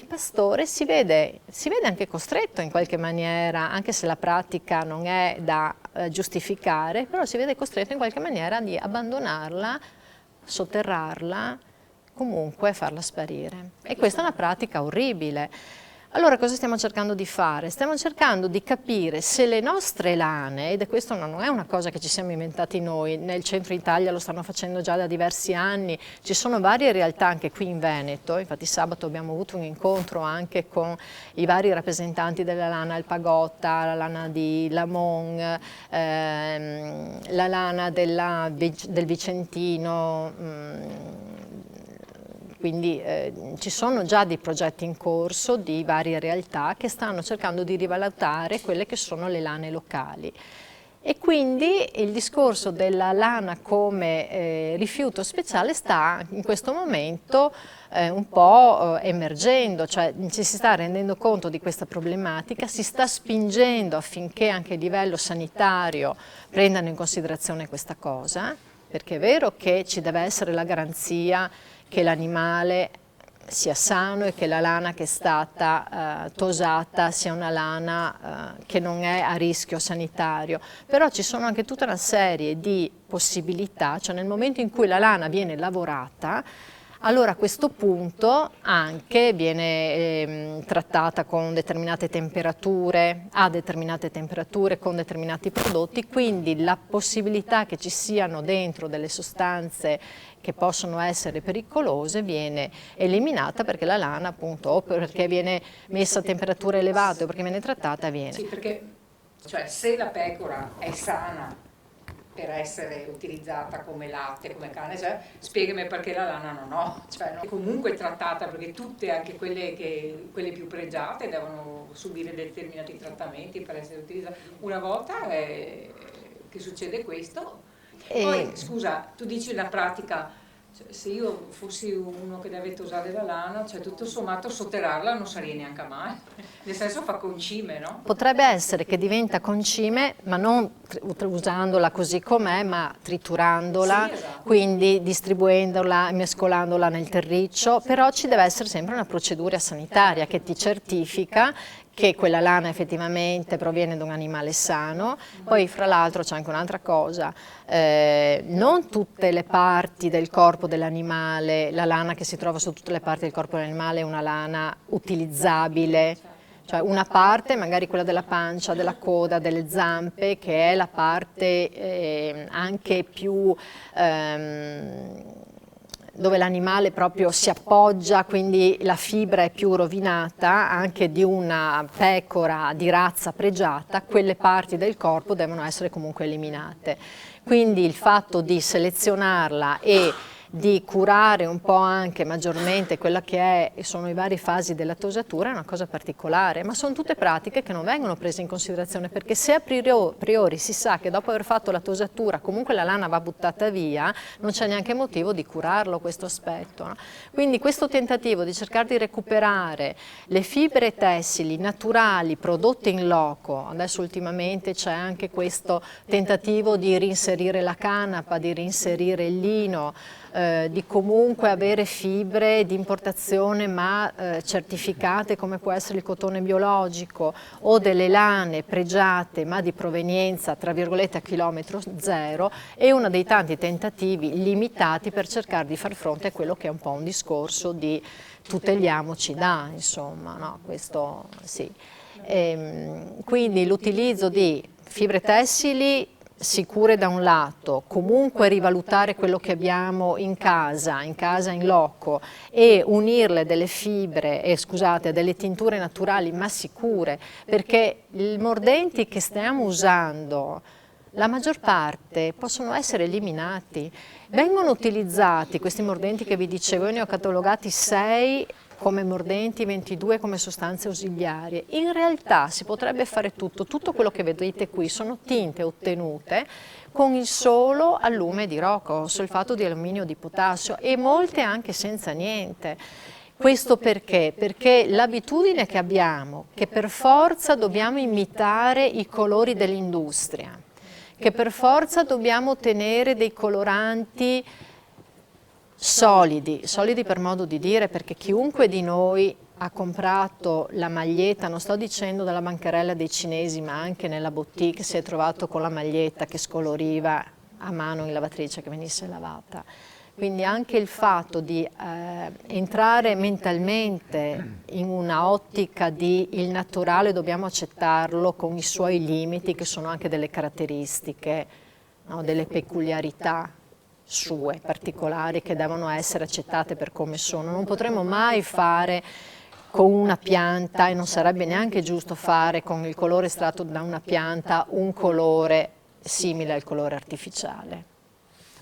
pastore si vede anche costretto in qualche maniera, anche se la pratica non è da giustificare, però si vede costretto in qualche maniera di abbandonarla, sotterrarla, comunque farla sparire. E questa è una pratica orribile. Allora cosa stiamo cercando di fare? Stiamo cercando di capire se le nostre lane, ed questo non è una cosa che ci siamo inventati noi, nel centro Italia lo stanno facendo già da diversi anni, ci sono varie realtà anche qui in Veneto, infatti sabato abbiamo avuto un incontro anche con i vari rappresentanti della lana alpagotta, la lana di Lamon, la lana del Vicentino, quindi ci sono già dei progetti in corso di varie realtà che stanno cercando di rivalutare quelle che sono le lane locali. E quindi il discorso della lana come rifiuto speciale sta in questo momento un po' emergendo, cioè ci si sta rendendo conto di questa problematica, si sta spingendo affinché anche a livello sanitario prendano in considerazione questa cosa, perché è vero che ci deve essere la garanzia che l'animale sia sano e che la lana che è stata tosata sia una lana che non è a rischio sanitario, però ci sono anche tutta una serie di possibilità, cioè nel momento in cui la lana viene lavorata, allora a questo punto anche viene trattata con determinate temperature, a determinate temperature, con determinati prodotti, quindi la possibilità che ci siano dentro delle sostanze che possono essere pericolose viene eliminata, perché la lana appunto o perché viene messa a temperature elevate o perché viene trattata viene. Sì, perché cioè, se la pecora è sana per essere utilizzata come latte, come carne, cioè, spiegami perché la lana no, cioè no? È comunque trattata, perché tutte, anche quelle più pregiate, devono subire determinati trattamenti per essere utilizzate. Una volta che succede questo, poi scusa, tu dici la pratica, cioè, se io fossi uno che deve tosare la lana, cioè tutto sommato sotterrarla non sarebbe neanche male, nel senso fa concime, no? Potrebbe essere che diventa concime, ma non usandola così com'è, ma triturandola, sì, esatto. Quindi distribuendola, mescolandola nel terriccio, però ci deve essere sempre una procedura sanitaria che ti certifica che quella lana effettivamente proviene da un animale sano. Poi fra l'altro c'è anche un'altra cosa, non tutte le parti del corpo dell'animale, la lana che si trova su tutte le parti del corpo dell'animale è una lana utilizzabile, cioè una parte, magari quella della pancia, della coda, delle zampe, che è la parte anche più dove l'animale proprio si appoggia, quindi la fibra è più rovinata, anche di una pecora di razza pregiata, quelle parti del corpo devono essere comunque eliminate. Quindi il fatto di selezionarla e di curare un po' anche maggiormente quella che sono i vari fasi della tosatura è una cosa particolare, ma sono tutte pratiche che non vengono prese in considerazione, perché se a priori si sa che dopo aver fatto la tosatura comunque la lana va buttata via, non c'è neanche motivo di curarlo questo aspetto, no? Quindi questo tentativo di cercare di recuperare le fibre tessili naturali prodotte in loco, adesso ultimamente c'è anche questo tentativo di reinserire la canapa, di reinserire il lino, di comunque avere fibre di importazione ma certificate, come può essere il cotone biologico, o delle lane pregiate ma di provenienza tra virgolette a chilometro zero, è uno dei tanti tentativi limitati per cercare di far fronte a quello che è un po' un discorso di tuteliamoci da, insomma, no? Questo sì. Quindi l'utilizzo di fibre tessili sicure da un lato, comunque rivalutare quello che abbiamo in casa in loco, e unirle delle fibre, scusate, delle tinture naturali ma sicure, perché i mordenti che stiamo usando, la maggior parte possono essere eliminati. Vengono utilizzati questi mordenti che vi dicevo, io ne ho catalogati 6 come mordenti, 22 come sostanze ausiliarie. In realtà si potrebbe fare tutto quello che vedete qui sono tinte ottenute con il solo allume di rocco, solfato di alluminio di potassio, e molte anche senza niente. Questo perché? Perché l'abitudine che abbiamo, che per forza dobbiamo imitare i colori dell'industria, che per forza dobbiamo ottenere dei coloranti solidi per modo di dire, perché chiunque di noi ha comprato la maglietta, non sto dicendo dalla bancarella dei cinesi, ma anche nella boutique si è trovato con la maglietta che scoloriva a mano in lavatrice che venisse lavata. Quindi anche il fatto di entrare mentalmente in una ottica di il naturale dobbiamo accettarlo con i suoi limiti, che sono anche delle caratteristiche, no, delle peculiarità sue particolari che devono essere accettate per come sono. Non potremo mai fare con una pianta, e non sarebbe neanche giusto fare con il colore estratto da una pianta un colore simile al colore artificiale,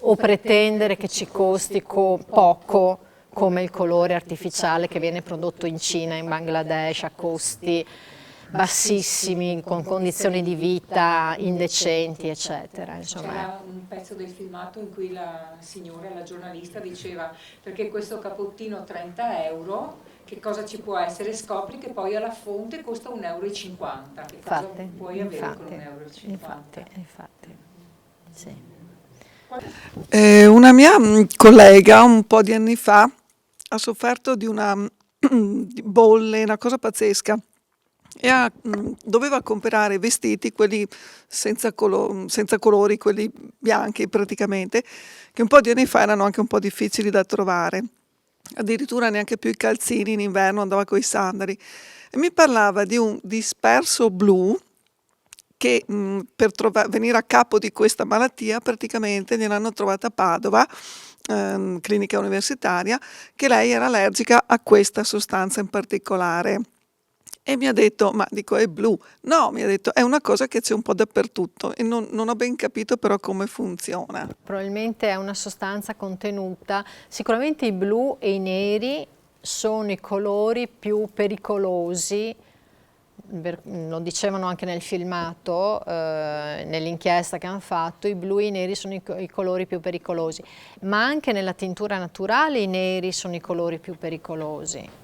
o pretendere che ci costi poco come il colore artificiale che viene prodotto in Cina, in Bangladesh, a costi bassissimi, con condizioni di vita indecenti, eccetera. C'era un pezzo del filmato in cui la signora, la giornalista, diceva: perché questo capottino 30 euro, che cosa ci può essere? Scopri che poi alla fonte costa 1,50 euro. Che cosa puoi avere con 1,50 euro? Infatti, sì. Una mia collega un po' di anni fa ha sofferto di una bolle, una cosa pazzesca, e doveva comprare vestiti, quelli senza colori, quelli bianchi praticamente, che un po' di anni fa erano anche un po' difficili da trovare. Addirittura neanche più i calzini in inverno, andava coi sandali. E mi parlava di un disperso blu che per venire a capo di questa malattia praticamente gliel'hanno trovata a Padova, clinica universitaria, che lei era allergica a questa sostanza in particolare. E mi ha detto, ma dico, è blu? No, mi ha detto, è una cosa che c'è un po' dappertutto, e non ho ben capito però come funziona. Probabilmente è una sostanza contenuta, sicuramente i blu e i neri sono i colori più pericolosi, lo dicevano anche nel filmato, nell'inchiesta che hanno fatto, i blu e i neri sono i colori più pericolosi, ma anche nella tintura naturale i neri sono i colori più pericolosi.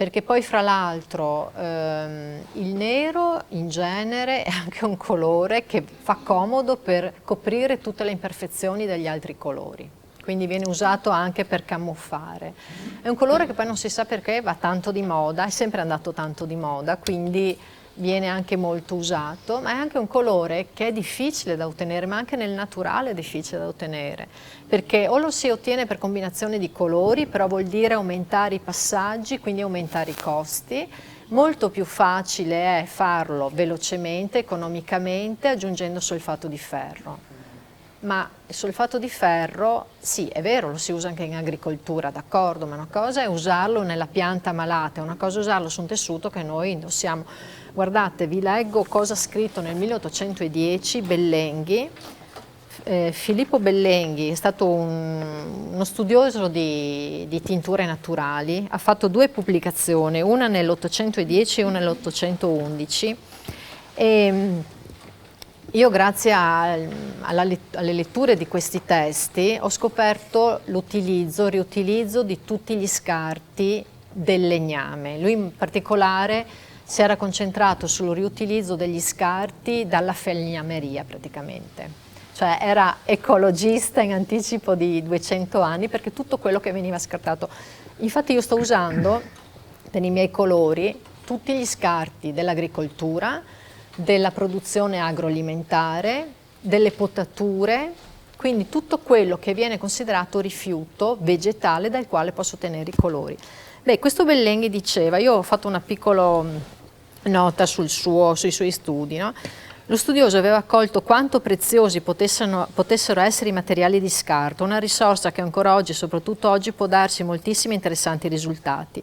Perché poi fra l'altro il nero in genere è anche un colore che fa comodo per coprire tutte le imperfezioni degli altri colori, quindi viene usato anche per camuffare. È un colore che poi non si sa perché va tanto di moda, è sempre andato tanto di moda, quindi viene anche molto usato, ma è anche un colore che è difficile da ottenere, ma anche nel naturale è difficile da ottenere, perché o lo si ottiene per combinazione di colori, però vuol dire aumentare i passaggi, quindi aumentare i costi. Molto più facile è farlo velocemente, economicamente, aggiungendo solfato di ferro. Ma il solfato di ferro, sì, è vero, lo si usa anche in agricoltura, d'accordo, ma una cosa è usarlo nella pianta malata, una cosa è usarlo su un tessuto che noi indossiamo. Guardate, vi leggo cosa ha scritto nel 1810 Bellenghi, Filippo Bellenghi è stato uno studioso di tinture naturali, ha fatto 2 pubblicazioni, una nell'810 e una nell'811. E io grazie alle letture di questi testi ho scoperto l'utilizzo, riutilizzo di tutti gli scarti del legname. Lui in particolare si era concentrato sul riutilizzo degli scarti dalla falegnameria praticamente. Cioè era ecologista in anticipo di 200 anni perché tutto quello che veniva scartato. Infatti io sto usando per i miei colori tutti gli scarti dell'agricoltura, della produzione agroalimentare, delle potature, quindi tutto quello che viene considerato rifiuto vegetale dal quale posso ottenere i colori. Beh, questo Bellenghi diceva, io ho fatto una piccola nota sui suoi studi, no? Lo studioso aveva accolto quanto preziosi potessero essere i materiali di scarto, una risorsa che ancora oggi, soprattutto oggi, può darsi moltissimi interessanti risultati.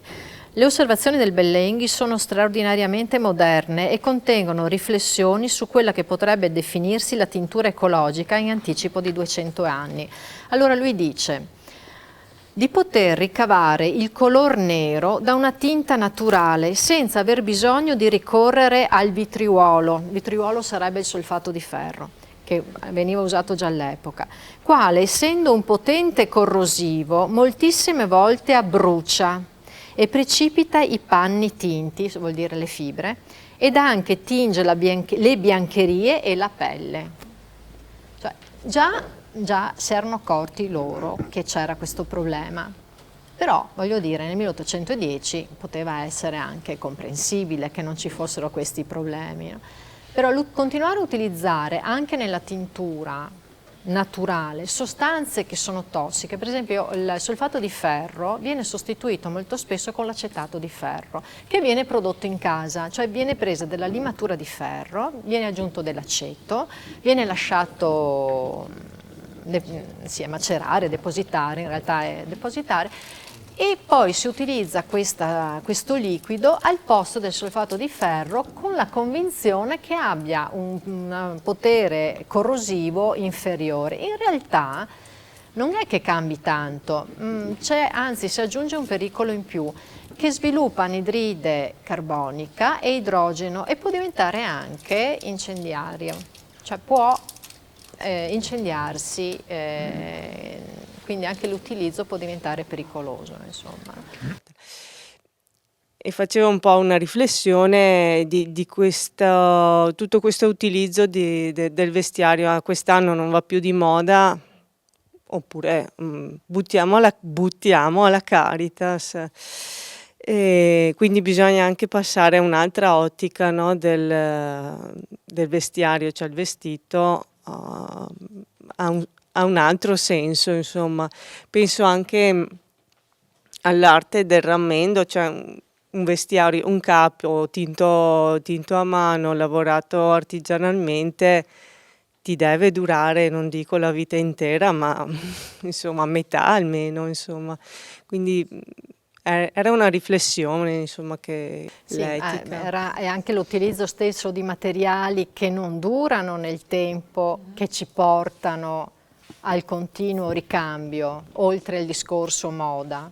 Le osservazioni del Bellenghi sono straordinariamente moderne e contengono riflessioni su quella che potrebbe definirsi la tintura ecologica in anticipo di 200 anni. Allora lui dice di poter ricavare il color nero da una tinta naturale senza aver bisogno di ricorrere al vitriolo. Il vitriolo sarebbe il solfato di ferro, che veniva usato già all'epoca, quale, essendo un potente corrosivo, moltissime volte abbrucia e precipita i panni tinti, vuol dire le fibre, ed anche tinge le biancherie e la pelle. Cioè, già si erano accorti loro che c'era questo problema, però voglio dire nel 1810 poteva essere anche comprensibile che non ci fossero questi problemi, no? Però continuare a utilizzare anche nella tintura naturale sostanze che sono tossiche, per esempio il solfato di ferro viene sostituito molto spesso con l'acetato di ferro che viene prodotto in casa, cioè viene presa della limatura di ferro, viene aggiunto dell'aceto, viene lasciato macerare, depositare, in realtà è depositare, e poi si utilizza questo liquido al posto del solfato di ferro con la convinzione che abbia un potere corrosivo inferiore. In realtà non è che cambi tanto, anzi si aggiunge un pericolo in più che sviluppa anidride carbonica e idrogeno e può diventare anche incendiario, cioè può incendiarsi, quindi anche l'utilizzo può diventare pericoloso, insomma. E facevo un po' una riflessione di tutto questo utilizzo del vestiario. Quest'anno non va più di moda, oppure buttiamo alla Caritas. E quindi bisogna anche passare a un'altra ottica, no, del vestiario, cioè il vestito ha un altro senso, insomma. Penso anche all'arte del rammendo, cioè un vestiario, un capo tinto a mano, lavorato artigianalmente, ti deve durare, non dico la vita intera, ma insomma metà almeno, insomma. Quindi era una riflessione, insomma, che sì, l'etica. è anche l'utilizzo stesso di materiali che non durano nel tempo, che ci portano al continuo ricambio, oltre il discorso moda.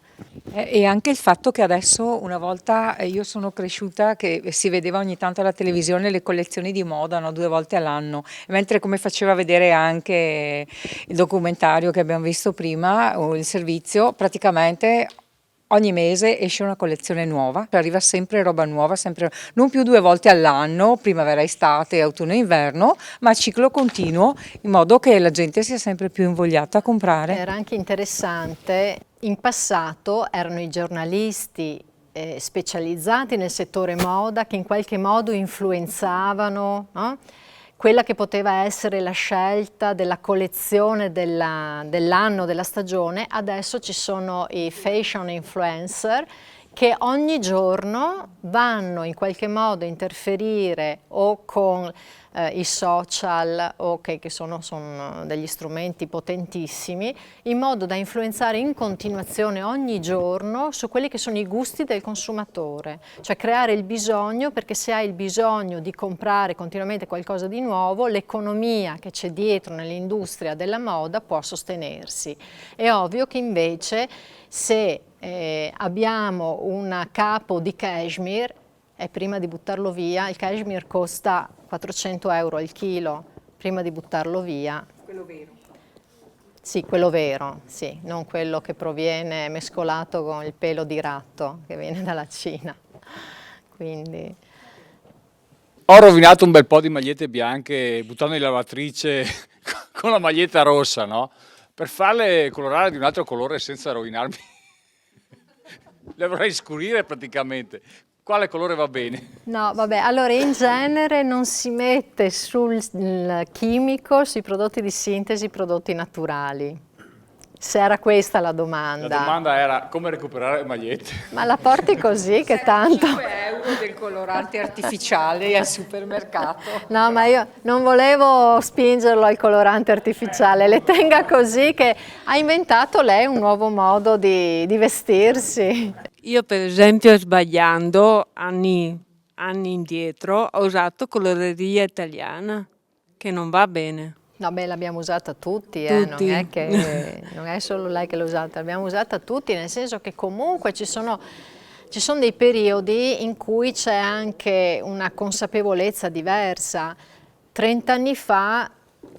E anche il fatto che adesso, una volta io sono cresciuta che si vedeva ogni tanto alla televisione le collezioni di moda, no, 2 volte all'anno, mentre, come faceva vedere anche il documentario che abbiamo visto prima, o il servizio, praticamente ogni mese esce una collezione nuova, arriva sempre roba nuova, sempre, non più 2 volte all'anno, primavera, estate, autunno e inverno, ma a ciclo continuo, in modo che la gente sia sempre più invogliata a comprare. Era anche interessante, in passato erano i giornalisti specializzati nel settore moda che in qualche modo influenzavano, no? Quella che poteva essere la scelta della collezione dell'anno, della stagione. Adesso ci sono i fashion influencer che ogni giorno vanno in qualche modo a interferire o con i social, che sono degli strumenti potentissimi, in modo da influenzare in continuazione ogni giorno su quelli che sono i gusti del consumatore, cioè creare il bisogno, perché se hai il bisogno di comprare continuamente qualcosa di nuovo, l'economia che c'è dietro nell'industria della moda può sostenersi. È ovvio che invece se abbiamo un capo di cashmere, e prima di buttarlo via, il cashmere costa 400 euro al chilo, prima di buttarlo via. Quello vero. Sì, quello vero, sì, non quello che proviene mescolato con il pelo di ratto che viene dalla Cina. Quindi... Ho rovinato un bel po' di magliette bianche buttando in lavatrice con la maglietta rossa, no? Per farle colorare di un altro colore senza rovinarmi. Le avrei scurire praticamente. Quale colore va bene? No, vabbè, allora in genere non si mette sul chimico, sui prodotti di sintesi, prodotti naturali. Se era questa la domanda. La domanda era come recuperare le magliette. Ma la porti così che tanto... 5 euro del colorante artificiale al supermercato. No, ma io non volevo spingerlo al colorante artificiale, le tenga così, che ha inventato lei un nuovo modo di vestirsi. Io per esempio, sbagliando anni indietro, ho usato coloreria italiana, che non va bene. No, beh, l'abbiamo usata tutti, Tutti. Non è solo lei che l'ha usata, l'abbiamo usata tutti, nel senso che comunque ci sono dei periodi in cui c'è anche una consapevolezza diversa. 30 anni fa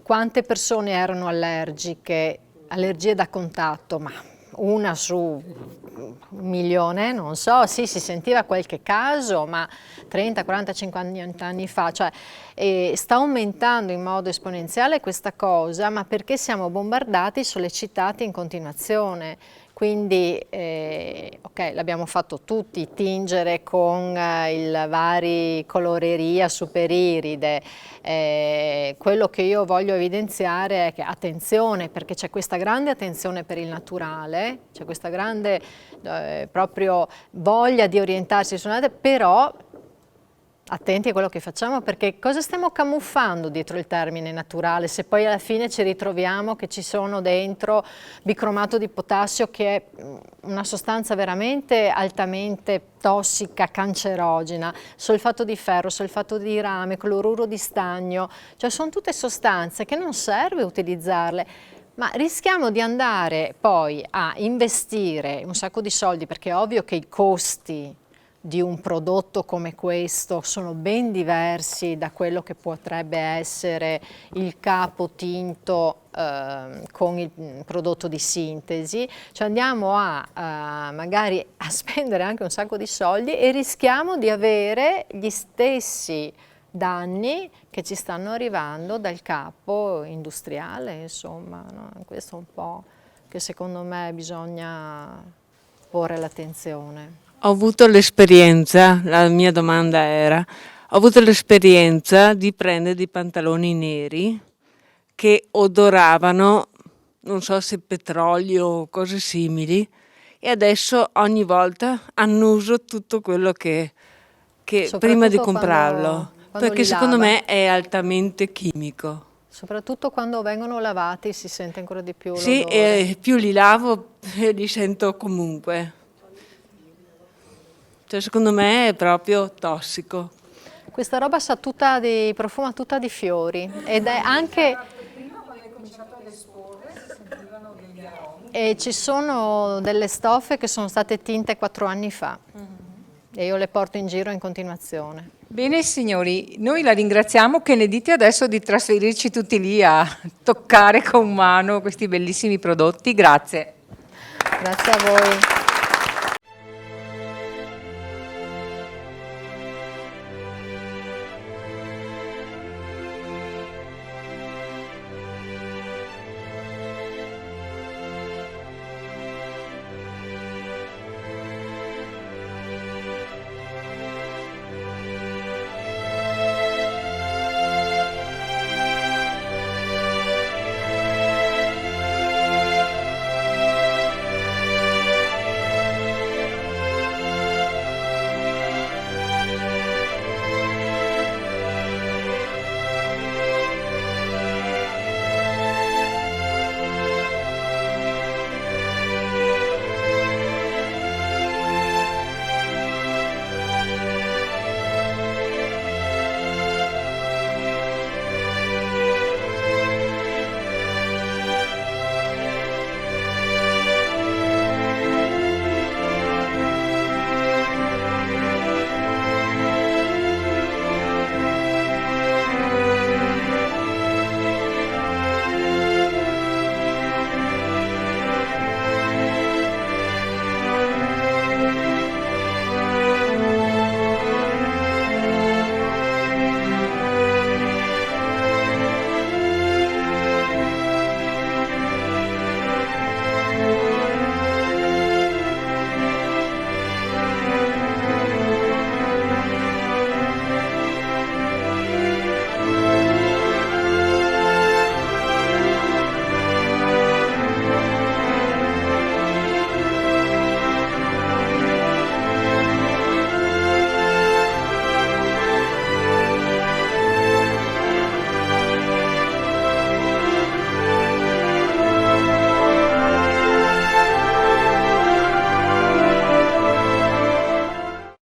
quante persone erano allergiche, allergie da contatto, ma una su 1 milione, non so, sì, si sentiva qualche caso, ma 30, 40, 50 anni fa, cioè sta aumentando in modo esponenziale questa cosa, ma perché siamo bombardati, sollecitati in continuazione. Quindi, ok, l'abbiamo fatto tutti, tingere con il vari coloreria superiride. Quello che io voglio evidenziare è che attenzione, perché c'è questa grande attenzione per il naturale, c'è questa grande proprio voglia di orientarsi su un'altra, però attenti a quello che facciamo, perché cosa stiamo camuffando dietro il termine naturale, se poi alla fine ci ritroviamo che ci sono dentro bicromato di potassio, che è una sostanza veramente altamente tossica, cancerogena, solfato di ferro, solfato di rame, cloruro di stagno, cioè sono tutte sostanze che non serve utilizzarle. Ma rischiamo di andare poi a investire un sacco di soldi, perché è ovvio che i costi di un prodotto come questo sono ben diversi da quello che potrebbe essere il capo tinto con il prodotto di sintesi, cioè andiamo magari a spendere anche un sacco di soldi e rischiamo di avere gli stessi danni che ci stanno arrivando dal capo industriale, insomma, no? Questo è un po' che secondo me bisogna porre l'attenzione. Ho avuto l'esperienza, la mia domanda era, ho avuto l'esperienza di prendere dei pantaloni neri che odoravano, non so se petrolio o cose simili, e adesso ogni volta annuso tutto quello che prima di comprarlo, perché secondo me è altamente chimico. Soprattutto quando vengono lavati si sente ancora di più Sì, l'odore. e più li lavo e li sento comunque. Cioè, secondo me è proprio tossico. Questa roba profuma tutta di fiori ed è anche... Prima quando hai cominciato ad esporre si sentivano degli aromi. E ci sono delle stoffe che sono state tinte 4 anni fa e io le porto in giro in continuazione. Bene signori, noi la ringraziamo, che ne dite adesso di trasferirci tutti lì a toccare con mano questi bellissimi prodotti? Grazie. Grazie a voi.